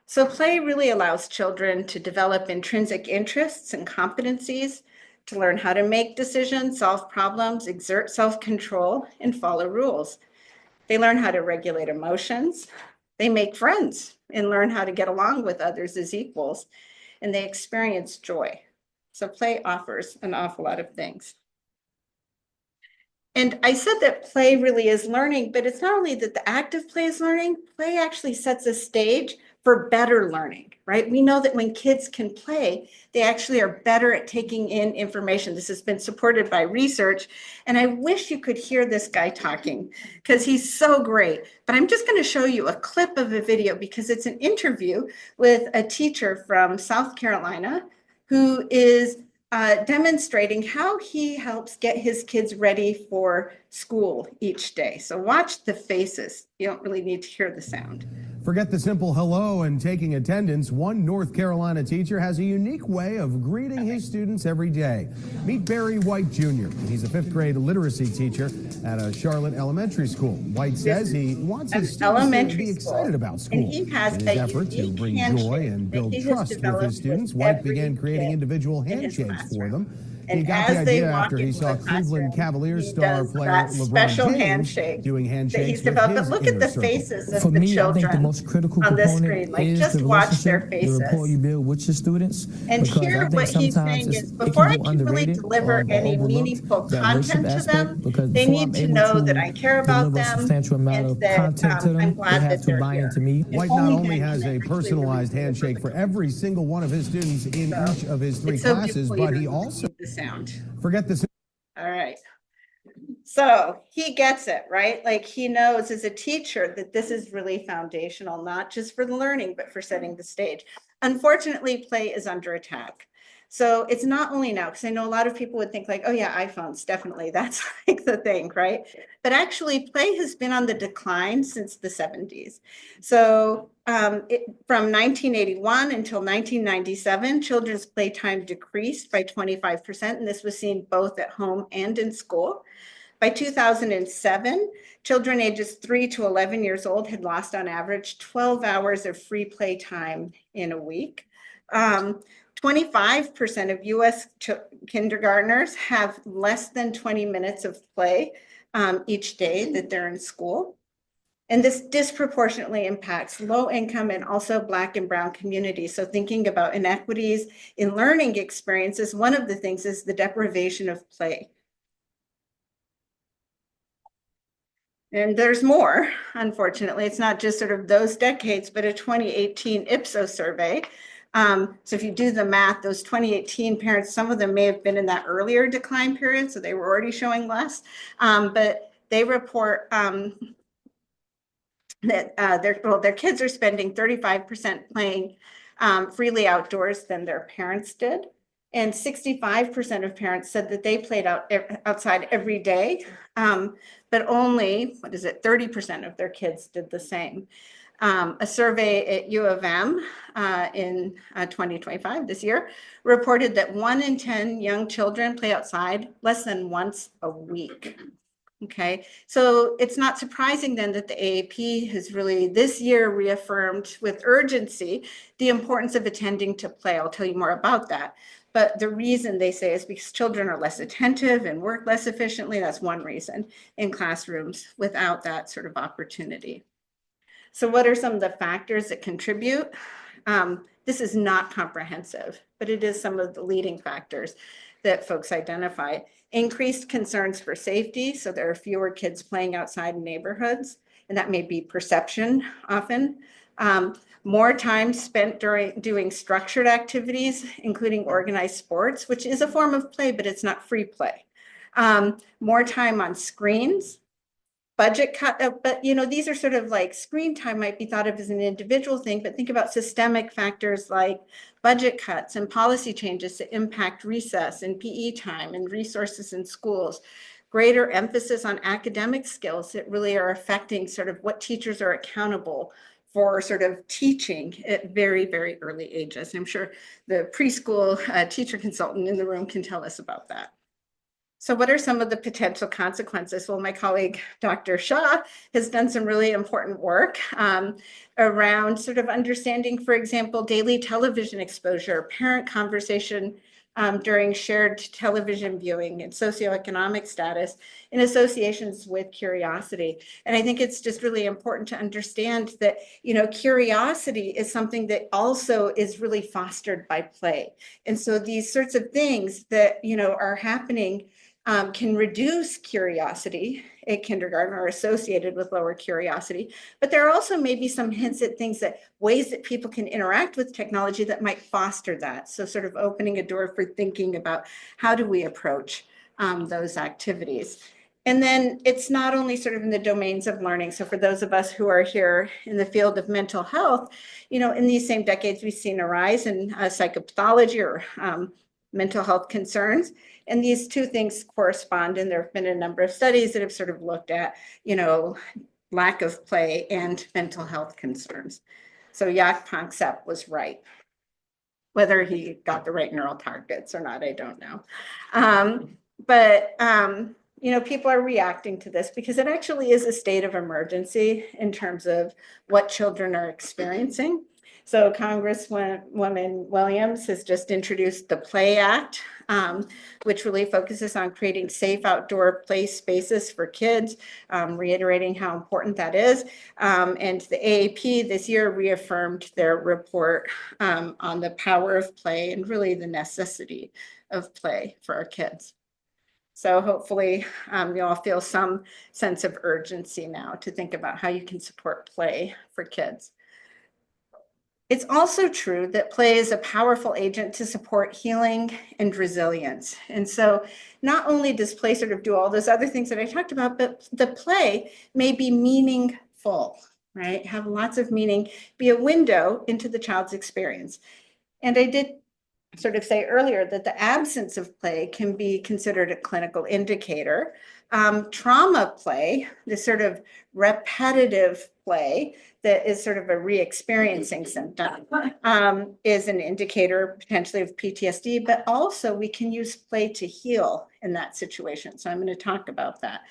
So play really allows children to develop intrinsic interests and competencies, to learn how to make decisions, solve problems, exert self-control, and follow rules. They learn how to regulate emotions. They make friends and learn how to get along with others as equals, and they experience joy. So play offers an awful lot of things. And I said that play really is learning, but it's not only that the act of play is learning, play actually sets a stage for better learning, right? We know that when kids can play, they actually are better at taking in information. This has been supported by research. And I wish you could hear this guy talking because he's so great. But I'm just going to show you a clip of a video because it's an interview with a teacher from South Carolina who is demonstrating how he helps get his kids ready for school each day. So watch the faces. You don't really need to hear the sound. Forget the simple hello and taking attendance. One North Carolina teacher has a unique way of greeting his students every day. Meet Barry White Jr. He's a fifth grade literacy teacher at a Charlotte elementary school. White says he wants his students to be excited about school. And he has in his effort to bring joy and build trust with his students, White began creating individual handshakes for them. He got the idea after he saw Cleveland Cavaliers star player LeBron James doing handshakes with his look at the faces of the children. I think the most critical on this component screen. Like, is just the watch their relationship, the rapport you build with your students. And because here I think what he's sometimes saying is before I can really deliver any meaningful content to them, they need to know that I care about them and that I'm glad that they're here. White not only has a personalized handshake for every single one of his students in each of his three classes, but he also the sound. Forget this. All right. So he gets it, right? Like he knows as a teacher that this is really foundational, not just for the learning, but for setting the stage. Unfortunately, play is under attack. So it's not only now, because I know a lot of people would think like, oh yeah, iPhones, definitely. That's like the thing, right? But actually play has been on the decline since the 70s. So from 1981 until 1997, children's playtime decreased by 25%. And this was seen both at home and in school. By 2007, children ages 3 to 11 years old had lost on average 12 hours of free play time in a week. 25% of US kindergartners have less than 20 minutes of play each day that they're in school. And this disproportionately impacts low income and also Black and Brown communities. So thinking about inequities in learning experiences, one of the things is the deprivation of play. And there's more, unfortunately. It's not just sort of those decades, but a 2018 Ipsos survey. So if you do the math, those 2018 parents, some of them may have been in that earlier decline period, so they were already showing less. But they report that their kids are spending 35% playing freely outdoors than their parents did. And 65% of parents said that they played outside every day, but only, 30% of their kids did the same. A survey at U of M in 2025, this year, reported that 1 in 10 young children play outside less than once a week. Okay, so it's not surprising then that the AAP has really this year reaffirmed with urgency the importance of attending to play. I'll tell you more about that. But the reason they say is because children are less attentive and work less efficiently. That's one reason in classrooms without that sort of opportunity. So what are some of the factors that contribute? This is not comprehensive, but it is some of the leading factors that folks identify. Increased concerns for safety. So there are fewer kids playing outside in neighborhoods, and that may be perception often. More time spent doing structured activities, including organized sports, which is a form of play, but it's not free play. More time on screens. budget cut, but you know, these are sort of like screen time might be thought of as an individual thing, but think about systemic factors like budget cuts and policy changes to impact recess and PE time and resources in schools, greater emphasis on academic skills that really are affecting sort of what teachers are accountable for sort of teaching at very, very early ages. I'm sure the preschool teacher consultant in the room can tell us about that. So what are some of the potential consequences? Well, my colleague, Dr. Shah, has done some really important work around sort of understanding, for example, daily television exposure, parent conversation during shared television viewing and socioeconomic status in associations with curiosity. And I think it's just really important to understand that, you know, curiosity is something that also is really fostered by play. And so these sorts of things that, you know, are happening can reduce curiosity at kindergarten or associated with lower curiosity. But there are also maybe some hints at things that ways that people can interact with technology that might foster that. So sort of opening a door for thinking about how do we approach those activities. And then it's not only sort of in the domains of learning. So for those of us who are here in the field of mental health, you know, in these same decades, we've seen a rise in psychopathology or mental health concerns. And these two things correspond, and there have been a number of studies that have sort of looked at, you know, lack of play and mental health concerns. So Jaak Panksepp was right. Whether he got the right neural targets or not, I don't know. You know, people are reacting to this because it actually is a state of emergency in terms of what children are experiencing. So Congresswoman Williams has just introduced the Play Act, which really focuses on creating safe outdoor play spaces for kids, reiterating how important that is. And the AAP this year reaffirmed their report on the power of play and really the necessity of play for our kids. So hopefully you all feel some sense of urgency now to think about how you can support play for kids. It's also true that play is a powerful agent to support healing and resilience. And so not only does play sort of do all those other things that I talked about, but the play may be meaningful, right? Have lots of meaning, be a window into the child's experience. And I did sort of say earlier that the absence of play can be considered a clinical indicator. Trauma play, this sort of repetitive play that is sort of a re-experiencing symptom, is an indicator potentially of PTSD, but also we can use play to heal in that situation. So I'm going to talk about that.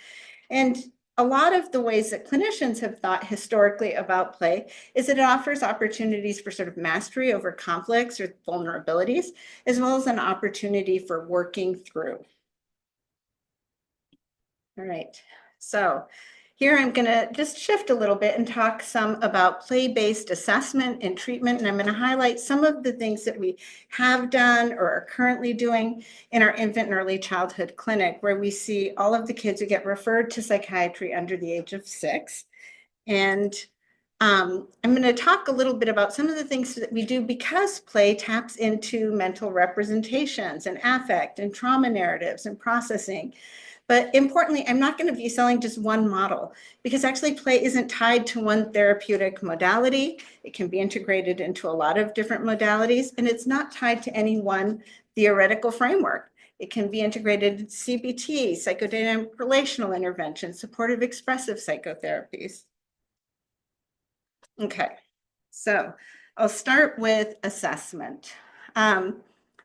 And a lot of the ways that clinicians have thought historically about play is that it offers opportunities for sort of mastery over conflicts or vulnerabilities, as well as an opportunity for working through. All right, so here I'm going to just shift a little bit and talk some about play-based assessment and treatment, and I'm going to highlight some of the things that we have done or are currently doing in our infant and early childhood clinic, where we see all of the kids who get referred to psychiatry under the age of 6. And I'm going to talk a little bit about some of the things that we do because play taps into mental representations and affect and trauma narratives and processing. But importantly, I'm not going to be selling just one model because actually play isn't tied to one therapeutic modality. It can be integrated into a lot of different modalities, and it's not tied to any one theoretical framework. It can be integrated in CBT, psychodynamic relational intervention, supportive expressive psychotherapies. Okay, so I'll start with assessment.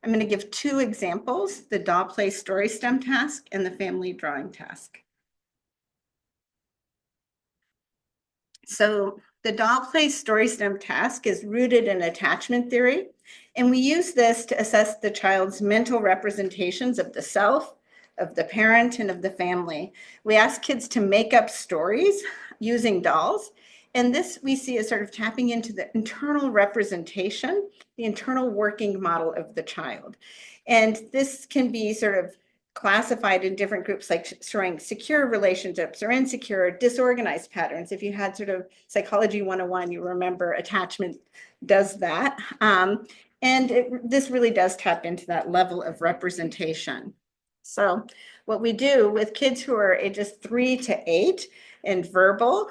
I'm going to give 2 examples, the doll play story stem task and the family drawing task. So the doll play story stem task is rooted in attachment theory, and we use this to assess the child's mental representations of the self, of the parent, and of the family. We ask kids to make up stories using dolls, and this we see as sort of tapping into the internal representation, the internal working model of the child. And this can be sort of classified in different groups, like showing secure relationships or insecure or disorganized patterns. If you had sort of Psychology 101, you remember attachment does that. This really does tap into that level of representation. So what we do with kids who are ages 3 to 8, and verbal,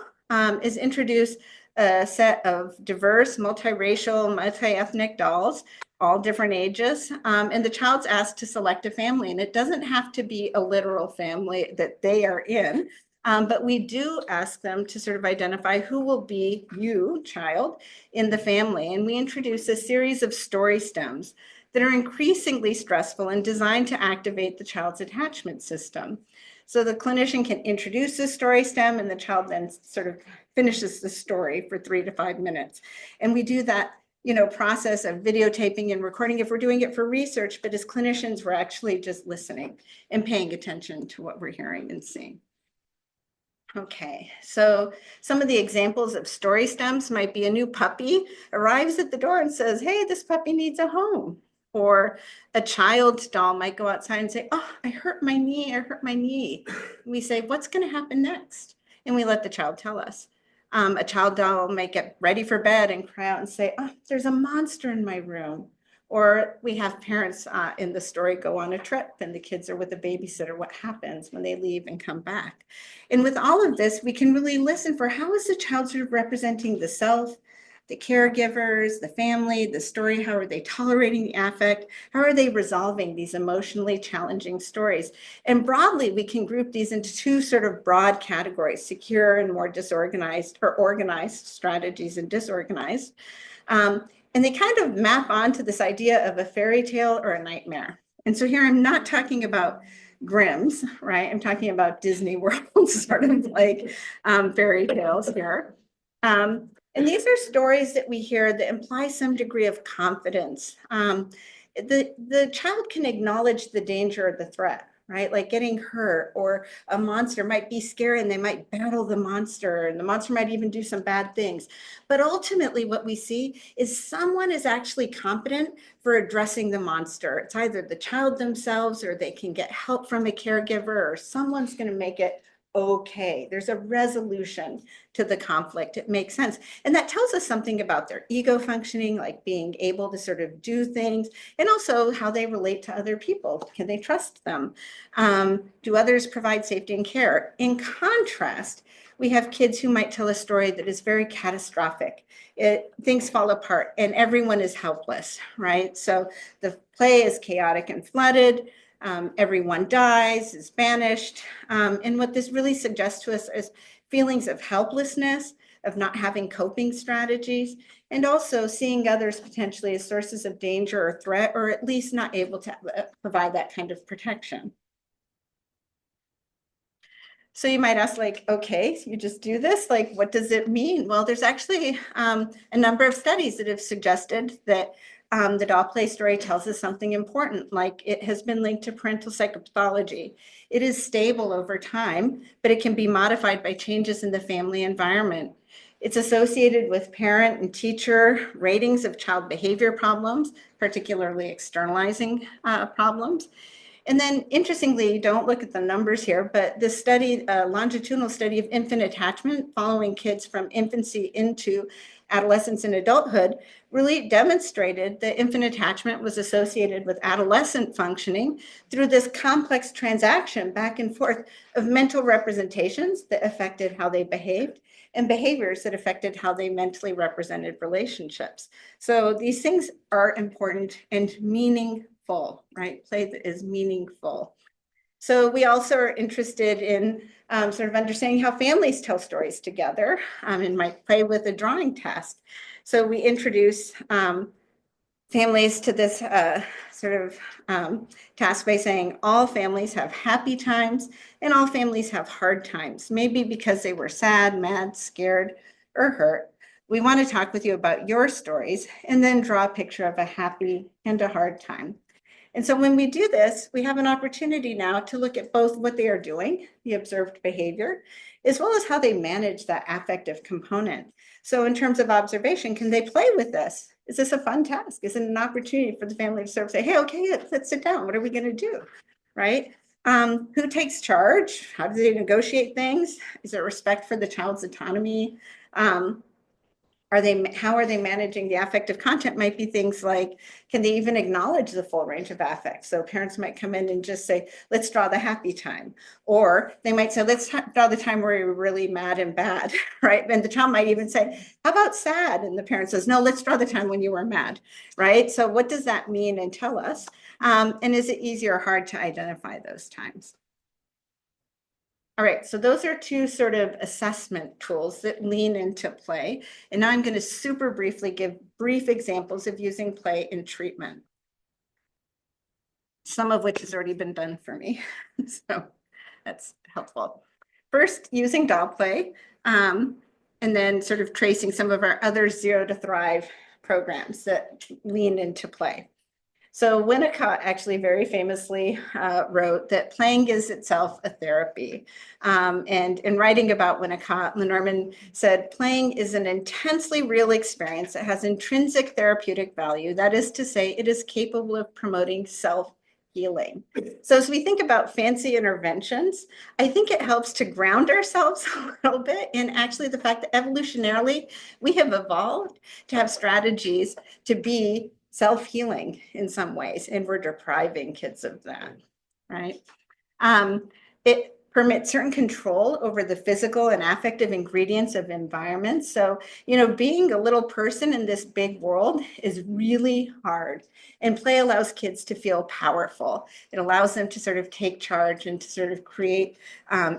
is introduce a set of diverse, multiracial, multi-ethnic dolls, all different ages, and the child's asked to select a family, and it doesn't have to be a literal family that they are in, but we do ask them to sort of identify who will be you, child, in the family, and we introduce a series of story stems that are increasingly stressful and designed to activate the child's attachment system. So the clinician can introduce the story stem and the child then sort of finishes the story for 3 to 5 minutes. And we do that, process of videotaping and recording if we're doing it for research, but as clinicians, we're actually just listening and paying attention to what we're hearing and seeing. Okay, so some of the examples of story stems might be a new puppy arrives at the door and says, hey, this puppy needs a home. Or a child's doll might go outside and say, oh, I hurt my knee, I hurt my knee. And we say, what's going to happen next? And we let the child tell us. A child doll might get ready for bed and cry out and say, oh, there's a monster in my room. Or we have parents in the story go on a trip and the kids are with a babysitter. What happens when they leave and come back? And with all of this, we can really listen for how is the child sort of representing the self, the caregivers, the family, the story, how are they tolerating the affect? How are they resolving these emotionally challenging stories? And broadly, we can group these into 2 sort of broad categories, secure and more disorganized, or organized strategies and disorganized. And they kind of map onto this idea of a fairy tale or a nightmare. And so here I'm not talking about Grimm's, right? I'm talking about Disney World, sort of like fairy tales here. And these are stories that we hear that imply some degree of confidence. The child can acknowledge the danger or the threat, right? Like getting hurt, or a monster might be scary and they might battle the monster, and the monster might even do some bad things. But ultimately what we see is someone is actually competent for addressing the monster. It's either the child themselves, or they can get help from a caregiver, or someone's going to make it okay. There's a resolution to the conflict. It makes sense. And that tells us something about their ego functioning, like being able to sort of do things, and also how they relate to other people. Can they trust them? Do others provide safety and care? In contrast, we have kids who might tell a story that is very catastrophic. Things fall apart and everyone is helpless, right? So the play is chaotic and flooded. Everyone dies, is banished. And what this really suggests to us is feelings of helplessness, of not having coping strategies, and also seeing others potentially as sources of danger or threat, or at least not able to provide that kind of protection. So you might ask, like, okay, you just do this, like, what does it mean? Well, there's actually a number of studies that have suggested that the doll play story tells us something important, like it has been linked to parental psychopathology. It is stable over time, but it can be modified by changes in the family environment. It's associated with parent and teacher ratings of child behavior problems, particularly externalizing problems. And then interestingly, don't look at the numbers here, but this study, a longitudinal study of infant attachment following kids from infancy into adolescence and adulthood, really demonstrated that infant attachment was associated with adolescent functioning through this complex transaction back and forth of mental representations that affected how they behaved and behaviors that affected how they mentally represented relationships. So these things are important and meaningful, right? Play that is meaningful. So we also are interested in sort of understanding how families tell stories together, and might play with a drawing test. So we introduce families to this sort of task by saying all families have happy times and all families have hard times, maybe because they were sad, mad, scared, or hurt. We want to talk with you about your stories and then draw a picture of a happy and a hard time. And so when we do this, we have an opportunity now to look at both what they are doing, the observed behavior, as well as how they manage that affective component. So in terms of observation, can they play with this? Is this a fun task? Is it an opportunity for the family to sort of say, hey, okay, let's sit down. What are we going to do, right? Who takes charge? How do they negotiate things? Is there respect for the child's autonomy? How are they managing the affective content? Might be things like, can they even acknowledge the full range of affects? So parents might come in and just say, let's draw the happy time. Or they might say, let's draw the time where you're really mad and bad, right? And the child might even say, how about sad? And the parent says, no, let's draw the time when you were mad, right? So what does that mean and tell us? And is it easy or hard to identify those times? All right, so those are two sort of assessment tools that lean into play. And now I'm going to super briefly give brief examples of using play in treatment, some of which has already been done for me. So that's helpful. First, using doll play, and then sort of tracing some of our other Zero to Thrive programs that lean into play. So Winnicott actually very famously wrote that playing is itself a therapy. And in writing about Winnicott, Lenormand said, playing is an intensely real experience that has intrinsic therapeutic value. That is to say, it is capable of promoting self-healing. So as we think about fancy interventions, I think it helps to ground ourselves a little bit in actually the fact that evolutionarily, we have evolved to have strategies to be self-healing in some ways, and we're depriving kids of that, right? It permits certain control over the physical and affective ingredients of environments. So, being a little person in this big world is really hard. And play allows kids to feel powerful. It allows them to sort of take charge and to sort of create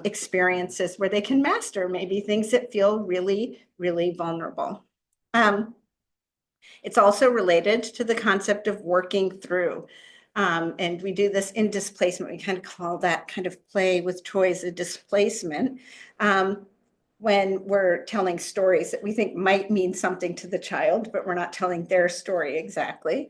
experiences where they can master maybe things that feel really, really vulnerable. It's also related to the concept of working through. And we do this in displacement. We kind of call that kind of play with toys a displacement when we're telling stories that we think might mean something to the child, but we're not telling their story exactly.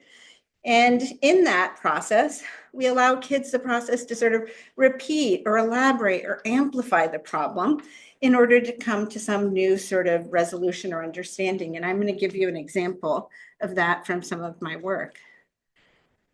And in that process, we allow kids the process to sort of repeat or elaborate or amplify the problem in order to come to some new sort of resolution or understanding. And I'm going to give you an example of that from some of my work.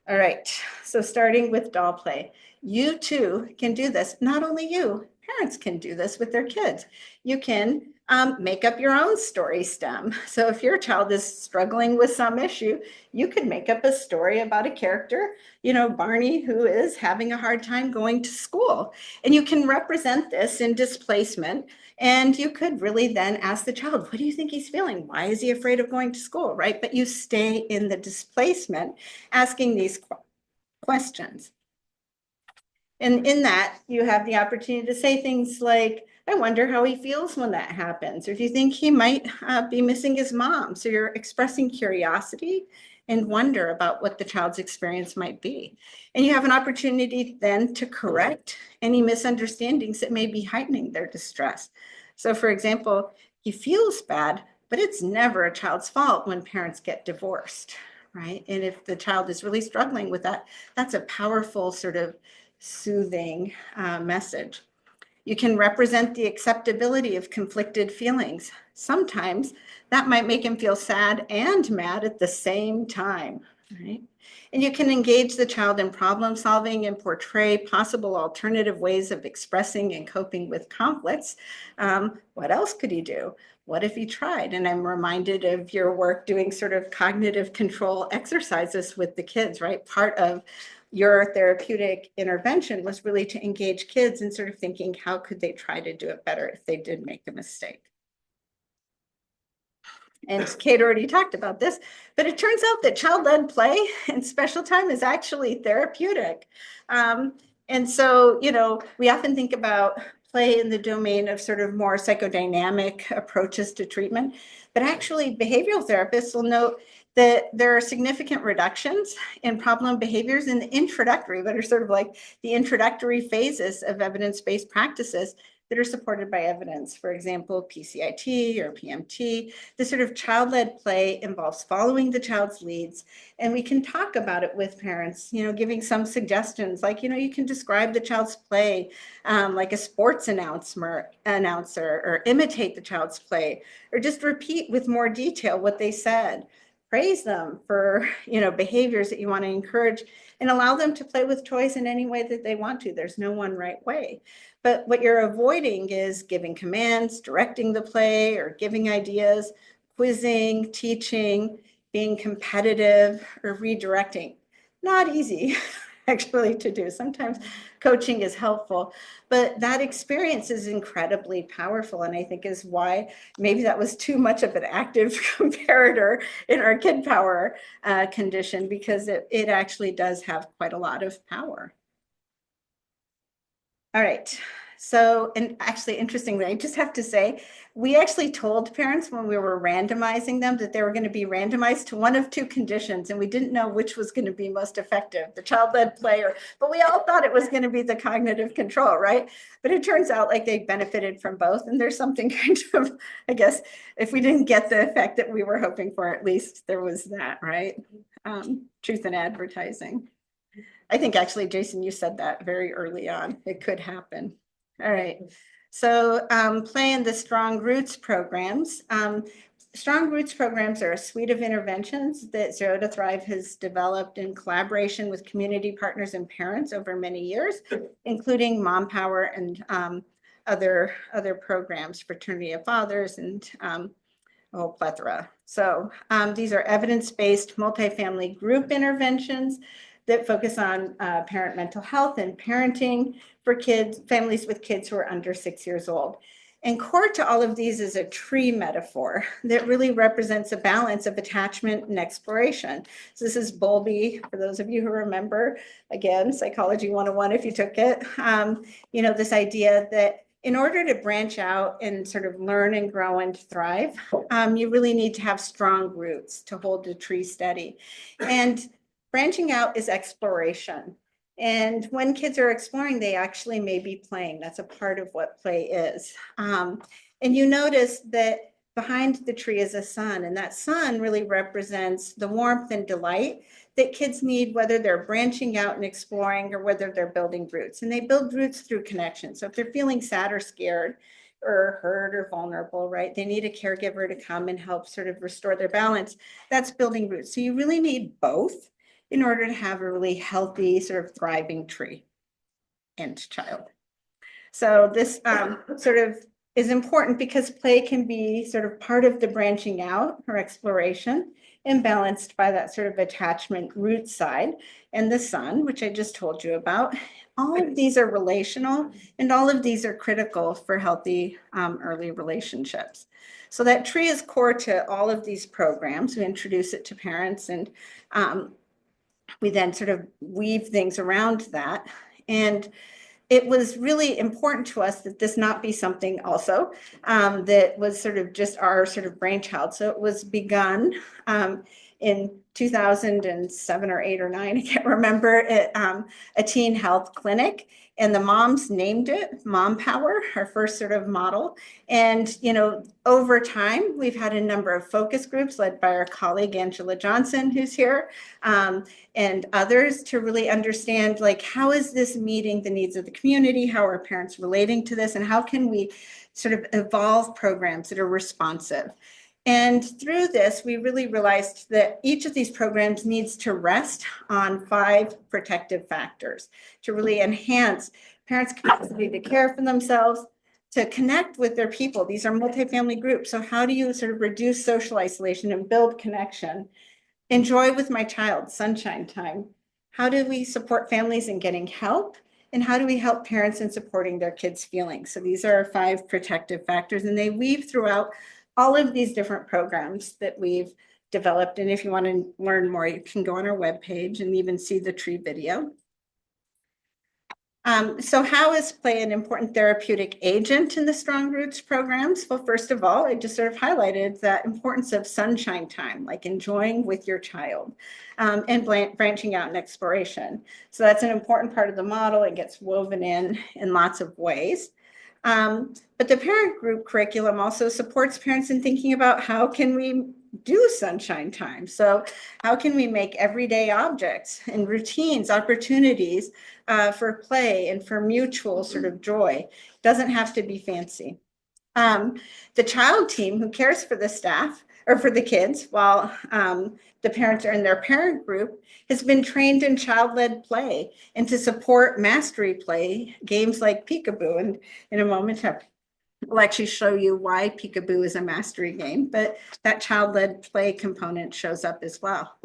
All right, so starting with doll play. You too can do this. Not only you, parents can do this with their kids. You can make up your own story stem. So if your child is struggling with some issue, you could make up a story about a character, Barney, who is having a hard time going to school. And you can represent this in displacement. And you could really then ask the child, what do you think he's feeling? Why is he afraid of going to school, right? But you stay in the displacement, asking these questions. And in that, you have the opportunity to say things like, I wonder how he feels when that happens. Or do you think he might be missing his mom? So you're expressing curiosity and wonder about what the child's experience might be. And you have an opportunity then to correct any misunderstandings that may be heightening their distress. So for example, he feels bad, but it's never a child's fault when parents get divorced, right? And if the child is really struggling with that, that's a powerful sort of soothing message. You can represent the acceptability of conflicted feelings. Sometimes that might make him feel sad and mad at the same time, right? And you can engage the child in problem solving and portray possible alternative ways of expressing and coping with conflicts. What else could he do? What if he tried? And I'm reminded of your work doing sort of cognitive control exercises with the kids, right? Part of your therapeutic intervention was really to engage kids in sort of thinking, how could they try to do it better if they did make a mistake? And Kate already talked about this, but it turns out that child-led play and special time is actually therapeutic. And so, we often think about play in the domain of sort of more psychodynamic approaches to treatment, but actually behavioral therapists will note that there are significant reductions in problem behaviors in the introductory, that are sort of like the introductory phases of evidence-based practices that are supported by evidence. For example, PCIT or PMT. This sort of child-led play involves following the child's leads, and we can talk about it with parents, giving some suggestions, like, you can describe the child's play like a sports announcer, or imitate the child's play, or just repeat with more detail what they said. Praise them for, behaviors that you want to encourage, and allow them to play with toys in any way that they want to. There's no one right way. But what you're avoiding is giving commands, directing the play, or giving ideas. quizzing, teaching, being competitive, or redirecting. Not easy actually to do. Sometimes coaching is helpful, but that experience is incredibly powerful. And I think is why maybe that was too much of an active comparator in our kid power condition, because it actually does have quite a lot of power. All right. So, and actually interestingly, I just have to say, we actually told parents when we were randomizing them that they were going to be randomized to one of two conditions, and we didn't know which was going to be most effective, the child-led play, but we all thought it was going to be the cognitive control, right? But it turns out like they benefited from both, and there's something kind of, I guess, if we didn't get the effect that we were hoping for, at least there was that, right? Truth in advertising. I think actually, Jason, you said that very early on. It could happen. All right. So play in the Strong Roots programs. Strong Roots programs are a suite of interventions that Zero to Thrive has developed in collaboration with community partners and parents over many years, including Mom Power and other programs, Fraternity of Fathers, and a whole plethora. So these are evidence-based multifamily group interventions that focus on parent mental health and parenting for families with kids who are under 6 years old. And core to all of these is a tree metaphor that really represents a balance of attachment and exploration. So this is Bowlby, for those of you who remember, again, Psychology 101 if you took it, this idea that in order to branch out and sort of learn and grow and thrive, you really need to have strong roots to hold the tree steady. And branching out is exploration. And when kids are exploring, they actually may be playing. That's a part of what play is. And you notice that behind the tree is a sun, and that sun really represents the warmth and delight that kids need, whether they're branching out and exploring or whether they're building roots. And they build roots through connection. So if they're feeling sad or scared or hurt or vulnerable, right, they need a caregiver to come and help sort of restore their balance. That's building roots. So you really need both in order to have a really healthy, sort of thriving tree and child. So this sort of is important because play can be sort of part of the branching out or exploration and balanced by that sort of attachment root side and the sun, which I just told you about. All of these are relational and all of these are critical for healthy early relationships. So that tree is core to all of these programs. We introduce it to parents and we then sort of weave things around that. And it was really important to us that this not be something also that was sort of just our sort of brainchild. So it was begun in 2007 or 8 or 9, I can't remember, at a teen health clinic. And the moms named it Mom Power, our first sort of model. And, over time, we've had a number of focus groups led by our colleague, Angela Johnson, who's here, and others to really understand, like, how is this meeting the needs of the community? How are parents relating to this? And how can we sort of evolve programs that are responsive? And through this, we really realized that each of these programs needs to rest on 5 protective factors to really enhance parents' capacity to care for themselves, to connect with their people. These are multifamily groups. So how do you sort of reduce social isolation and build connection? Enjoy with my child, sunshine time. How do we support families in getting help? And how do we help parents in supporting their kids' feelings? So these are our 5 protective factors, and they weave throughout all of these different programs that we've developed. And if you want to learn more, you can go on our webpage and even see the tree video. So how is play an important therapeutic agent in the Strong Roots programs? Well, first of all, I just sort of highlighted that importance of sunshine time, like enjoying with your child, and branching out in exploration. So that's an important part of the model. It gets woven in lots of ways. But the parent group curriculum also supports parents in thinking about how can we do sunshine time? So how can we make everyday objects and routines, opportunities for play and for mutual sort of joy? It doesn't have to be fancy. The child team who cares for the staff or for the kids while the parents are in their parent group has been trained in child-led play and to support mastery play, games like peekaboo. And in a moment, we'll actually show you why peekaboo is a mastery game, but that child-led play component shows up as well.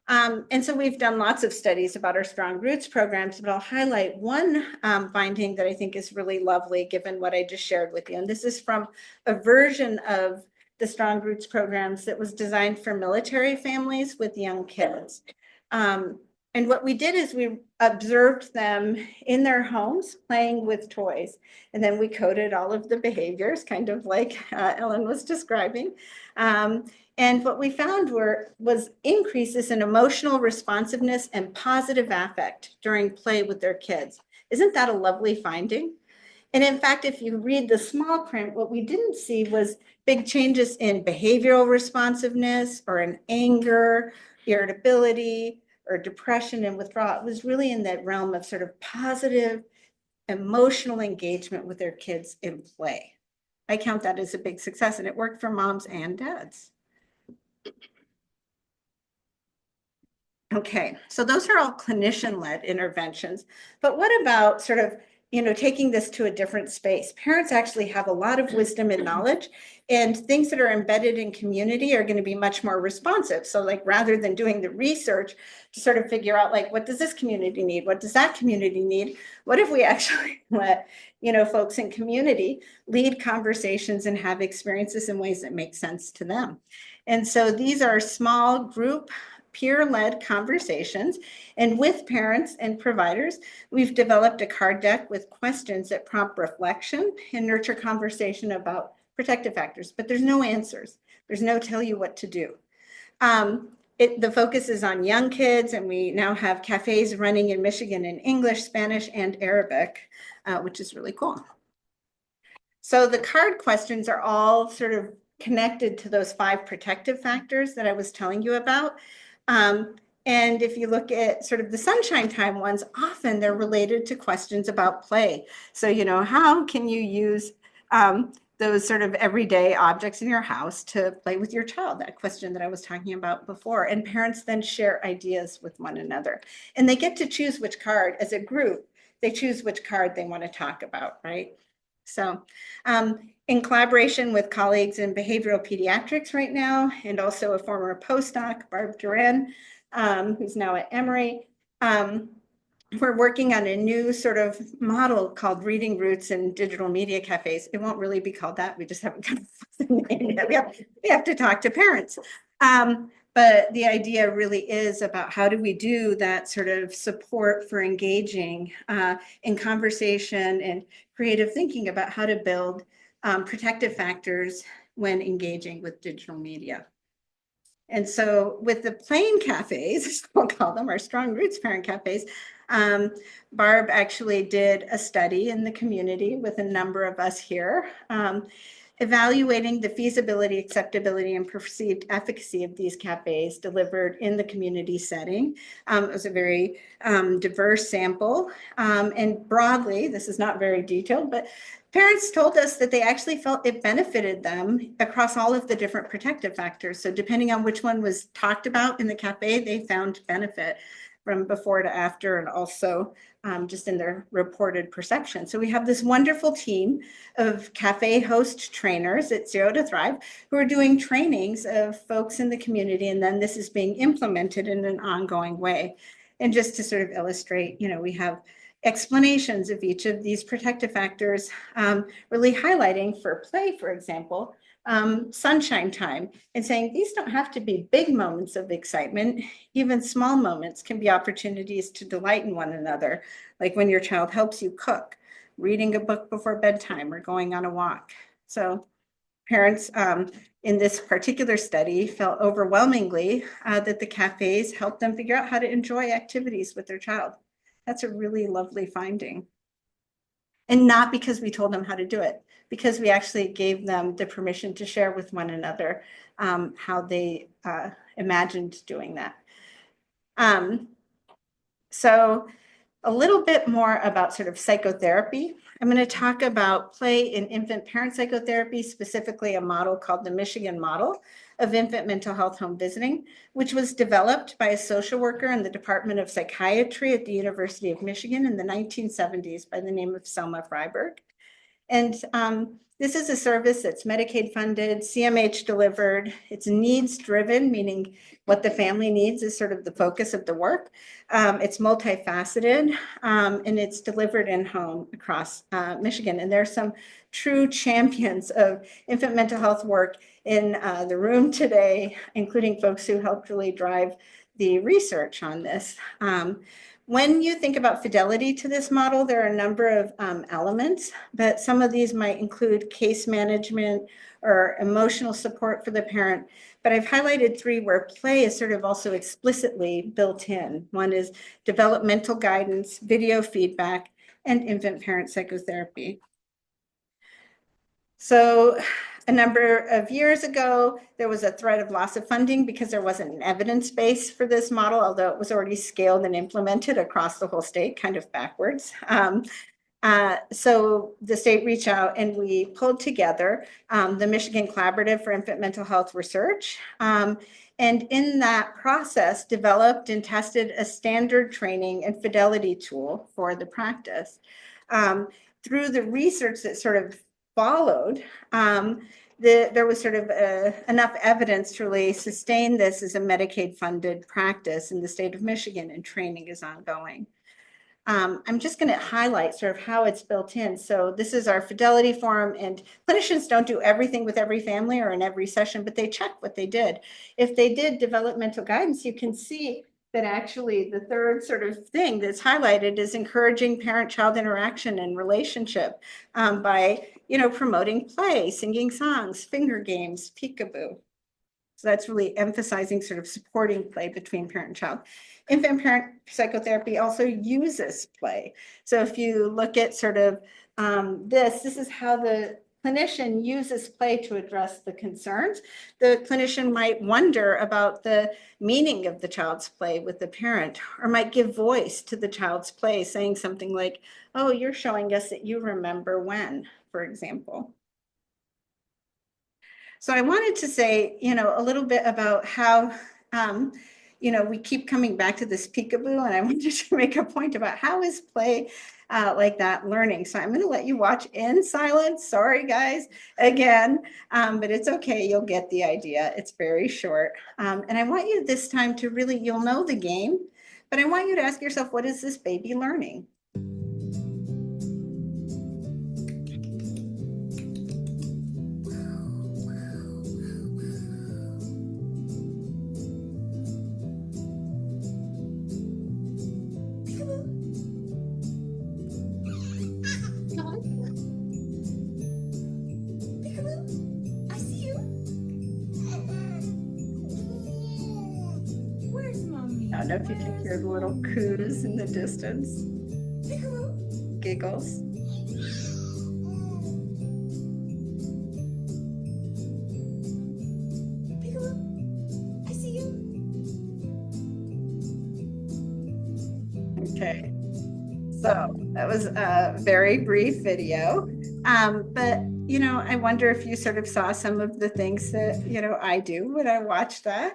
And so we've done lots of studies about our Strong Roots programs, but I'll highlight one finding that I think is really lovely given what I just shared with you. And this is from a version of the Strong Roots programs that was designed for military families with young kids. And what we did is we observed them in their homes playing with toys. And then we coded all of the behaviors, kind of like Ellen was describing. And what we found was increases in emotional responsiveness and positive affect during play with their kids. Isn't that a lovely finding? And in fact, if you read the small print, what we didn't see was big changes in behavioral responsiveness or in anger, irritability, or depression and withdrawal. It was really in that realm of sort of positive emotional engagement with their kids in play. I count that as a big success, and it worked for moms and dads. Okay, so those are all clinician-led interventions, but what about sort of, taking this to a different space? Parents actually have a lot of wisdom and knowledge, and things that are embedded in community are going to be much more responsive. So like, rather than doing the research to sort of figure out like, what does this community need? What does that community need? What if we actually let, folks in community lead conversations and have experiences in ways that make sense to them? And so these are small group peer-led conversations, and with parents and providers, we've developed a card deck with questions that prompt reflection and nurture conversation about protective factors, but there's no answers. There's no tell you what to do. The focus is on young kids, and we now have cafes running in Michigan in English, Spanish, and Arabic, which is really cool. So the card questions are all sort of connected to those 5 protective factors that I was telling you about. And if you look at sort of the sunshine time ones, often they're related to questions about play. So, how can you use those sort of everyday objects in your house to play with your child? That question that I was talking about before. And parents then share ideas with one another. And they get to choose which card, as a group, they choose which card they want to talk about, right? So in collaboration with colleagues in behavioral pediatrics right now, and also a former postdoc, Barb Duran, who's now at Emory, we're working on a new sort of model called Reading Roots and Digital Media Cafes. It won't really be called that. We just haven't come up with a name yet. We have to talk to parents. But the idea really is about how do we do that sort of support for engaging in conversation and creative thinking about how to build protective factors when engaging with digital media. And so with the plain cafes, we'll call them our Strong Roots parent cafes, Barb actually did a study in the community with a number of us here, evaluating the feasibility, acceptability, and perceived efficacy of these cafes delivered in the community setting. It was a very diverse sample. And broadly, this is not very detailed, but parents told us that they actually felt it benefited them across all of the different protective factors. So depending on which one was talked about in the cafe, they found benefit from before to after, and also just in their reported perception. So we have this wonderful team of cafe host trainers at Zero to Thrive who are doing trainings of folks in the community, and then this is being implemented in an ongoing way. And just to sort of illustrate, we have explanations of each of these protective factors, really highlighting for play, for example, sunshine time, and saying these don't have to be big moments of excitement. Even small moments can be opportunities to delight in one another, like when your child helps you cook, reading a book before bedtime, or going on a walk. So parents in this particular study felt overwhelmingly that the cafes helped them figure out how to enjoy activities with their child. That's a really lovely finding. And not because we told them how to do it, because we actually gave them the permission to share with one another how they imagined doing that. So a little bit more about sort of psychotherapy. I'm going to talk about play in infant parent psychotherapy, specifically a model called the Michigan Model of Infant Mental Health Home Visiting, which was developed by a social worker in the Department of Psychiatry at the University of Michigan in the 1970s by the name of Selma Freiberg. And this is a service that's Medicaid funded, CMH delivered. It's needs driven, meaning what the family needs is sort of the focus of the work. It's multifaceted, and it's delivered in home across Michigan. And there's some true champions of infant mental health work in the room today, including folks who helped really drive the research on this. When you think about fidelity to this model, there are a number of elements, but some of these might include case management or emotional support for the parent. But I've highlighted 3 where play is sort of also explicitly built in. One is developmental guidance, video feedback, and infant parent psychotherapy. So a number of years ago, there was a threat of loss of funding because there wasn't an evidence base for this model, although it was already scaled and implemented across the whole state, kind of backwards. So the state reached out and we pulled together the Michigan Collaborative for Infant Mental Health Research. And in that process, developed and tested a standard training and fidelity tool for the practice. Through the research that sort of followed, there was sort of enough evidence to really sustain this as a Medicaid funded practice in the state of Michigan, and training is ongoing. I'm just going to highlight sort of how it's built in. So this is our fidelity form, and clinicians don't do everything with every family or in every session, but they check what they did. If they did developmental guidance, you can see that actually the third sort of thing that's highlighted is encouraging parent-child interaction and relationship by, promoting play, singing songs, finger games, peekaboo. So that's really emphasizing sort of supporting play between parent and child. Infant parent psychotherapy also uses play. So if you look at sort of this is how the clinician uses play to address the concerns. The clinician might wonder about the meaning of the child's play with the parent, or might give voice to the child's play, saying something like, "Oh, you're showing us that you remember when," for example. So I wanted to say, a little bit about how, we keep coming back to this peekaboo, and I wanted to make a point about how is play like that learning. So I'm going to let you watch in silence. Sorry, guys, again, but it's okay. You'll get the idea. It's very short. And I want you this time to really, you'll know the game, but I want you to ask yourself, what is this baby learning? I don't know if you can hear the little coos in the distance. Giggles. I see you. Okay. So that was a very brief video. But, I wonder if you sort of saw some of the things that, I do when I watch that.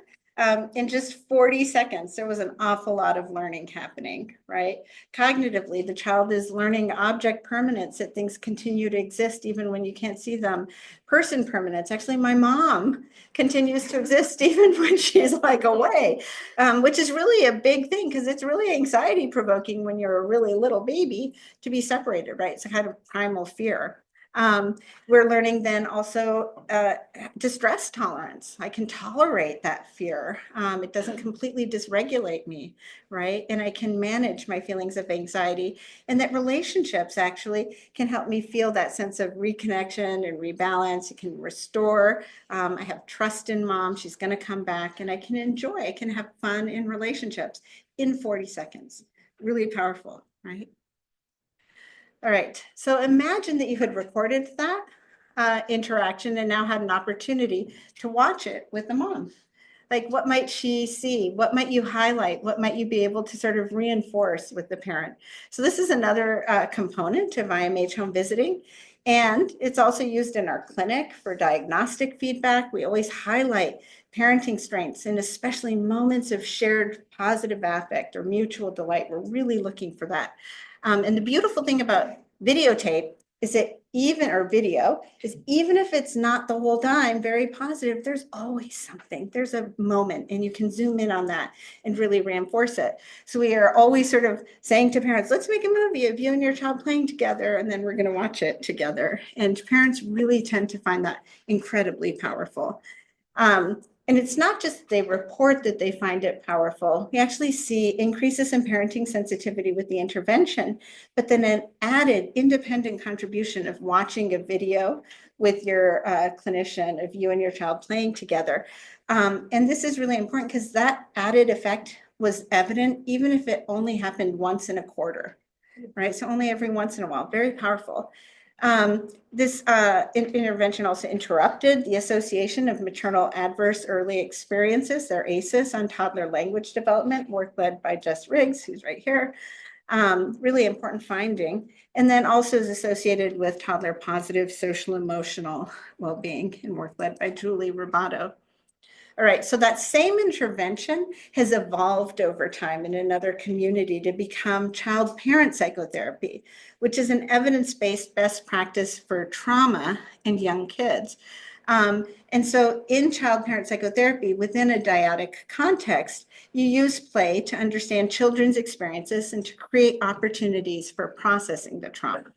In just 40 seconds, there was an awful lot of learning happening, right? Cognitively, the child is learning object permanence, that things continue to exist even when you can't see them. Person permanence, actually my mom continues to exist even when she's like away, which is really a big thing because it's really anxiety provoking when you're a really little baby to be separated, right? It's a kind of primal fear. We're learning then also distress tolerance. I can tolerate that fear. It doesn't completely dysregulate me, right? And I can manage my feelings of anxiety, and that relationships actually can help me feel that sense of reconnection and rebalance. It can restore. I have trust in mom. She's going to come back, and I can enjoy. I can have fun in relationships in 40 seconds. Really powerful, right? All right, so imagine that you had recorded that interaction and now had an opportunity to watch it with the mom. Like, what might she see? What might you highlight? What might you be able to sort of reinforce with the parent? So this is another component of IMH home visiting. And it's also used in our clinic for diagnostic feedback. We always highlight parenting strengths, and especially moments of shared positive affect or mutual delight. We're really looking for that. And the beautiful thing about videotape is that even, or video, is even if it's not the whole time very positive, there's always something. There's a moment, and you can zoom in on that and really reinforce it. So we are always sort of saying to parents, let's make a movie of you and your child playing together, and then we're going to watch it together. And parents really tend to find that incredibly powerful. And it's not just they report that they find it powerful. We actually see increases in parenting sensitivity with the intervention, but then an added independent contribution of watching a video with your clinician of you and your child playing together. And this is really important because that added effect was evident even if it only happened once in a quarter, right? So only every once in a while, very powerful. This intervention also interrupted the association of maternal adverse early experiences, their ACEs, on toddler language development, work led by Jess Riggs, who's right here. Really important finding. And then also is associated with toddler positive social emotional well-being, and work led by Julie Robato. All right, so that same intervention has evolved over time in another community to become child-parent psychotherapy, which is an evidence-based best practice for trauma in young kids. And so in child-parent psychotherapy, within a dyadic context, you use play to understand children's experiences and to create opportunities for processing the trauma.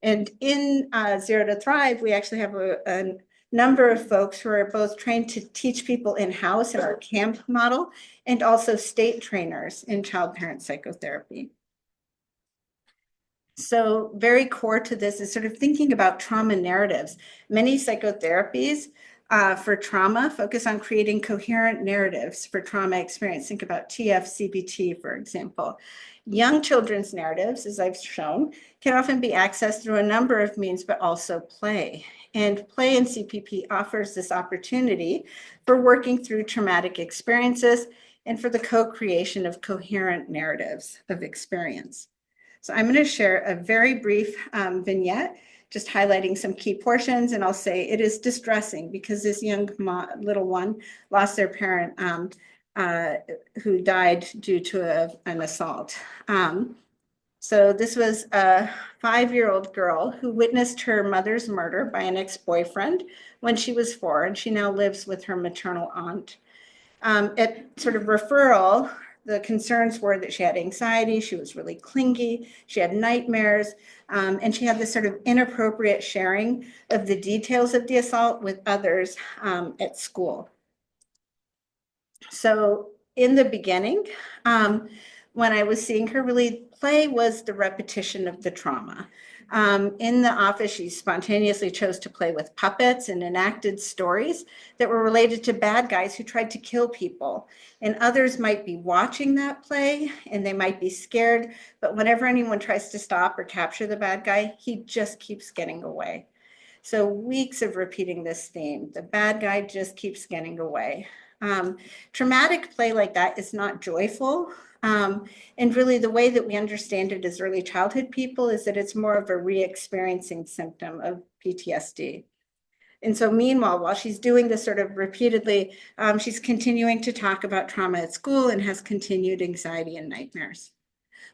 And in Zero to Thrive, we actually have a number of folks who are both trained to teach people in-house in our camp model and also state trainers in child-parent psychotherapy. So very core to this is sort of thinking about trauma narratives. Many psychotherapies for trauma focus on creating coherent narratives for trauma experience. Think about TF-CBT, for example. Young children's narratives, as I've shown, can often be accessed through a number of means, but also play. And play in CPP offers this opportunity for working through traumatic experiences and for the co-creation of coherent narratives of experience. So I'm going to share a very brief vignette, just highlighting some key portions, and I'll say it is distressing because this young little one lost their parent who died due to an assault. So this was a 5-year-old girl who witnessed her mother's murder by an ex-boyfriend when she was 4, and she now lives with her maternal aunt. At sort of referral, the concerns were that she had anxiety, she was really clingy, she had nightmares, and she had this sort of inappropriate sharing of the details of the assault with others at school. So in the beginning, when I was seeing her, really play was the repetition of the trauma. In the office, she spontaneously chose to play with puppets and enacted stories that were related to bad guys who tried to kill people. And others might be watching that play and they might be scared, but whenever anyone tries to stop or capture the bad guy, he just keeps getting away. So weeks of repeating this theme, the bad guy just keeps getting away. Traumatic play like that is not joyful. And really the way that we understand it as early childhood people is that it's more of a re-experiencing symptom of PTSD. And so meanwhile, while she's doing this sort of repeatedly, she's continuing to talk about trauma at school and has continued anxiety and nightmares.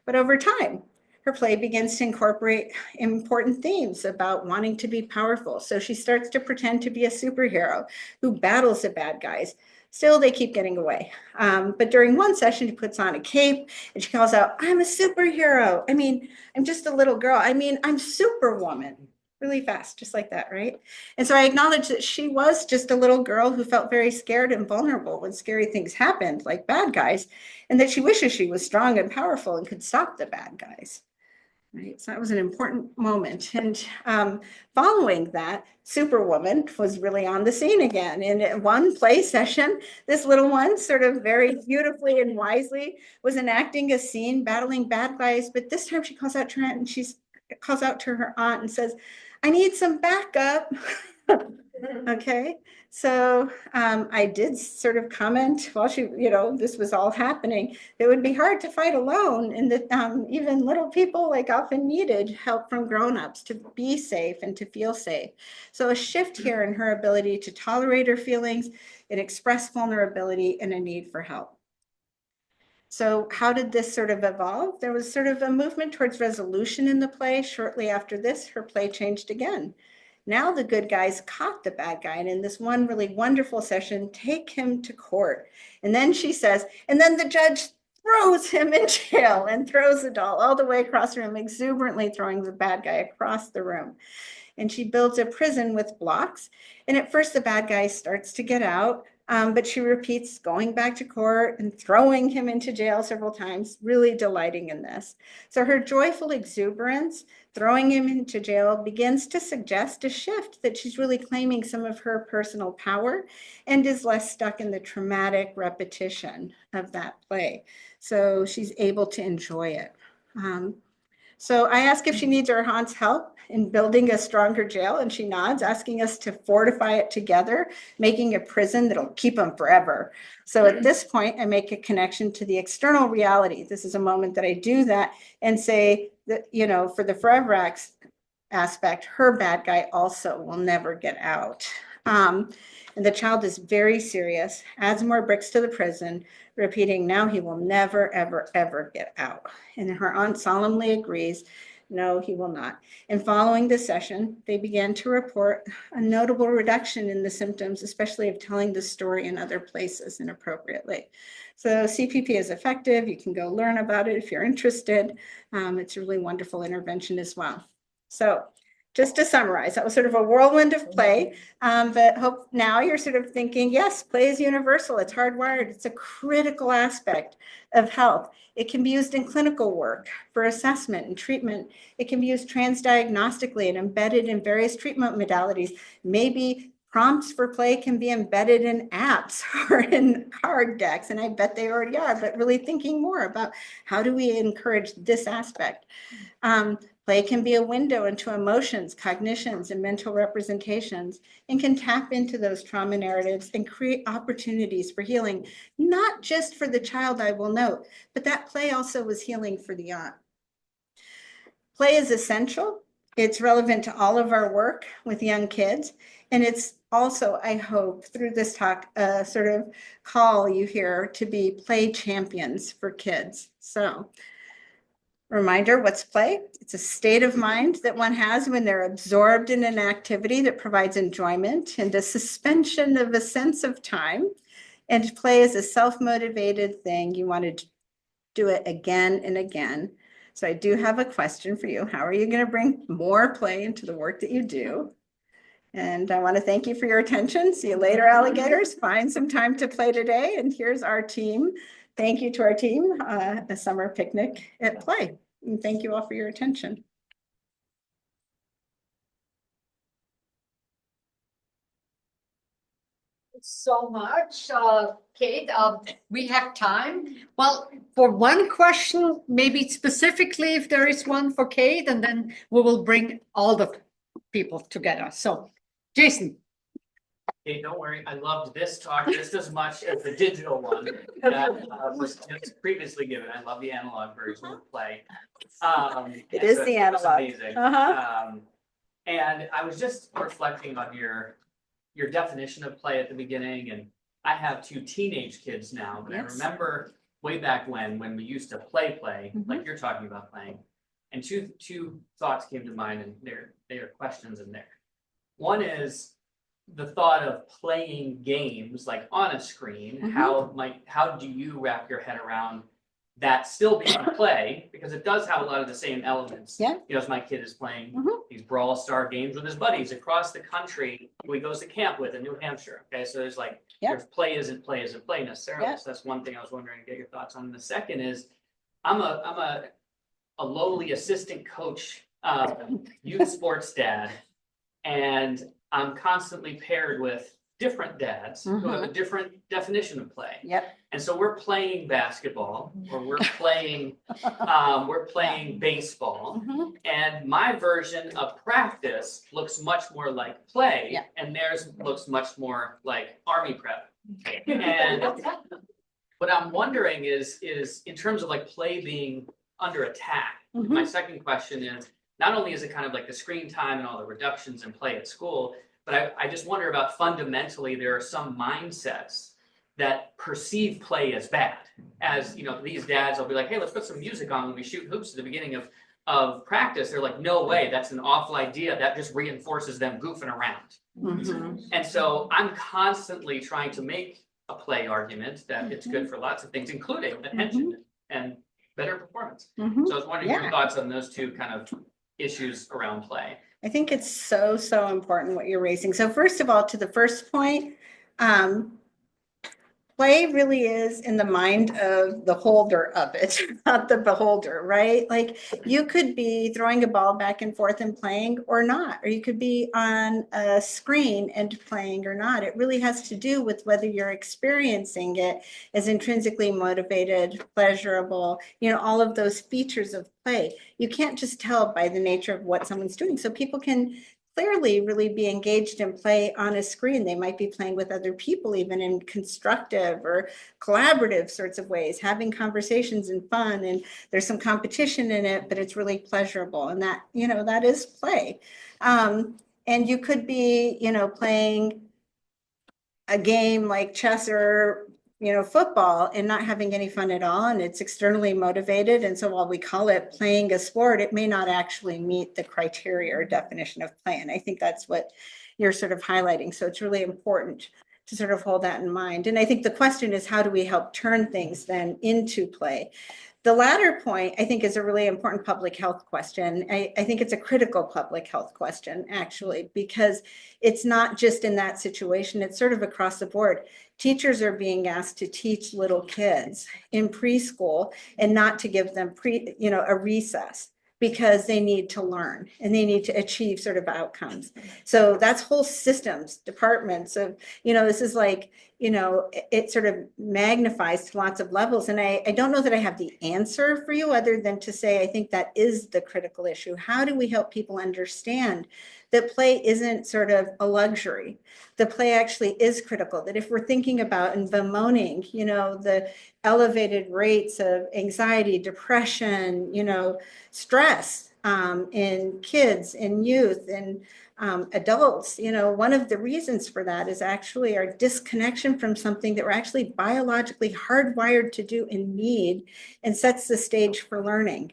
But over time, her play begins to incorporate important themes about wanting to be powerful. So she starts to pretend to be a superhero who battles the bad guys. Still, they keep getting away. But during one session, she puts on a cape and she calls out, "I'm a superhero. I mean, I'm just a little girl. I mean, I'm Superwoman." Really fast, just like that, right? And so I acknowledge that she was just a little girl who felt very scared and vulnerable when scary things happened, like bad guys, and that she wishes she was strong and powerful and could stop the bad guys. Right, so that was an important moment. And following that, Superwoman was really on the scene again. In one play session, this little one sort of very beautifully and wisely was enacting a scene battling bad guys, but this time she calls out to her aunt and she calls out to her aunt and says, "I need some backup." Okay, so I did sort of comment while she, this was all happening, it would be hard to fight alone, and that even little people often needed help from grown-ups to be safe and to feel safe. So a shift here in her ability to tolerate her feelings and express vulnerability and a need for help. So how did this sort of evolve? There was sort of a movement towards resolution in the play. Shortly after this, her play changed again. Now the good guys caught the bad guy, and in this one really wonderful session, take him to court. And then she says, and then the judge throws him in jail and throws the doll all the way across the room, exuberantly throwing the bad guy across the room. And she builds a prison with blocks. And at first the bad guy starts to get out, but she repeats going back to court and throwing him into jail several times, really delighting in this. So her joyful exuberance, throwing him into jail, begins to suggest a shift, that she's really claiming some of her personal power and is less stuck in the traumatic repetition of that play. So she's able to enjoy it. So I ask if she needs her aunt's help in building a stronger jail, and she nods, asking us to fortify it together, making a prison that'll keep them forever. So at this point, I make a connection to the external reality. This is a moment that I do that and say that, you know, for the forever aspect, her bad guy also will never get out. And the child is very serious, adds more bricks to the prison, repeating, now he will never, ever, ever get out. And her aunt solemnly agrees, no, he will not. And following the session, they began to report a notable reduction in the symptoms, especially of telling the story in other places inappropriately. So CPP is effective. You can go learn about it if you're interested. It's a really wonderful intervention as well. So just to summarize, that was sort of a whirlwind of play, but hope now you're sort of thinking, yes, play is universal. It's hardwired. It's a critical aspect of health. It can be used in clinical work for assessment and treatment. It can be used transdiagnostically and embedded in various treatment modalities. Maybe prompts for play can be embedded in apps or in card decks, and I bet they already are, but really thinking more about how do we encourage this aspect. Play can be a window into emotions, cognitions, and mental representations, and can tap into those trauma narratives and create opportunities for healing, not just for the child, I will note, but that play also was healing for the aunt. Play is essential. It's relevant to all of our work with young kids, and it's also, I hope, through this talk, a sort of call you hear to be play champions for kids. So, reminder, what's play? It's a state of mind that one has when they're absorbed in an activity that provides enjoyment and a suspension of a sense of time. And play is a self-motivated thing. You want to do it again and again. So I do have a question for you. How are you going to bring more play into the work that you do? And I want to thank you for your attention. See you later, alligators. Find some time to play today. And here's our team. Thank you to our team, a summer picnic at Play. And thank you all for your attention. So much, Kate. We have time. Well, for one question, maybe specifically if there is one for Kate, and then we will bring all the people together. So, Jason. Hey, don't worry. I loved this talk just as much as the digital one that was just previously given. I love the analog version of play. It is the analog. Amazing. And I was just reflecting on your definition of play at the beginning, and I have 2 teenage kids now, but I remember way back when we used to play, like you're talking about playing, and two thoughts came to mind, and they are questions in there. One is the thought of playing games like on a screen. How do you wrap your head around that still being play, because it does have a lot of the same elements. Yeah. You know, as my kid is playing these Brawl Star games with his buddies across the country who he goes to camp with in New Hampshire. Okay, so there's like there's play isn't play necessarily. So that's one thing I was wondering to get your thoughts on. And the second is I'm a lowly assistant coach, youth sports dad, and I'm constantly paired with different dads who have a different definition of play. And so we're playing basketball, or we're playing baseball, and my version of practice looks much more like play, and theirs looks much more like army prep. And what I'm wondering is in terms of like play being under attack, my second question is, not only is it kind of like the screen time and all the reductions in play at school, but I just wonder about fundamentally, there are some mindsets that perceive play as bad. As you know, these dads will be like, hey, let's put some music on when we shoot hoops at the beginning of practice. They're like, no way, that's an awful idea. That just reinforces them goofing around. And so I'm constantly trying to make a play argument that it's good for lots of things, including attention and better performance. So I was wondering your thoughts on those two kind of issues around play. I think it's so, so important what you're raising. So first of all, to the first point, play really is in the mind of the holder of it, not the beholder, right? Like you could be throwing a ball back and forth and playing or not, or you could be on a screen and playing or not. It really has to do with whether you're experiencing it as intrinsically motivated, pleasurable, you know, all of those features of play. You can't just tell by the nature of what someone's doing. So people can clearly really be engaged in play on a screen. They might be playing with other people, even in constructive or collaborative sorts of ways, having conversations and fun, and there's some competition in it, but it's really pleasurable. And that, you know, that is play. And you could be, you know, playing a game like chess or, you know, football and not having any fun at all, and it's externally motivated. And so while we call it playing a sport, it may not actually meet the criteria or definition of play. And I think that's what you're sort of highlighting. So it's really important to sort of hold that in mind. And I think the question is, how do we help turn things then into play? The latter point, I think, is a really important public health question. I think it's a critical public health question, actually, because it's not just in that situation, it's sort of across the board. Teachers are being asked to teach little kids in preschool and not to give them a recess, because they need to learn and they need to achieve sort of outcomes. So that's whole systems, departments of, you know, this is like, you know, it sort of magnifies to lots of levels. And I don't know that I have the answer for you other than to say, I think that is the critical issue. How do we help people understand that play isn't sort of a luxury? The play actually is critical, that if we're thinking about and bemoaning, you know, the elevated rates of anxiety, depression, you know, stress in kids, in youth, and adults, you know, one of the reasons for that is actually our disconnection from something that we're actually biologically hardwired to do and need, and sets the stage for learning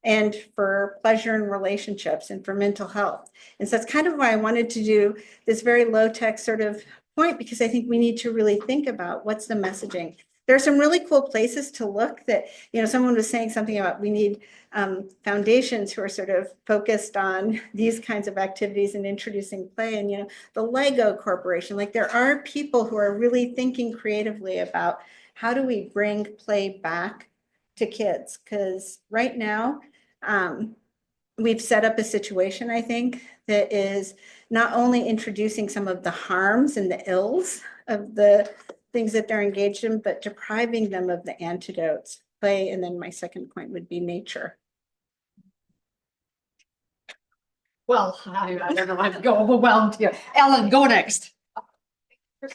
and for pleasure in relationships and for mental health. And so that's kind of why I wanted to do this very low-tech sort of point, because I think we need to really think about what's the messaging. There are some really cool places to look that, you know, someone was saying something about we need foundations who are sort of focused on these kinds of activities and introducing play. And, you know, the Lego Corporation, like there are people who are really thinking creatively about how do we bring play back to kids? Because right now, we've set up a situation, I think, that is not only introducing some of the harms and the ills of the things that they're engaged in, but depriving them of the antidotes, play. And then my second point would be nature. Well, I don't know, I'm overwhelmed here. Ellen, go next.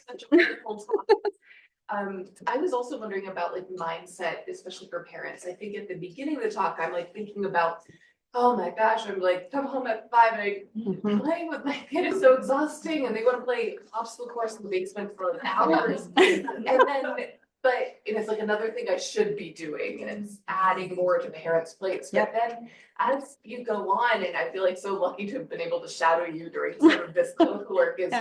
Such a wonderful talk. I was also wondering about like mindset, especially for parents. I think at the beginning of the talk, I'm like thinking about, oh my gosh, I'm like, come home at 5 and playing with my kid is so exhausting, and they want to play obstacle course in the basement for hours. And then, but it's like another thing I should be doing, and it's adding more to parents' plates. But then as you go on, and I feel like so lucky to have been able to shadow you during some of this clinical work, is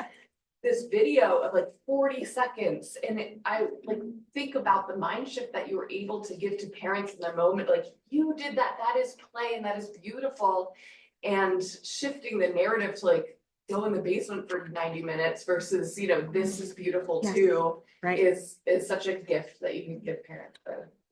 this video of like 40 seconds. And I like think about the mind shift that you were able to give to parents in their moment. Like you did that, that is play and that is beautiful. And shifting the narrative to like go in the basement for 90 minutes versus, you know, this is beautiful too, is such a gift that you can give parents.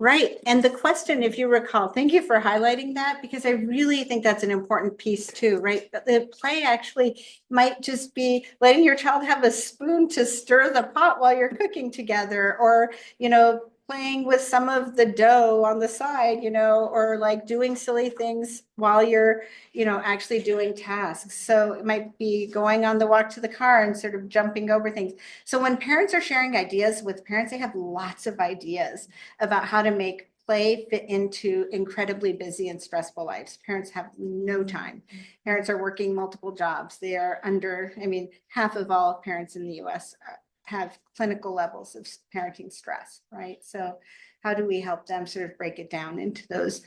Right. And the question, if you recall, thank you for highlighting that, because I really think that's an important piece too, right? But the play actually might just be letting your child have a spoon to stir the pot while you're cooking together, or, you know, playing with some of the dough on the side, you know, or like doing silly things while you're, you know, actually doing tasks. So it might be going on the walk to the car and sort of jumping over things. So when parents are sharing ideas with parents, they have lots of ideas about how to make play fit into incredibly busy and stressful lives. Parents have no time. Parents are working multiple jobs. They are under, I mean, half of all parents in the US have clinical levels of parenting stress, right? So how do we help them sort of break it down into those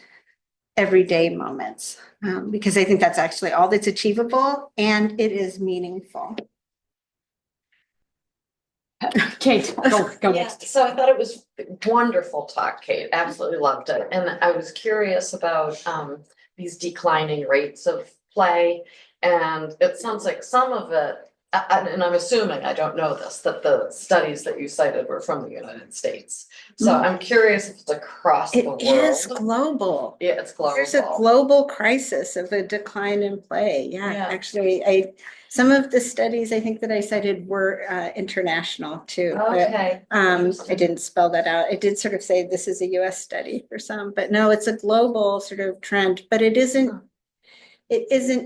everyday moments? Because I think that's actually all that's achievable and it is meaningful. Kate, go Yeah, next. so I thought it was wonderful talk, Kate. Absolutely loved it. And I was curious about these declining rates of play. And it sounds like some of it, and I'm assuming, I don't know this, that the studies that you cited were from the United States. So I'm curious if it's across the world. It is global. Yeah, it's global. There's a global crisis of a decline in play. Yeah. Actually, some of the studies I think that I cited were international too. Okay. I didn't spell that out. I did sort of say this is a US study for some, but no, it's a global sort of trend, but it isn't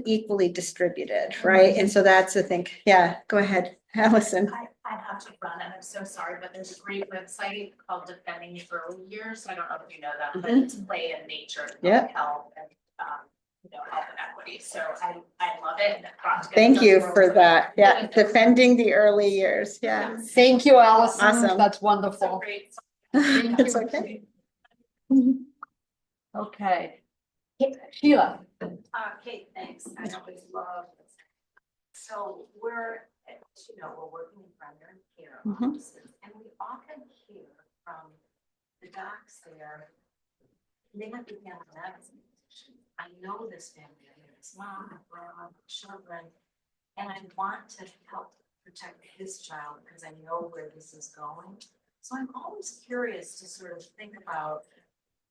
equally distributed, right? And so that's the thing. Yeah, go ahead, Allison. I have to run and I'm so sorry, but there's a great website called Defending the Early Years. I don't know if you know that, but it's play and nature, Yep. health and health and equity. So I love it. And it brought together Thank you those for roles. that. Yeah, defending the early years. Yeah. Thank you, Allison. Awesome. That's So wonderful. great. Thank It's you. okay. Okay. Sheila. Kate, thanks. I always love this. So we're working in primary care offices, and we often hear from the docs there, they might be family medicine physicians. I know this family, I know this mom, grandma, children, and I want to help protect his child because I know where this is going. So I'm always curious to sort of think about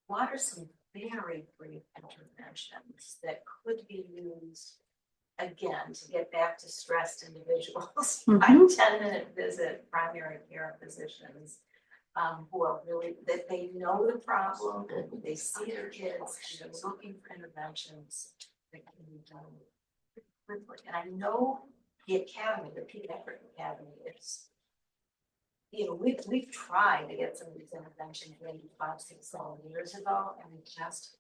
what are some very brief interventions that could be used again to get back to stressed individuals. My 10-minute visit, primary care physicians who are really, that they know the problem, they see their kids, and they're looking for interventions that can be done quickly. And I know the academy, the pediatric academy, is, we've tried to get some of these interventions maybe 5, 6, 7 years ago, and we just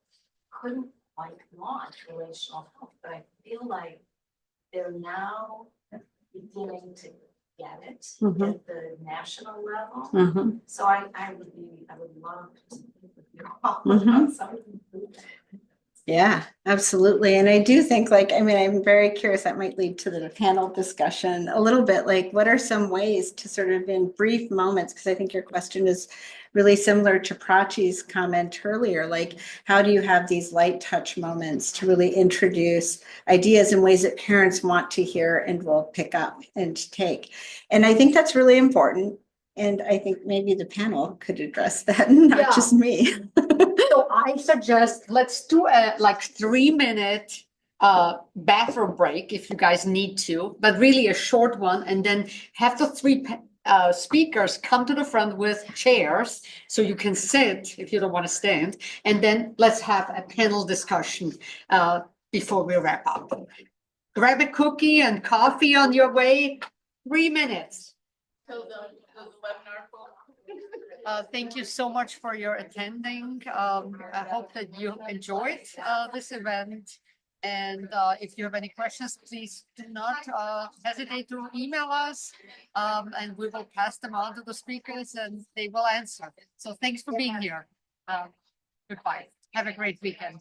couldn't quite launch relational health. But I feel like they're now beginning to get it at the national level. So I would love to speak with you all about some of the Yeah, absolutely. And I do think I'm very curious, that might lead to the panel discussion a little bit, like what are some ways to sort of in brief moments, because I think your question is really similar to Prachi's comment earlier, like how do you have these light touch moments to really introduce ideas in ways that parents want to hear and will pick up and take. And I think that's really important. And I think maybe the panel could address that, not just me. So I suggest let's do a 3-minute bathroom break if you guys need to, but really a short one, and then have the 3 speakers come to the front with chairs so you can sit if you don't want to stand, and then let's have a panel discussion before we wrap up. Grab a cookie and coffee on your way. 3 minutes. So the webinar Thank you so much for your attending. I hope that you enjoyed this event. And if you have any questions, please do not hesitate to email us, and we will pass them on to the speakers and they will answer. So thanks for being here. Goodbye. Have a great weekend.